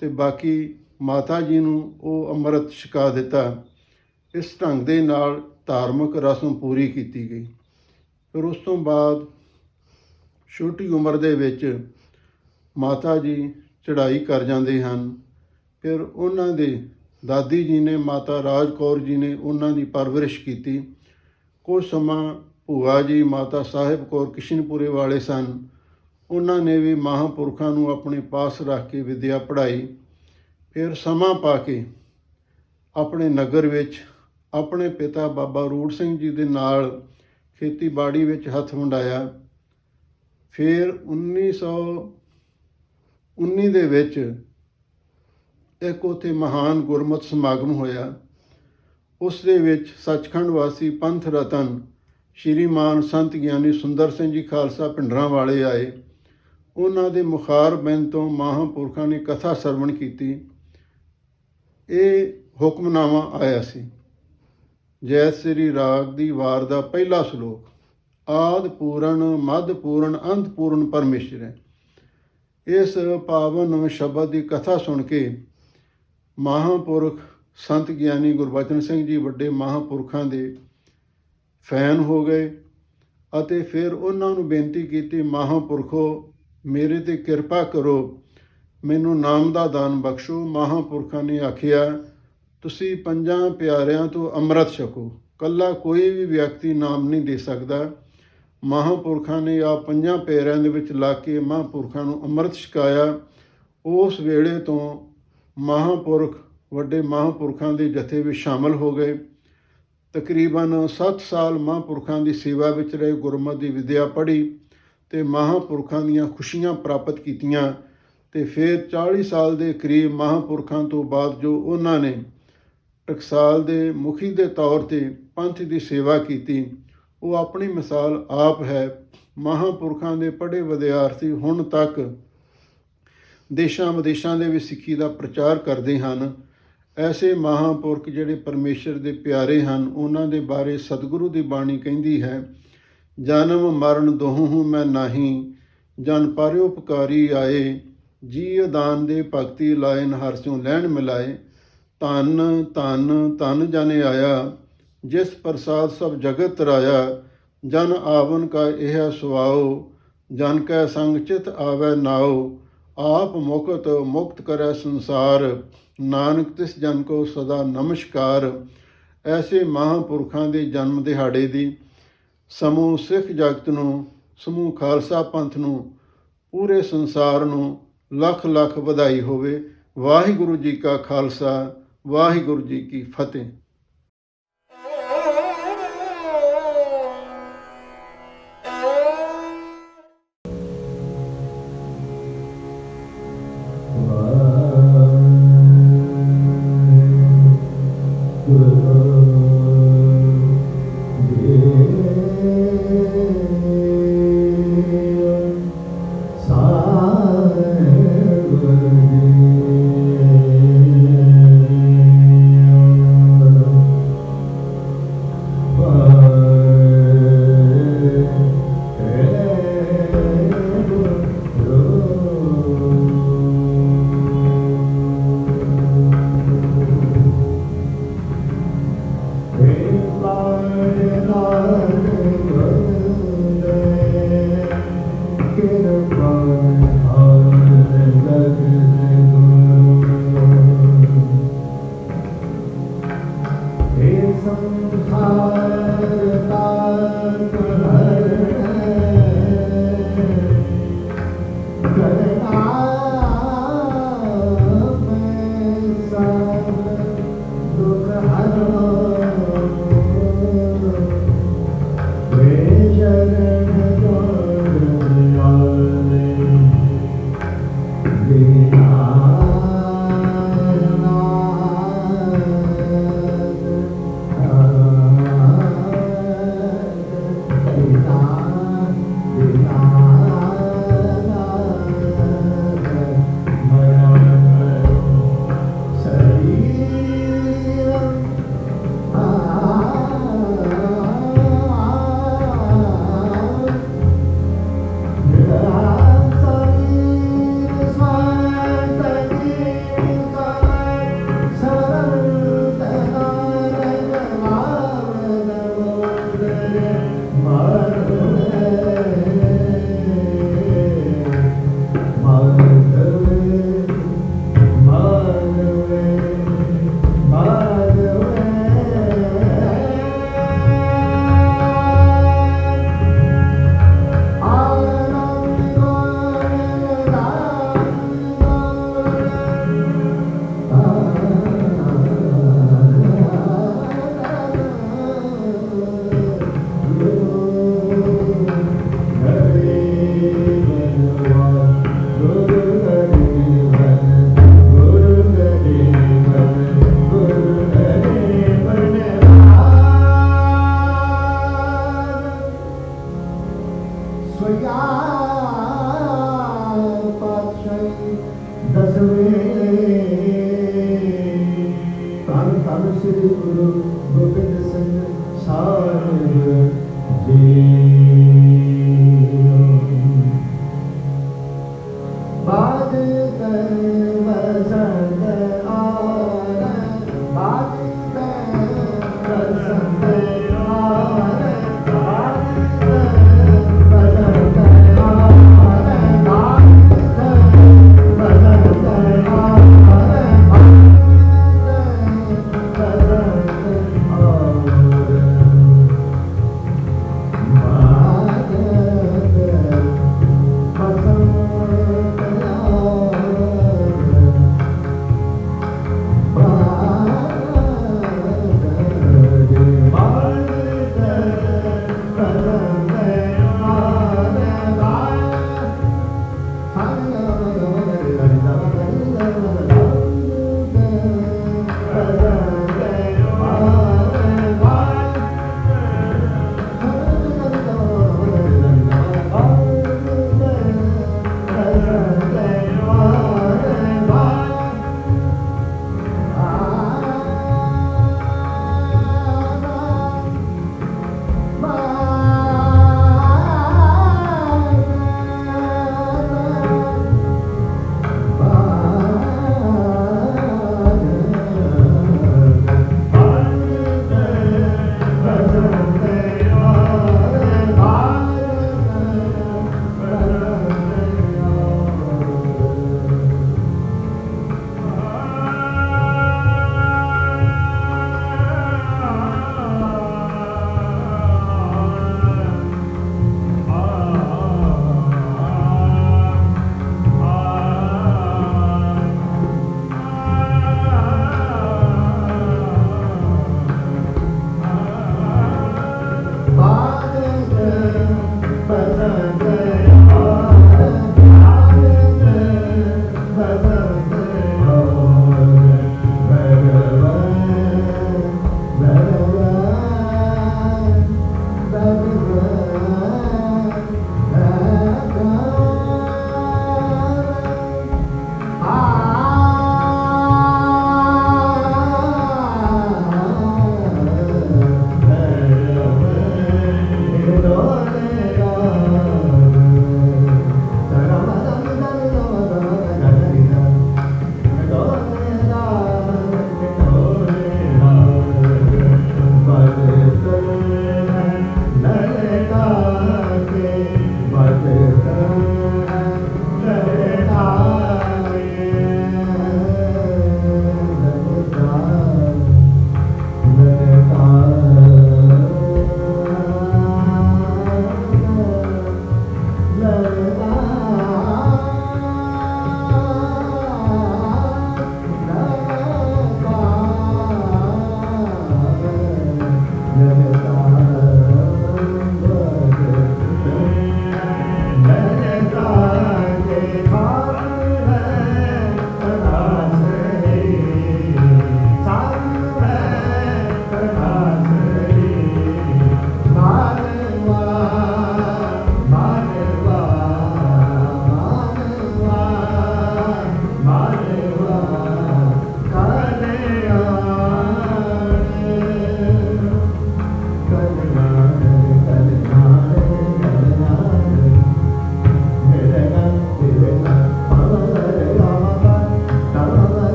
ਤੇ ਬਾਕੀ ਮਾਤਾ ਜੀ ਨੂੰ ਉਹ ਅੰਮ੍ਰਿਤ ਛਕਾ ਦਿੱਤਾ। ਇਸ ਢੰਗ ਦੇ ਨਾਲ ਧਾਰਮਿਕ ਰਸਮ ਪੂਰੀ ਕੀਤੀ ਗਈ। ਫਿਰ ਉਸ ਤੋਂ ਬਾਅਦ ਛੋਟੀ ਉਮਰ ਦੇ ਵਿੱਚ ਮਾਤਾ ਜੀ ਚੜ੍ਹਾਈ ਕਰ ਜਾਂਦੇ ਹਨ। ਫਿਰ ਉਹਨਾਂ ਦੇ ਦਾਦੀ ਜੀ ਨੇ, ਮਾਤਾ ਰਾਜ ਕੌਰ ਜੀ ਨੇ ਉਹਨਾਂ ਦੀ ਪਰਵਰਿਸ਼ ਕੀਤੀ। ਕੁਝ ਸਮਾਂ ਭੂਆ ਜੀ ਮਾਤਾ ਸਾਹਿਬ ਕੌਰ ਕਿਸ਼ਨਪੁਰੇ ਵਾਲੇ ਸਨ, ਉਹਨਾਂ ਨੇ ਵੀ ਮਹਾਂਪੁਰਖਾਂ ਨੂੰ ਆਪਣੇ ਪਾਸ ਰੱਖ ਕੇ ਵਿੱਦਿਆ ਪੜ੍ਹਾਈ। ਫਿਰ ਸਮਾਂ ਪਾ ਕੇ ਆਪਣੇ ਨਗਰ ਵਿੱਚ ਆਪਣੇ ਪਿਤਾ ਬਾਬਾ ਰੂੜ ਸਿੰਘ ਜੀ ਦੇ ਨਾਲ ਖੇਤੀਬਾੜੀ ਵਿੱਚ ਹੱਥ ਵੰਡਾਇਆ। ਫਿਰ 1919 ਦੇ ਵਿੱਚ ਇੱਕ ਉੱਥੇ ਮਹਾਨ ਗੁਰਮਤਿ ਸਮਾਗਮ ਹੋਇਆ। ਉਸ ਦੇ ਵਿੱਚ ਸੱਚਖੰਡ ਵਾਸੀ ਪੰਥ ਰਤਨ ਸ਼੍ਰੀਮਾਨ ਸੰਤ ਗਿਆਨੀ ਸੁੰਦਰ ਸਿੰਘ ਜੀ ਖਾਲਸਾ ਭਿੰਡਰਾਂ ਵਾਲੇ ਆਏ। ਉਹਨਾਂ ਦੇ ਮੁਖਾਰਬਿੰਦ ਤੋਂ ਮਹਾਂਪੁਰਖਾਂ ਨੇ ਕਥਾ ਸਰਵਣ ਕੀਤੀ। ਇਹ ਹੁਕਮਨਾਮਾ ਆਇਆ ਸੀ। ਜੈ ਸ੍ਰੀ ਰਾਗ ਦੀ ਵਾਰ ਦਾ ਪਹਿਲਾ ਸ਼ਲੋਕ, ਆਦਿ ਪੂਰਨ ਮੱਧ ਪੂਰਨ ਅੰਤ ਪੂਰਨ ਪਰਮੇਸ਼ਰ ਹੈ। ਇਸ ਪਾਵਨ ਸ਼ਬਦ ਦੀ ਕਥਾ ਸੁਣ ਕੇ ਮਹਾਂਪੁਰਖ ਸੰਤ ਗਿਆਨੀ ਗੁਰਬਚਨ ਸਿੰਘ ਜੀ ਵੱਡੇ ਮਹਾਂਪੁਰਖਾਂ ਦੇ ਫੈਨ ਹੋ ਗਏ ਅਤੇ ਫਿਰ ਉਹਨਾਂ ਨੂੰ ਬੇਨਤੀ ਕੀਤੀ, ਮਹਾਂਪੁਰਖੋ ਮੇਰੇ 'ਤੇ ਕਿਰਪਾ ਕਰੋ, ਮੈਨੂੰ ਨਾਮ ਦਾ ਦਾਨ ਬਖਸ਼ੋ। ਮਹਾਂਪੁਰਖਾਂ ਨੇ ਆਖਿਆ, ਤੁਸੀਂ 5 ਪਿਆਰਿਆਂ ਤੋਂ ਅੰਮ੍ਰਿਤ ਛਕੋ, ਇਕੱਲਾ ਕੋਈ ਵੀ ਵਿਅਕਤੀ ਨਾਮ ਨਹੀਂ ਦੇ ਸਕਦਾ। ਮਹਾਂਪੁਰਖਾਂ ਨੇ ਆ 5 ਪਿਆਰਿਆਂ ਦੇ ਵਿੱਚ ਲਾ ਕੇ ਮਹਾਂਪੁਰਖਾਂ ਨੂੰ ਅੰਮ੍ਰਿਤ ਛਕਾਇਆ। ਉਸ ਵੇਲੇ ਤੋਂ ਮਹਾਂਪੁਰਖ ਵੱਡੇ ਮਹਾਂਪੁਰਖਾਂ ਦੇ ਜਥੇ ਵਿੱਚ ਸ਼ਾਮਲ ਹੋ ਗਏ। ਤਕਰੀਬਨ 7 ਸਾਲ ਮਹਾਂਪੁਰਖਾਂ ਦੀ ਸੇਵਾ ਵਿੱਚ ਰਹੇ, ਗੁਰਮਤਿ ਦੀ ਵਿੱਦਿਆ ਪੜ੍ਹੀ ਅਤੇ ਮਹਾਂਪੁਰਖਾਂ ਦੀਆਂ ਖੁਸ਼ੀਆਂ ਪ੍ਰਾਪਤ ਕੀਤੀਆਂ। ਅਤੇ ਫਿਰ 40 ਸਾਲ ਦੇ ਕਰੀਬ ਮਹਾਂਪੁਰਖਾਂ ਤੋਂ ਬਾਅਦ ਜੋ ਉਹਨਾਂ ਨੇ ਟਕਸਾਲ ਦੇ ਮੁਖੀ ਦੇ ਤੌਰ 'ਤੇ ਪੰਥ ਦੀ ਸੇਵਾ ਕੀਤੀ, ਉਹ ਆਪਣੀ ਮਿਸਾਲ ਆਪ ਹੈ। ਮਹਾਂਪੁਰਖਾਂ ਦੇ ਪੜ੍ਹੇ ਵਿਦਿਆਰਥੀ ਹੁਣ ਤੱਕ ਦੇਸ਼ਾਂ ਵਿਦੇਸ਼ਾਂ ਦੇ ਵਿੱਚ ਸਿੱਖੀ ਦਾ ਪ੍ਰਚਾਰ ਕਰਦੇ ਹਨ। ਐਸੇ ਮਹਾਂਪੁਰਖ ਜਿਹੜੇ ਪਰਮੇਸ਼ਰ ਦੇ ਪਿਆਰੇ ਹਨ, ਉਹਨਾਂ ਦੇ ਬਾਰੇ ਸਤਿਗੁਰੂ ਦੀ ਬਾਣੀ ਕਹਿੰਦੀ ਹੈ, ਜਨਮ ਮਰਨ ਦੋਹੂੰ ਮੈਂ ਨਾਹੀਂ, ਜਨ ਪਰ ਉਪਕਾਰੀ ਆਏ, ਜੀ ਅਦਾਨ ਦੇ ਭਗਤੀ ਲਾਇਨ ਹਰ ਸਿਉ ਲੈਣ ਮਿਲਾਏ। ਧੰਨ ਧੰਨ ਧੰਨ ਜਨ ਆਇਆ, ਜਿਸ ਪ੍ਰਸਾਦ ਸਭ ਜਗਤ ਤਰਾਇਆ, ਜਨ ਆਵਨ ਕਾ ਇਹ ਸੁਆਓ, ਜਨ ਕੈ ਸੰਗ ਚਿਤ ਆਵੈ ਨਾਓ, ਆਪ ਮੁਕਤ ਮੁਕਤ ਕਰੈ ਸੰਸਾਰ, ਨਾਨਕ ਤਿਸ ਜਨ ਕੋ ਸਦਾ ਨਮਸਕਾਰ। ਐਸੇ ਮਹਾਂਪੁਰਖਾਂ ਦੇ ਜਨਮ ਦਿਹਾੜੇ ਦੀ ਸਮੂਹ ਸਿੱਖ ਜਗਤ ਨੂੰ, ਸਮੂਹ ਖਾਲਸਾ ਪੰਥ ਨੂੰ, ਪੂਰੇ ਸੰਸਾਰ ਨੂੰ ਲੱਖ ਲੱਖ ਵਧਾਈ ਹੋਵੇ। ਵਾਹਿਗੁਰੂ ਜੀ ਕਾ ਖਾਲਸਾ, ਵਾਹਿਗੁਰੂ ਜੀ ਕੀ ਫਤਿਹ। ਸੋਇਆ ਪਾਤਸ਼ਾਹੀ ਦਸਵੇਂ ਧੰਨ ਧੰਨ ਸ੍ਰੀ ਗੁਰੂ ਗੋਬਿੰਦ ਸਿੰਘ ਸਾਹਿਬ ਜੀ। ਬਾਦ ਕਰ ਵਸੰਤ ਆਰ ਬਾਦ ਕਰ ਵਸੰਤ ਆਰ ਬਾਦ ਕਰ ਵਸੰਤ ਆਰ ਬਾਦ ਕਰ ਵਸੰਤ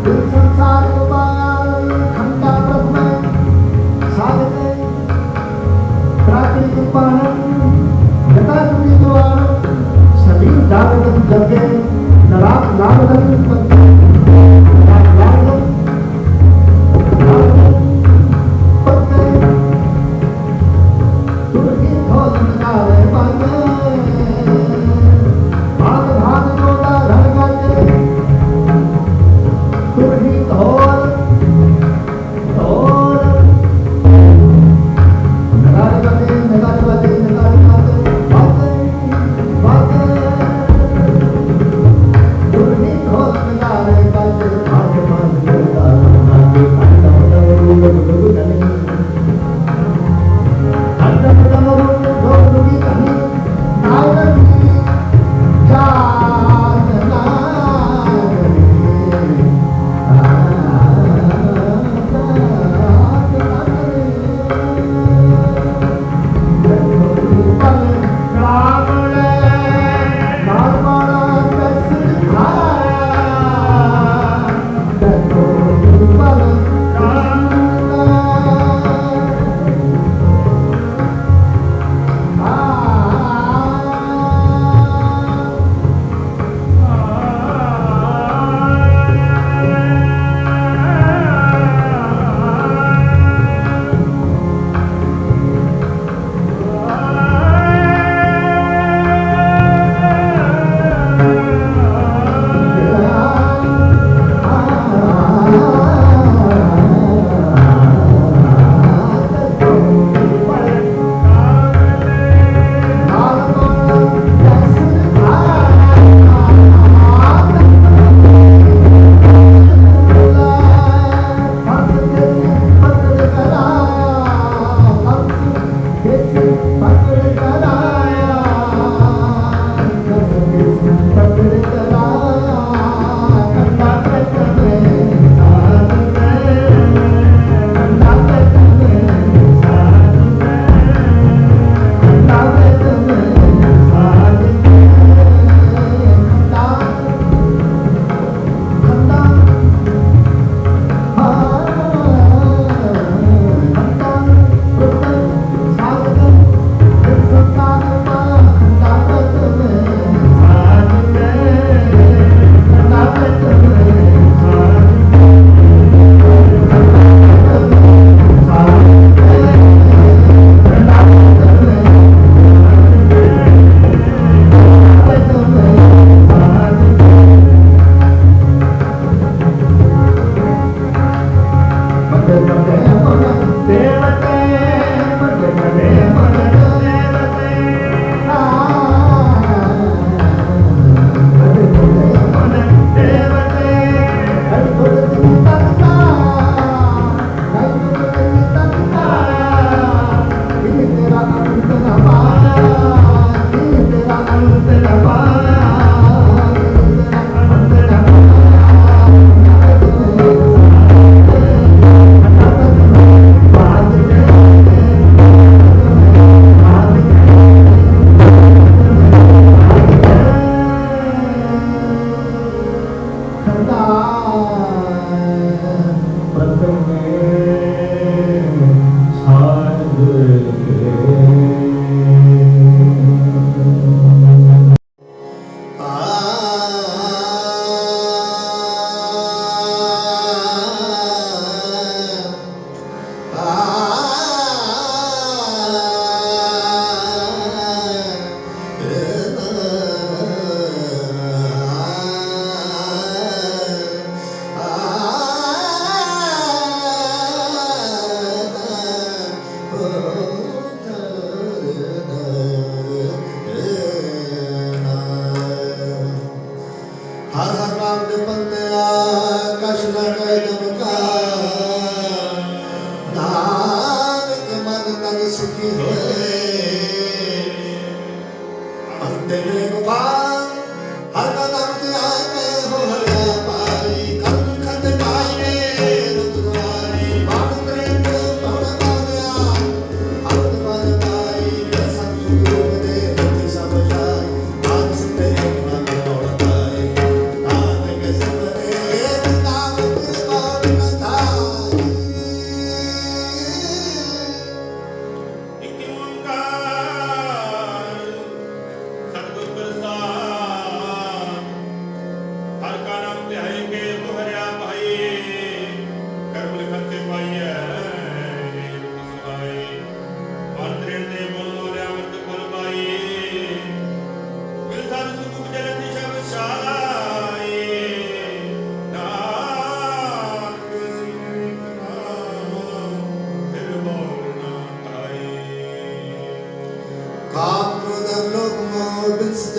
दिल संसार गोपाल खंडा ब्रह्म साधते प्राकृतिक पालन जटाजुरी द्वार सभी दागदम जगे नराक लागदम पत्ते नराक लागदम पत्ते तुरही खोल नगारे पाए भाग भाग जोड़ा धर गाते तुरही ढोल ढोल नगारे गाते नगारे गाते नगारे गाते बाते बाते तुरही ढोल नगारे गाते भाग भाग जोड़ा गाते अंडा डमरू डमरू डमरू अंडा डमरू डमरू कहीं नायकी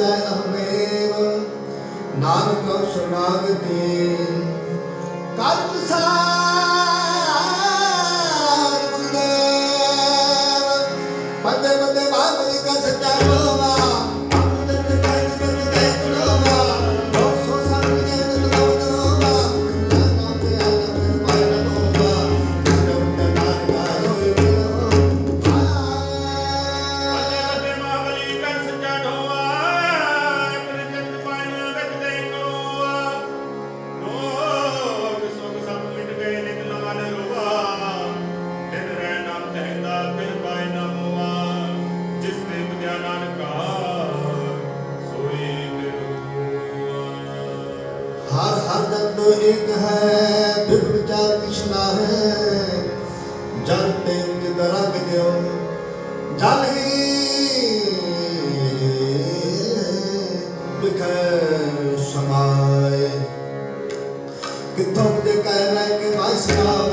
ਜੈ ਅਹਮੇਵ ਨਾਨਕ ਲਉ ਸ਼ਰਨਾਗਤੀ ਕਰ ਪ੍ਰਸਾਦ ਗੁਰਦੇਵ ਬੰਦੇ ਬੰਦੇ ਬਾਬਲੀ ਕਾ ਸੱਚਾ ਲੋਵਾ हर हर दंडो एक है फिर विचार कृष्णा है जल प्रेम के दरग दो जल ही बिखर समाए कितों दे कह रहे के भाई